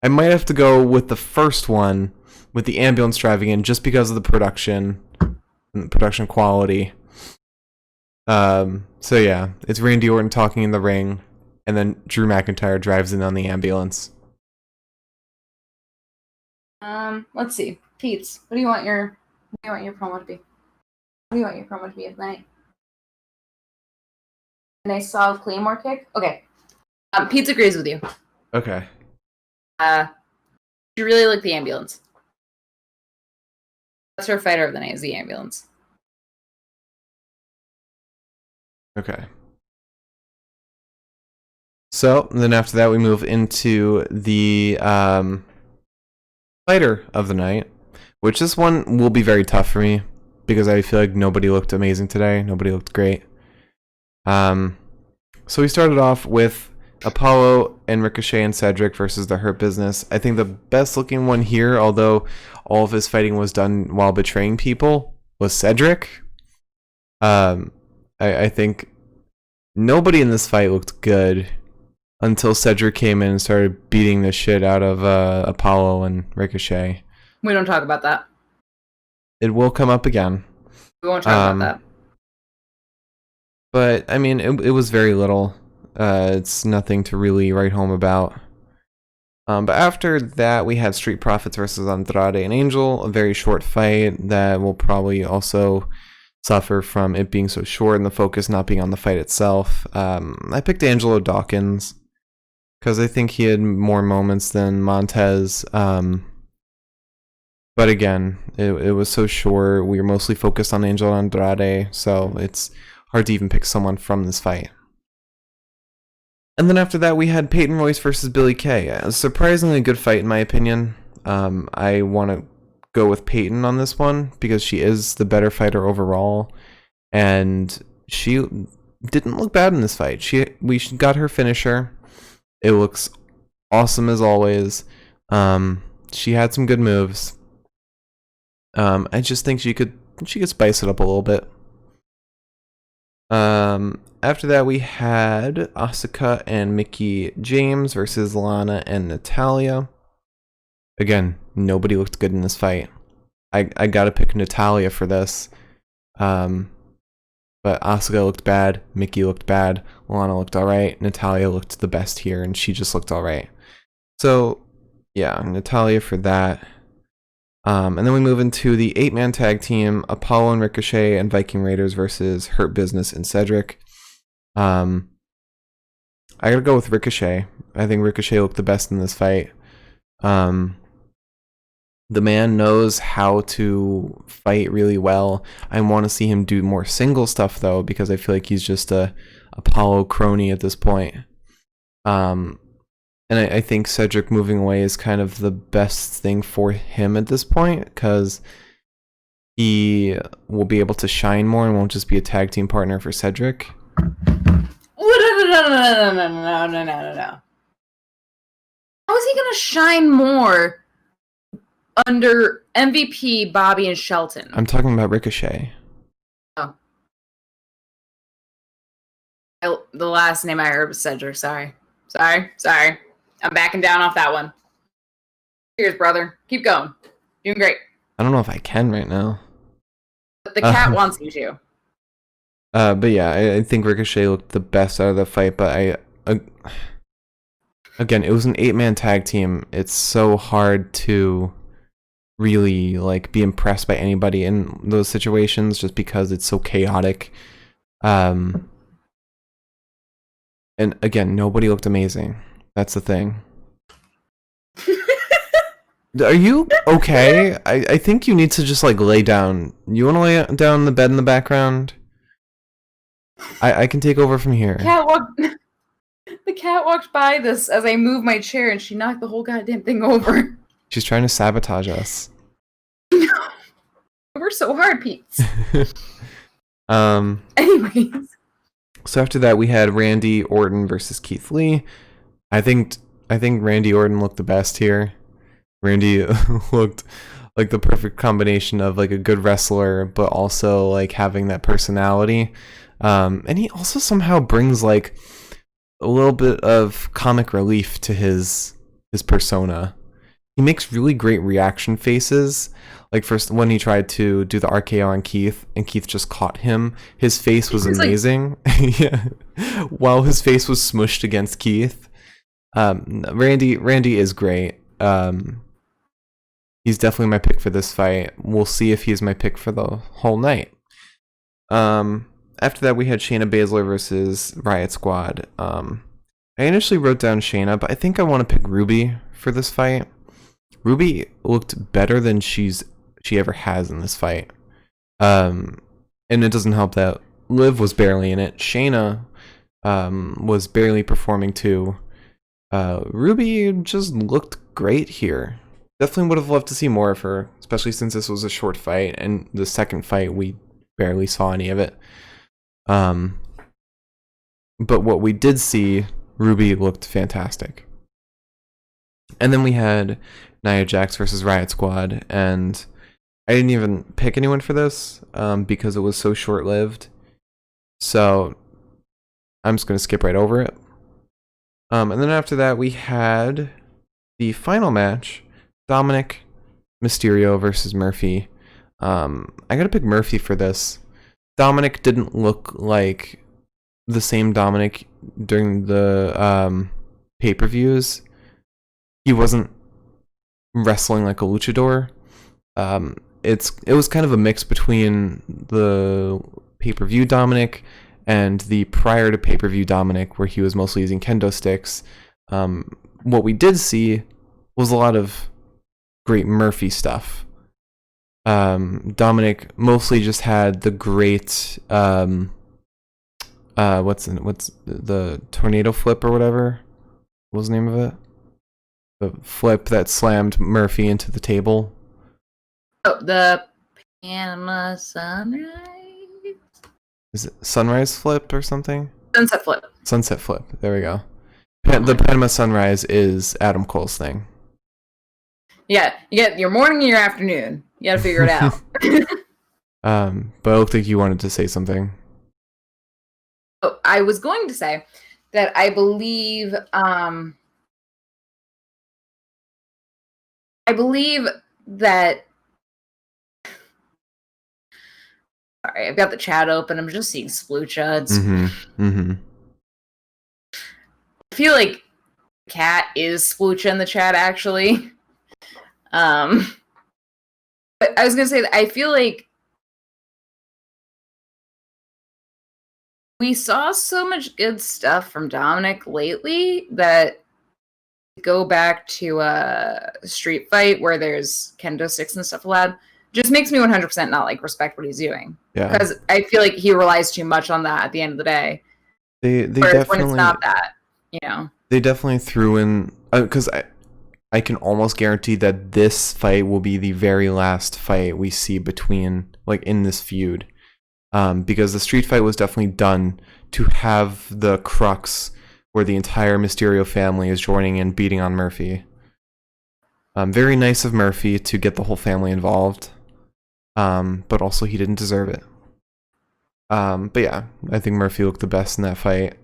S2: I might have to go with the first one, with the ambulance driving in, just because of the production quality. So yeah, it's Randy Orton talking in the ring, and then Drew McIntyre drives in on the ambulance.
S1: Let's see. Pete's, what do you want your promo to be? What do you want your promo to be at night? A nice solid Claymore kick? Okay. Pete agrees with you.
S2: Okay.
S1: You really like the ambulance. That's her fighter of the night, is the ambulance.
S2: Okay. So, then after that we move into the fighter of the night, which this one will be very tough for me, because I feel like nobody looked amazing today. Nobody looked great. So we started off with Apollo and Ricochet and Cedric versus the Hurt Business. I think the best looking one here, although all of his fighting was done while betraying people, was Cedric. I think nobody in this fight looked good until Cedric came in and started beating the shit out of Apollo and Ricochet.
S1: We don't talk about that.
S2: It will come up again.
S1: We won't talk about that.
S2: But, I mean, it was very little. It's nothing to really write home about. But after that, we had Street Profits versus Andrade and Angel. A very short fight that will probably also suffer from it being so short and the focus not being on the fight itself. I picked Angelo Dawkins because I think he had more moments than Montez. But again, it was so short. We were mostly focused on Angel Andrade, so it's hard to even pick someone from this fight. And then after that, we had Peyton Royce versus Billie Kay. A surprisingly good fight, in my opinion. I want to go with Peyton on this one because she is the better fighter overall, and she didn't look bad in this fight. We got her finisher. It looks awesome as always. She had some good moves. I just think she could spice it up a little bit. After that, we had Asuka and Mickie James versus Lana and Natalya. Again, nobody looked good in this fight. I gotta pick Natalya for this. But Asuka looked bad, Mickie looked bad, Lana looked alright, Natalya looked the best here, and she just looked alright. So, yeah, Natalya for that. And then we move into the 8-man tag team, Apollo and Ricochet and Viking Raiders versus Hurt Business and Cedric. I gotta go with Ricochet. I think Ricochet looked the best in this fight. The man knows how to fight really well. I want to see him do more single stuff, though, because I feel like he's just a Apollo crony at this point. And I think Cedric moving away is kind of the best thing for him at this point, because he will be able to shine more and won't just be a tag team partner for Cedric.
S1: No. How is he going to shine more under MVP, Bobby, and Shelton?
S2: I'm talking about Ricochet.
S1: Oh. The last name I heard was Cedric. Sorry. I'm backing down off that one. Cheers, brother. Keep going. Doing great.
S2: I don't know if I can right now.
S1: But the cat wants you to.
S2: But yeah, I think Ricochet looked the best out of the fight, but again, it was an 8-man tag team. It's so hard to really like be impressed by anybody in those situations just because it's so chaotic. And again, nobody looked amazing. That's the thing. Are you okay? I think you need to just like lay down. You want to lay down in the bed in the background? I can take over from here.
S1: The cat walked by this as I moved my chair, and she knocked the whole goddamn thing over.
S2: She's trying to sabotage us.
S1: We're so hard, Pete. Anyways.
S2: So after that, we had Randy Orton versus Keith Lee. I think Randy Orton looked the best here. Randy looked like the perfect combination of like a good wrestler, but also like having that personality. And he also somehow brings like a little bit of comic relief to his persona. He makes really great reaction faces. Like first when he tried to do the RKO on Keith and Keith just caught him, his face was amazing. Like... yeah. While his face was smushed against Keith. Randy is great. He's definitely my pick for this fight. We'll see if he's my pick for the whole night. After that, we had Shayna Baszler versus Riot Squad. I initially wrote down Shayna, but I think I want to pick Ruby for this fight. Ruby looked better than she ever has in this fight. And it doesn't help that Liv was barely in it. Shayna was barely performing too. Ruby just looked great here. Definitely would have loved to see more of her, especially since this was a short fight, and the second fight we barely saw any of it. But what we did see, Ruby looked fantastic. And then we had Nia Jax versus Riot Squad, and I didn't even pick anyone for this because it was so short-lived. So I'm just going to skip right over it. And then after that, we had the final match, Dominic Mysterio versus Murphy. I gotta pick Murphy for this. Dominic didn't look like the same Dominic during the pay-per-views. He wasn't wrestling like a luchador. It was kind of a mix between the pay-per-view Dominic and the prior to pay-per-view Dominic, where he was mostly using kendo sticks. What we did see was a lot of great Murphy stuff. Dominic mostly just had the great what's the tornado flip or whatever? What was the name of it? The flip that slammed Murphy into the table.
S1: Oh, the Panama Sunrise?
S2: Is it Sunrise Flip or something?
S1: Sunset Flip.
S2: Sunset Flip. There we go. The Panama Sunrise is Adam Cole's thing.
S1: Yeah, you get your morning and your afternoon. You gotta figure it out.
S2: But I looked like you wanted to say something.
S1: Oh, I was going to say that I believe that. Sorry, I've got the chat open. I'm just seeing Splucha. I feel like Cat is Splucha in the chat, actually. But I was gonna say that I feel like we saw so much good stuff from Dominic lately that go back to a street fight where there's kendo sticks and stuff allowed just makes me 100% not like respect what he's doing. Yeah, because I feel like he relies too much on that at the end of the day.
S2: They definitely,
S1: when it's not that, you know.
S2: They definitely threw in because I can almost guarantee that this fight will be the very last fight we see between, like, in this feud. Because the street fight was definitely done to have the crux where the entire Mysterio family is joining in beating on Murphy. Very nice of Murphy to get the whole family involved. But also he didn't deserve it. But yeah, I think Murphy looked the best in that fight.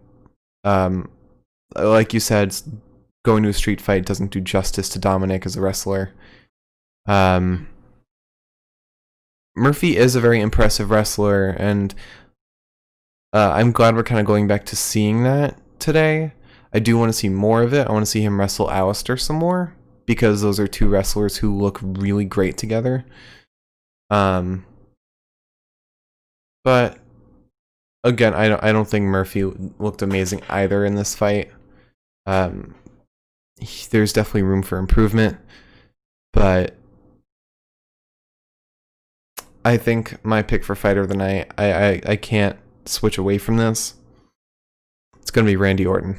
S2: Like you said, going to a street fight doesn't do justice to Dominic as a wrestler. Murphy is a very impressive wrestler, and I'm glad we're kind of going back to seeing that today. I do want to see more of it. I want to see him wrestle Alistair some more. because those are two wrestlers who look really great together. But again, I don't think Murphy looked amazing either in this fight. There's definitely room for improvement, but I think my pick for fighter of the night, I can't switch away from this. It's gonna be Randy Orton.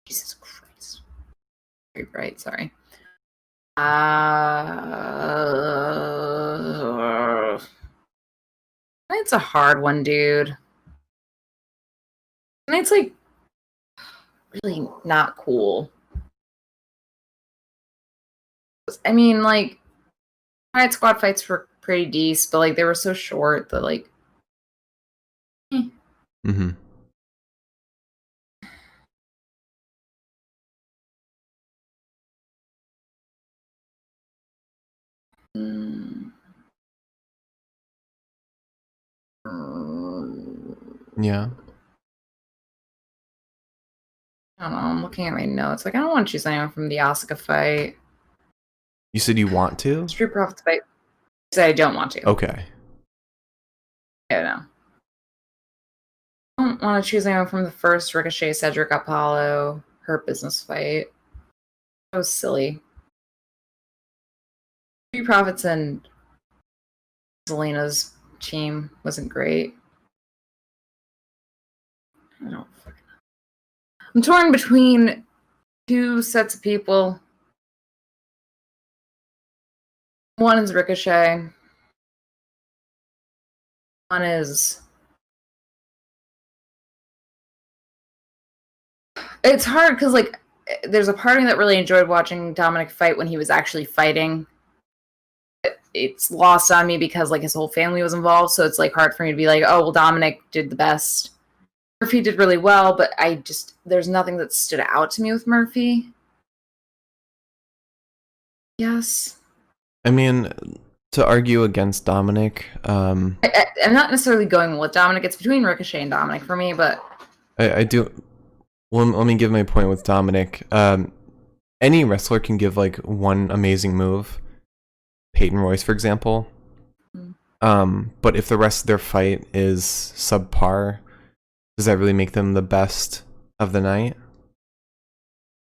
S1: Jesus Christ. Very bright, sorry. It's a hard one, dude. And it's like really not cool. I mean, like, Riot Squad fights were pretty decent, but like they were so short that like.
S2: Mm-hmm. Yeah.
S1: I don't know. I'm looking at my notes. Like, I don't want to choose anyone from the Asuka fight.
S2: You said you want to?
S1: Street Profits fight. I said I don't want to.
S2: Okay.
S1: Yeah, no. I don't want to choose anyone from the first Ricochet Cedric Apollo Hurt Business fight. That was silly. Street Profits and Zelina's team wasn't great. I don't fucking know. I'm torn between two sets of people. One is Ricochet. One is... It's hard because, like, there's a part of me that really enjoyed watching Dominic fight when he was actually fighting. It's lost on me because, like, his whole family was involved, so it's, like, hard for me to be like, oh, well, Dominic did the best. Murphy did really well, but there's nothing that stood out to me with Murphy. Yes.
S2: I mean, to argue against Dominic,
S1: I'm not necessarily going with Dominic. It's between Ricochet and Dominic for me, but...
S2: I do... Well, let me give my point with Dominic. Any wrestler can give, like, one amazing move. Peyton Royce, for example. But if the rest of their fight is subpar, does that really make them the best of the night?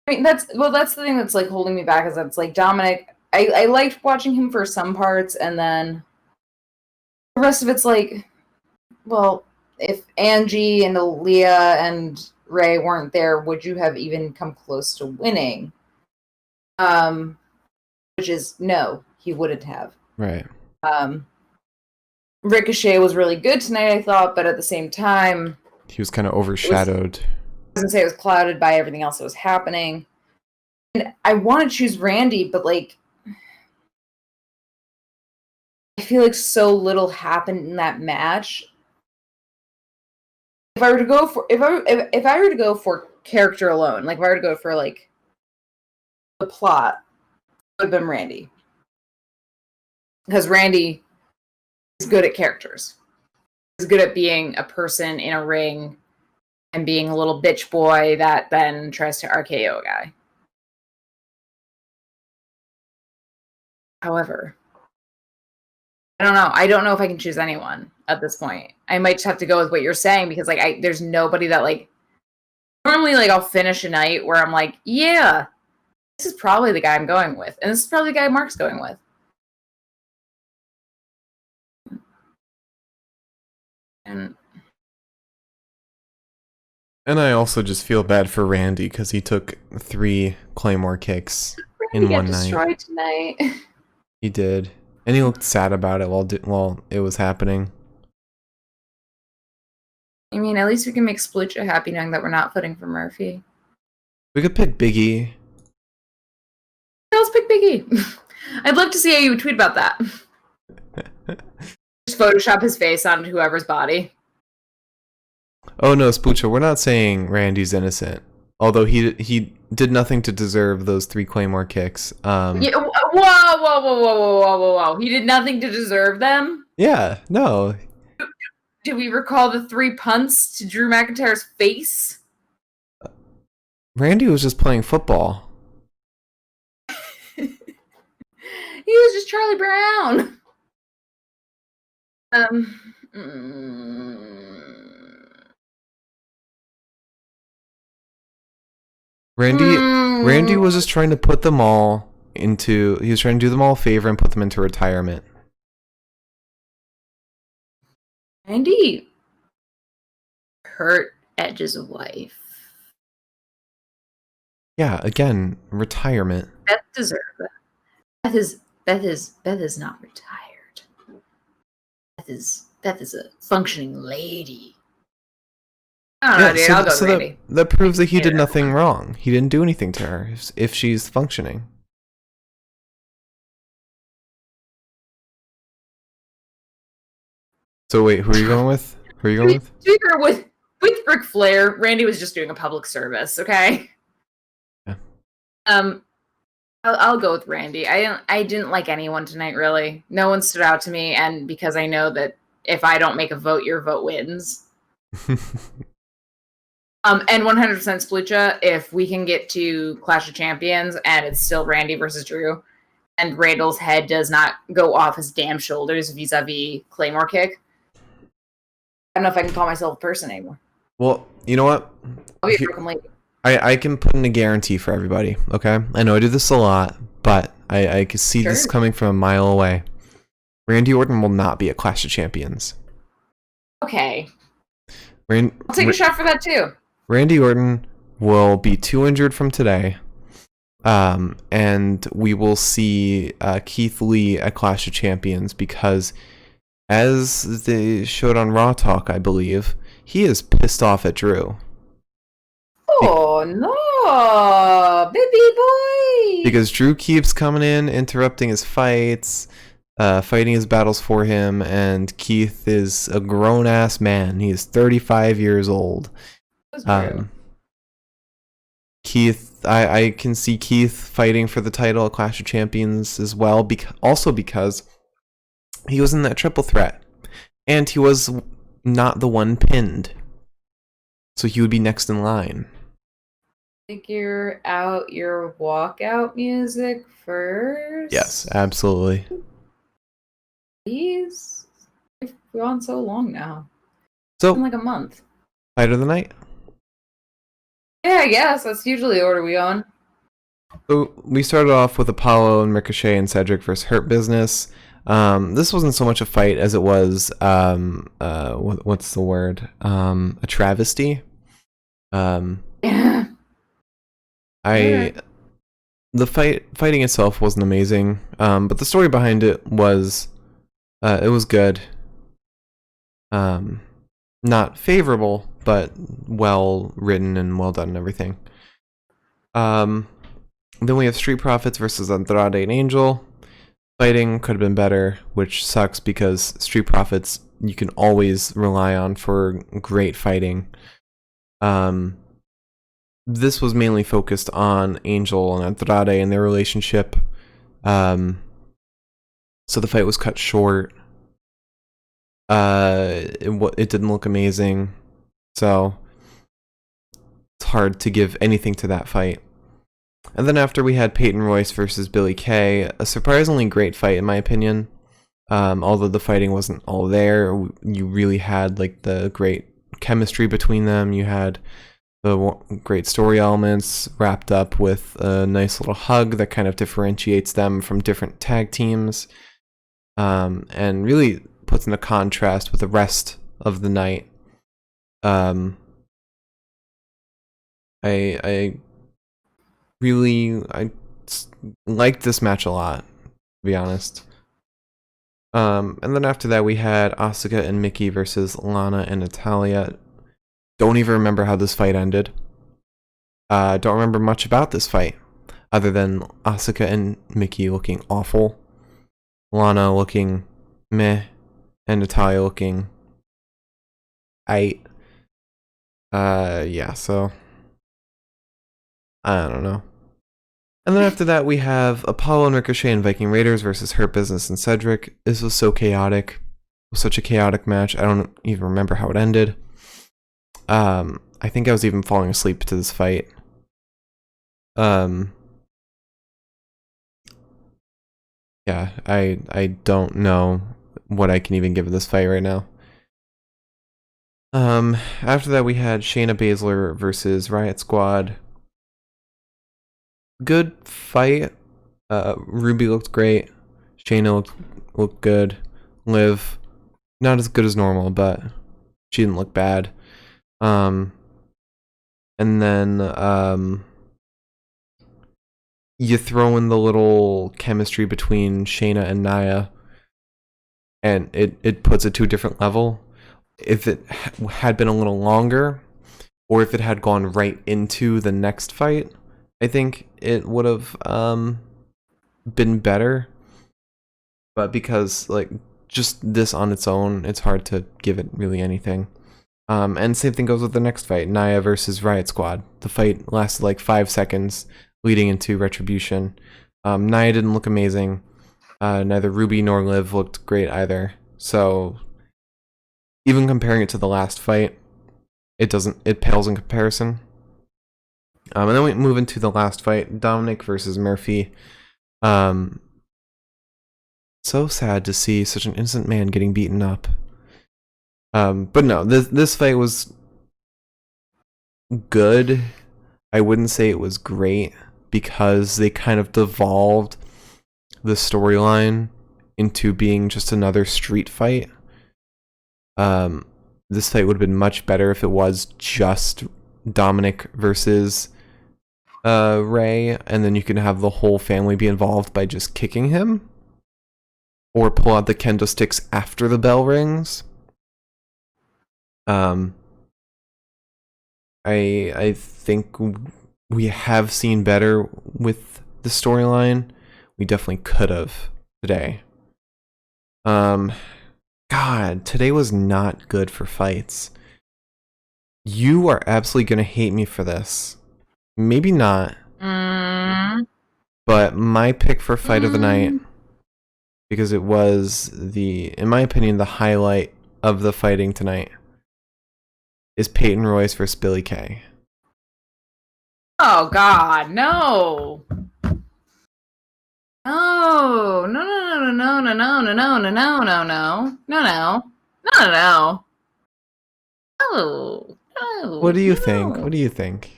S1: I mean, that's the thing that's, like, holding me back, is that it's, like, Dominic... I liked watching him for some parts, and then the rest of it's, like, well, if Angie and Aaliyah and Ray weren't there, would you have even come close to winning? Which is, no, he wouldn't have.
S2: Right.
S1: Ricochet was really good tonight, I thought, but at the same time...
S2: He was kind of overshadowed.
S1: I was going to say it was clouded by everything else that was happening. And I want to choose Randy, but, like, I feel like so little happened in that match. If I were to go for character alone, like if I were to go for like the plot, it would have been Randy. Because Randy is good at characters. He's good at being a person in a ring and being a little bitch boy that then tries to RKO a guy. However, I don't know. I don't know if I can choose anyone at this point. I might just have to go with what you're saying because, like, there's nobody that, like, normally, like, I'll finish a night where I'm like, yeah, this is probably the guy I'm going with. And this is probably the guy Mark's going with. And
S2: I also just feel bad for Randy because he took 3 Claymore kicks in one night.
S1: Destroyed tonight.
S2: He did. And he looked sad about it while it was happening.
S1: I mean, at least we can make Splucha happy knowing that we're not footing for Murphy.
S2: We could pick Biggie.
S1: Let's pick Biggie. I'd love to see how you would tweet about that. Just Photoshop his face on whoever's body.
S2: Oh no, Splucha, we're not saying Randy's innocent. Although he did nothing to deserve those 3 Claymore kicks.
S1: Yeah, Whoa. He did nothing to deserve them?
S2: Yeah, no.
S1: Do we recall the 3 punts to Drew McIntyre's face?
S2: Randy was just playing football.
S1: He was just Charlie Brown.
S2: Randy was just trying to put them all into. He was trying to do them all a favor and put them into retirement.
S1: Randy hurt Edge's wife.
S2: Yeah, again, retirement.
S1: Beth deserved that. Beth is not retired. Beth is a functioning lady. I don't know, dude. I'll go with Randy.
S2: That proves that he did nothing wrong. He didn't do anything to her if she's functioning. So wait, who are you going with? Who are you going with?
S1: With Ric Flair, Randy was just doing a public service, okay?
S2: Yeah.
S1: I'll go with Randy. I didn't like anyone tonight, really. No one stood out to me, and because I know that if I don't make a vote, your vote wins. And 100% Splucha, if we can get to Clash of Champions and it's still Randy versus Drew, and Randall's head does not go off his damn shoulders vis-a-vis Claymore kick, I don't know if I can call myself a person anymore.
S2: Well, you know what?
S1: I'll be a broken lady.
S2: I can put in a guarantee for everybody, okay? I know I do this a lot, but I can see this coming from a mile away. Randy Orton will not be at Clash of Champions.
S1: Okay. I'll take a shot for that, too.
S2: Randy Orton will be too injured from today, and we will see Keith Lee at Clash of Champions because, as they showed on Raw Talk, I believe, he is pissed off at Drew.
S1: Oh, no, baby boy!
S2: Because Drew keeps coming in, interrupting his fights, fighting his battles for him, and Keith is a grown-ass man. He is 35 years old. Keith, I can see Keith fighting for the title at Clash of Champions as well, also because he was in that triple threat, and he was not the one pinned, so he would be next in line.
S1: Figure out your walkout music first.
S2: Yes, absolutely.
S1: Please, we've gone so long now.
S2: So,
S1: it's been like a month.
S2: Fight of the night.
S1: Yeah, I guess that's usually the order we on.
S2: So we started off with Apollo and Ricochet and Cedric versus Hurt Business. This wasn't so much a fight as it was what's the word? A travesty.
S1: Yeah.
S2: The fighting itself wasn't amazing, but the story behind it was good. Not favorable, but well written and well done and everything. Then we have Street Profits versus Andrade and Angel. Fighting could have been better, which sucks because Street Profits you can always rely on for great fighting. This was mainly focused on Angel and Andrade and their relationship. So the fight was cut short. It didn't look amazing, so it's hard to give anything to that fight. And then after we had Peyton Royce versus Billie Kay, a surprisingly great fight in my opinion. Although the fighting wasn't all there, you really had like the great chemistry between them. You had the great story elements wrapped up with a nice little hug that kind of differentiates them from different tag teams, and really puts into contrast with the rest of the night. I liked this match a lot, to be honest. And then after that we had Asuka and Mickey versus Lana and Natalya. Don't even remember how this fight ended. Don't remember much about this fight, other than Asuka and Mickey looking awful, Lana looking meh, and Natalya looking yeah, so I don't know. And then after that, we have Apollo and Ricochet and Viking Raiders versus Hurt Business and Cedric. This was so chaotic. It was such a chaotic match. I don't even remember how it ended. I think I was even falling asleep to this fight. Yeah, I don't know what I can even give this fight right now. After that, we had Shayna Baszler versus Riot Squad. Good fight. Ruby looked great. Shayna looked good. Liv, not as good as normal, but she didn't look bad. And then you throw in the little chemistry between Shayna and Nia, and it puts it to a different level. If it had been a little longer, or if it had gone right into the next fight, I think it would have been better. But because like just this on its own, it's hard to give it really anything. And same thing goes with the next fight, Nia versus Riot Squad. The fight lasted like 5 seconds, leading into Retribution. Nia didn't look amazing. Neither Ruby nor Liv looked great either. So even comparing it to the last fight, it pales in comparison. And then we move into the last fight, Dominic versus Murphy. So sad to see such an innocent man getting beaten up. But no, this fight was good. I wouldn't say it was great because they kind of devolved the storyline into being just another street fight. This fight would have been much better if it was just Dominic versus Ray, and then you can have the whole family be involved by just kicking him, or pull out the kendo sticks after the bell rings. I think we have seen better with the storyline. We definitely could have today. God, today was not good for fights. You are absolutely gonna hate me for this. Maybe not. But my pick for fight of the night, because it was in my opinion, the highlight of the fighting tonight, is Peyton Royce versus Billie Kay.
S1: Oh God, no. No, no, no, no, no, no, no, no, no, no, no, no, no, no, no, no, no, no.
S2: What do you think? What do you think?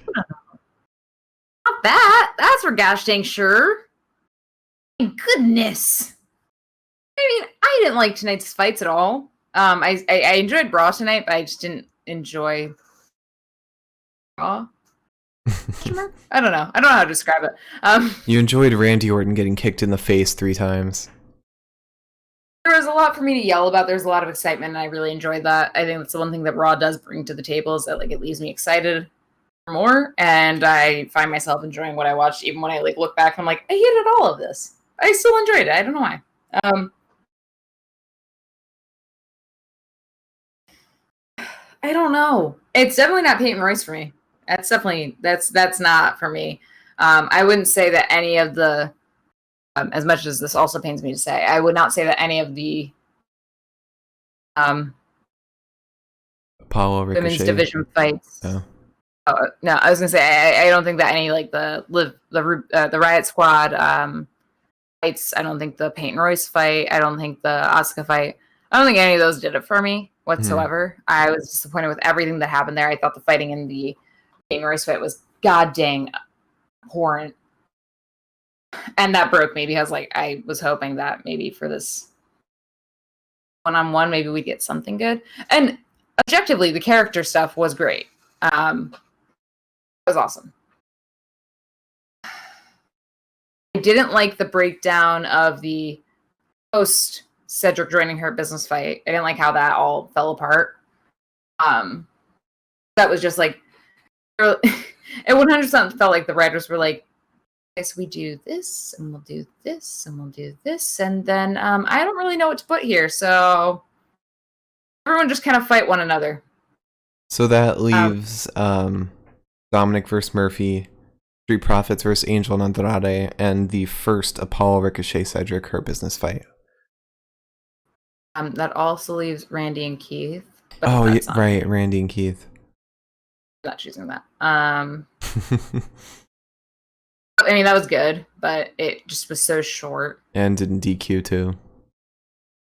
S1: Not that. That's for gosh dang sure. My goodness. I mean, I didn't like tonight's fights at all. I enjoyed Raw tonight, but I just didn't enjoy Raw. I don't know. I don't know how to describe it.
S2: You enjoyed Randy Orton getting kicked in the face 3 times.
S1: There was a lot for me to yell about. There's a lot of excitement, and I really enjoyed that. I think that's the one thing that Raw does bring to the table, is that like it leaves me excited for more, and I find myself enjoying what I watched, even when I like look back and I'm like, I hated all of this. I still enjoyed it. I don't know why. I don't know. It's definitely not Peyton Royce for me. That's not for me. I wouldn't say that any of the, as much as this also pains me to say, I would not say that any of the
S2: Apollo
S1: women's
S2: Ricochet
S1: division fights.
S2: Oh.
S1: No, I was gonna say I don't think that any like the Riot Squad fights. I don't think the Peyton Royce fight. I don't think the Asuka fight. I don't think any of those did it for me whatsoever. I was disappointed with everything that happened there. I thought the fighting in the Peyton Royce fight was god dang abhorrent. And that broke me because like I was hoping that maybe for this one-on-one, maybe we'd get something good. And objectively, the character stuff was great. It was awesome. I didn't like the breakdown of the post Cedric joining Her Business fight. I didn't like how that all fell apart. That was just like, it 100% felt like the writers were like, guess we do this, and we'll do this, and we'll do this, and then I don't really know what to put here, so everyone just kind of fight one another.
S2: So that leaves Dominic versus Murphy, Street Profits versus Angel and Andrade, and the first Apollo Ricochet Cedric Hurt Business fight.
S1: That also leaves Randy and Keith.
S2: Oh, yeah, right, Randy and Keith.
S1: I'm not choosing that. I mean, that was good, but it just was so short.
S2: And didn't DQ too.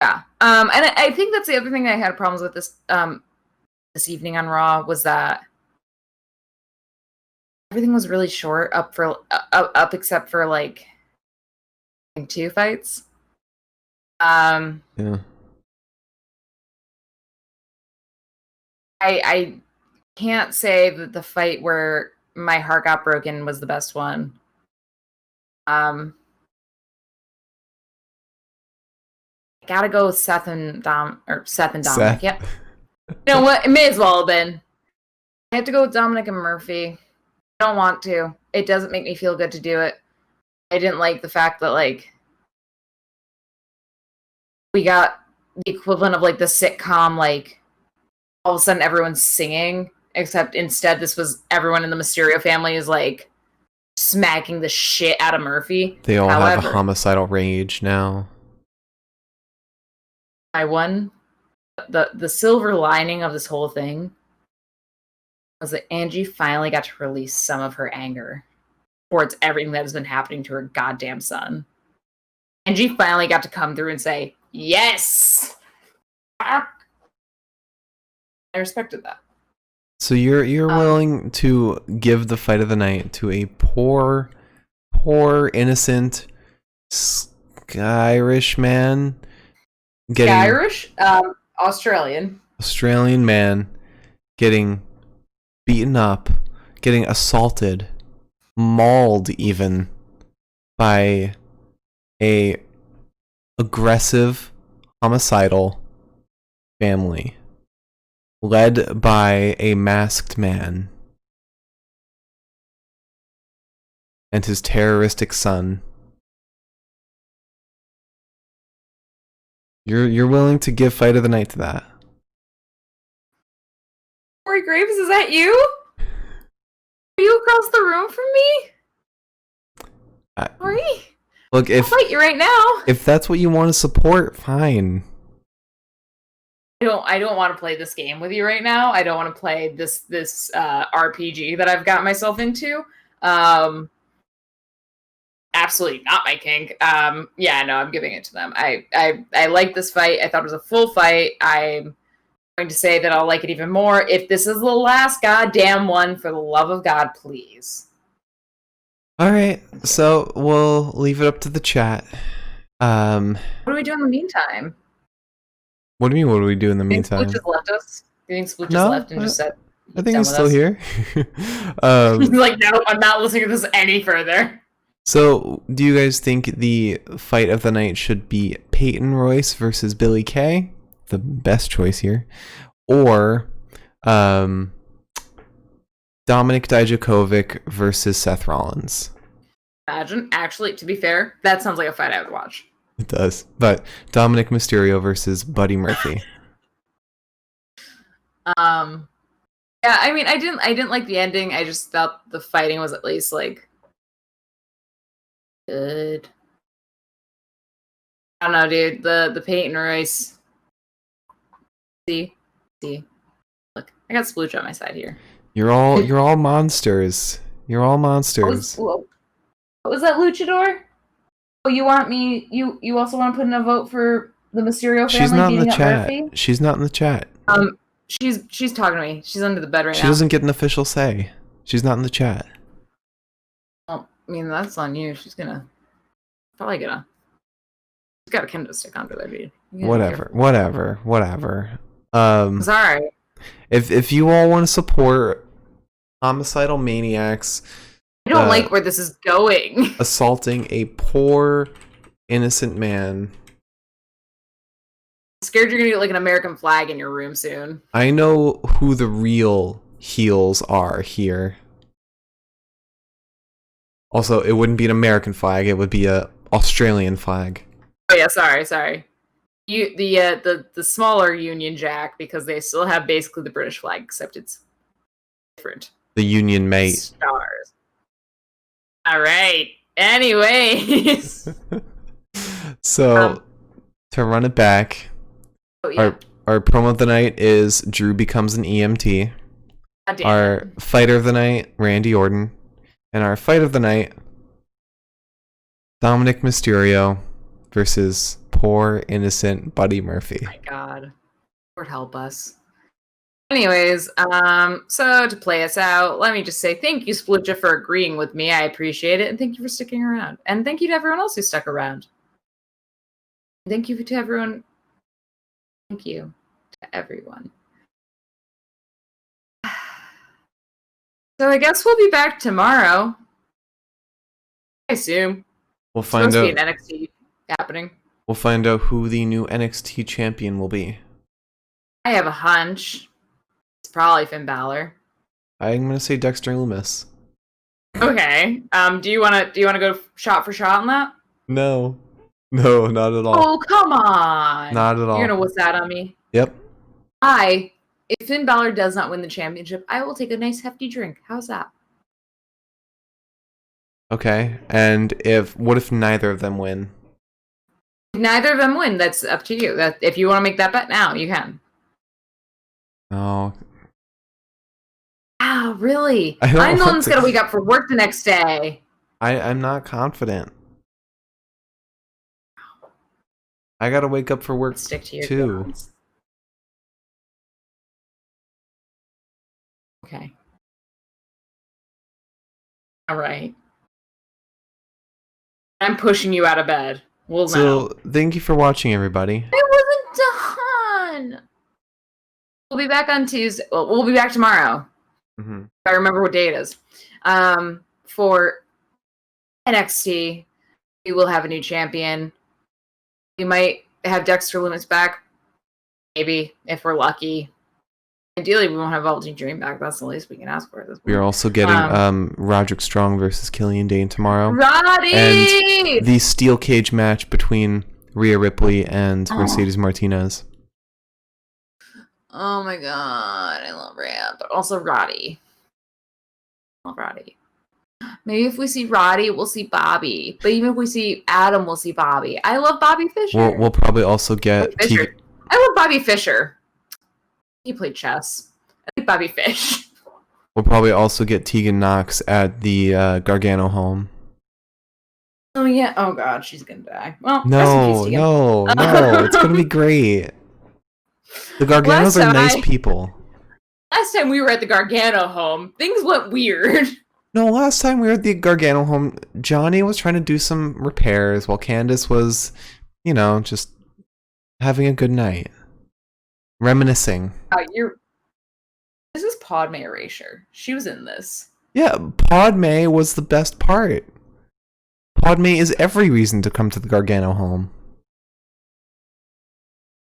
S1: Yeah. And I think that's the other thing I had problems with this evening on Raw was that everything was really short up except for like 2 fights.
S2: Yeah.
S1: I can't say that the fight where my heart got broken was the best one. I gotta go with Seth and Dominic.
S2: Seth.
S1: Yep. You know what? It may as well have been. I have to go with Dominic and Murphy. I don't want to. It doesn't make me feel good to do it. I didn't like the fact that like we got the equivalent of like the sitcom, like all of a sudden everyone's singing, except instead this was everyone in the Mysterio family is like smacking the shit out of Murphy.
S2: They all have a homicidal rage now.
S1: The silver lining of this whole thing was that Angie finally got to release some of her anger towards everything that has been happening to her goddamn son. Angie finally got to come through and say, yes! I respected that.
S2: So you're willing to give the fight of the night to a poor, innocent, Irish man
S1: Irish? Australian
S2: man getting beaten up, getting assaulted, mauled even by a aggressive, homicidal family led by a masked man and his terroristic son. You're willing to give fight of the night to that?
S1: Corey Graves, is that you? Are you across the room from me? Corey?
S2: Look,
S1: I'll fight you right now.
S2: If that's what you want to support, fine.
S1: I don't want to play this game with you right now. I don't want to play this RPG that I've got myself into. Absolutely not my kink. Yeah, no, I'm giving it to them. I like this fight. I thought it was a full fight. I'm going to say that I'll like it even more if this is the last goddamn one. For the love of God, please.
S2: All right, so we'll leave it up to the chat.
S1: What do we do in the meantime?
S2: What do you mean? What do we do in the meantime?
S1: Spooch just left us. You think Spooch just left and just said?
S2: I think he's still here.
S1: He's like, no, I'm not listening to this any further.
S2: So, do you guys think the fight of the night should be Peyton Royce versus Billy Kay, the best choice here, or Dominik Dijakovic versus Seth Rollins?
S1: Imagine, actually, to be fair, that sounds like a fight I would watch.
S2: It does, but Dominic Mysterio versus Buddy Murphy.
S1: Yeah, I mean, I didn't like the ending. I just felt the fighting was at least like good. I don't know, dude. The Peyton Royce. See, look, I got Splooch on my side here.
S2: You're all monsters. You're all monsters.
S1: What was that, Luchador? Oh, you want me? You also want to put in a vote for the Mysterio family?
S2: She's not in the chat.
S1: Murphy?
S2: She's not in the chat.
S1: She's talking to me. She's under the bed right now.
S2: She doesn't get an official say. She's not in the chat.
S1: Well, I mean, that's on you. She's probably gonna. She's got a kendo stick under there, dude.
S2: Whatever.
S1: Sorry.
S2: If you all want to support homicidal maniacs,
S1: I don't like where this is going.
S2: Assaulting a poor, innocent man.
S1: I'm scared you're gonna get like an American flag in your room soon.
S2: I know who the real heels are here. Also, it wouldn't be an American flag; it would be a Australian flag.
S1: Oh yeah, sorry. The smaller Union Jack, because they still have basically the British flag, except it's different.
S2: The Union Mate.
S1: Stars. All right. Anyways.
S2: So, to run it back,
S1: Oh, yeah.
S2: our promo of the night is Drew becomes an EMT.
S1: God damn
S2: Our
S1: it.
S2: fighter of the night, Randy Orton. And our fight of the night, Dominic Mysterio versus poor, innocent Buddy Murphy.
S1: Oh my God. Lord help us. Anyways, so to play us out, let me just say thank you, Splutcha, for agreeing with me. I appreciate it. And thank you for sticking around. And thank you to everyone else who stuck around. Thank you to everyone. Thank you to everyone. So I guess we'll be back tomorrow. I assume.
S2: We'll
S1: It's
S2: find
S1: supposed to
S2: out.
S1: be an NXT happening.
S2: We'll find out who the new NXT champion will be.
S1: I have a hunch. It's probably Finn Balor.
S2: I'm gonna say Dexter Lumis.
S1: Okay. Do you wanna go shot for shot on that?
S2: No, not at all.
S1: Oh, come on.
S2: Not at all.
S1: You're gonna wuss that on me?
S2: Yep.
S1: If Finn Balor does not win the championship, I will take a nice hefty drink. How's that?
S2: Okay. And what if neither of them win?
S1: If neither of them win, that's up to you. That if you want to make that bet now, you can.
S2: Oh.
S1: Oh, really?
S2: I don't
S1: I'm the
S2: want
S1: one that's
S2: to.
S1: gonna wake up for work the next day.
S2: I'm not confident. I gotta wake up for work
S1: Stick to your
S2: too.
S1: guns. Okay. All right. I'm pushing you out of bed. Well,
S2: So thank you for watching, everybody.
S1: I wasn't done. We'll be back on Tuesday. Well, we'll be back tomorrow.
S2: Mm-hmm.
S1: If I remember what day it is. For NXT, we will have a new champion. We might have Dexter Lumis back. Maybe, if we're lucky. Ideally, we won't have Velveteen Dream back. That's the least we can ask for at this point.
S2: We are also getting Roderick Strong versus Killian Dane tomorrow.
S1: Roddy!
S2: And the steel cage match between Rhea Ripley and Mercedes Martinez.
S1: Oh my god, I love Rhea, but also Roddy. I love Roddy. Maybe if we see Roddy, we'll see Bobby. But even if we see Adam, we'll see Bobby. I love Bobby Fischer.
S2: We'll probably also get
S1: I love Bobby Fischer. He played chess. I think Bobby Fish.
S2: We'll probably also get Tegan Knox at the Gargano home.
S1: Oh yeah. Oh god, she's gonna die. Well,
S2: No, it's gonna be great. The Garganos are nice people.
S1: Last time we were at the Gargano home, things went weird.
S2: No, last time we were at the Gargano home, Johnny was trying to do some repairs while Candace was, just having a good night. Reminiscing.
S1: This is Padme Erasure. She was in this.
S2: Yeah, Padme was the best part. Padme is every reason to come to the Gargano home.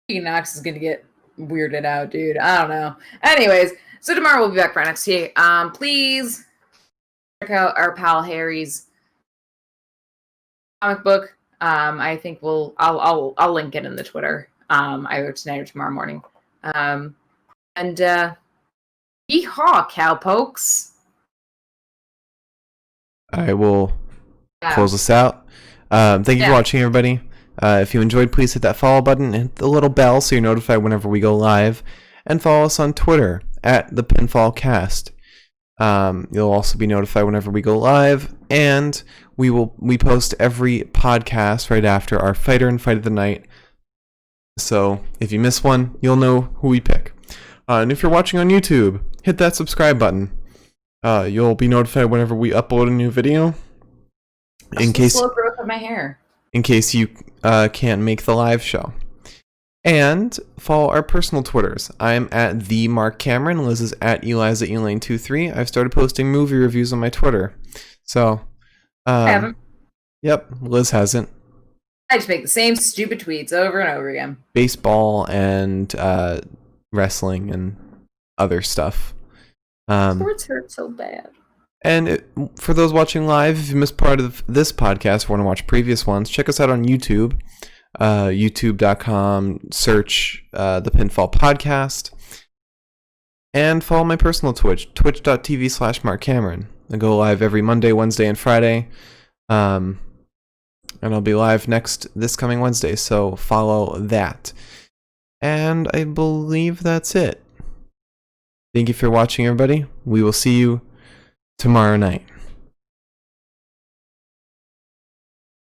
S1: Knox is gonna get weirded out, dude. I don't know. Anyways, so tomorrow we'll be back for NXT. Please check out our pal Harry's comic book. I think I'll link it in the Twitter. Either tonight or tomorrow morning. And yeehaw, cowpokes.
S2: I will close us out. Thank you for watching, everybody. If you enjoyed, please hit that follow button and hit the little bell so you're notified whenever we go live. And follow us on Twitter at the Pinfall Cast. You'll also be notified whenever we go live, and we post every podcast right after our Fighter and Fight of the Night. So if you miss one, you'll know who we pick. And if you're watching on YouTube, hit that subscribe button. You'll be notified whenever we upload a new video.
S1: In case slow growth of my hair.
S2: In case you can't make the live show. And follow our personal Twitters. I'm at the Mark Cameron. Liz is at Eliza Elaine23. I've started posting movie reviews on my Twitter. So,
S1: I haven't.
S2: Yep, Liz hasn't.
S1: I just make the same stupid tweets over and over again.
S2: Baseball and wrestling and other stuff.
S1: Sports hurt so bad.
S2: And for those watching live, if you missed part of this podcast or want to watch previous ones, check us out on YouTube. YouTube.com, search the Pinfall Podcast. And follow my personal Twitch, twitch.tv/Mark Cameron. I go live every Monday, Wednesday, and Friday. And I'll be live this coming Wednesday, so follow that. And I believe that's it. Thank you for watching, everybody. We will see you tomorrow night.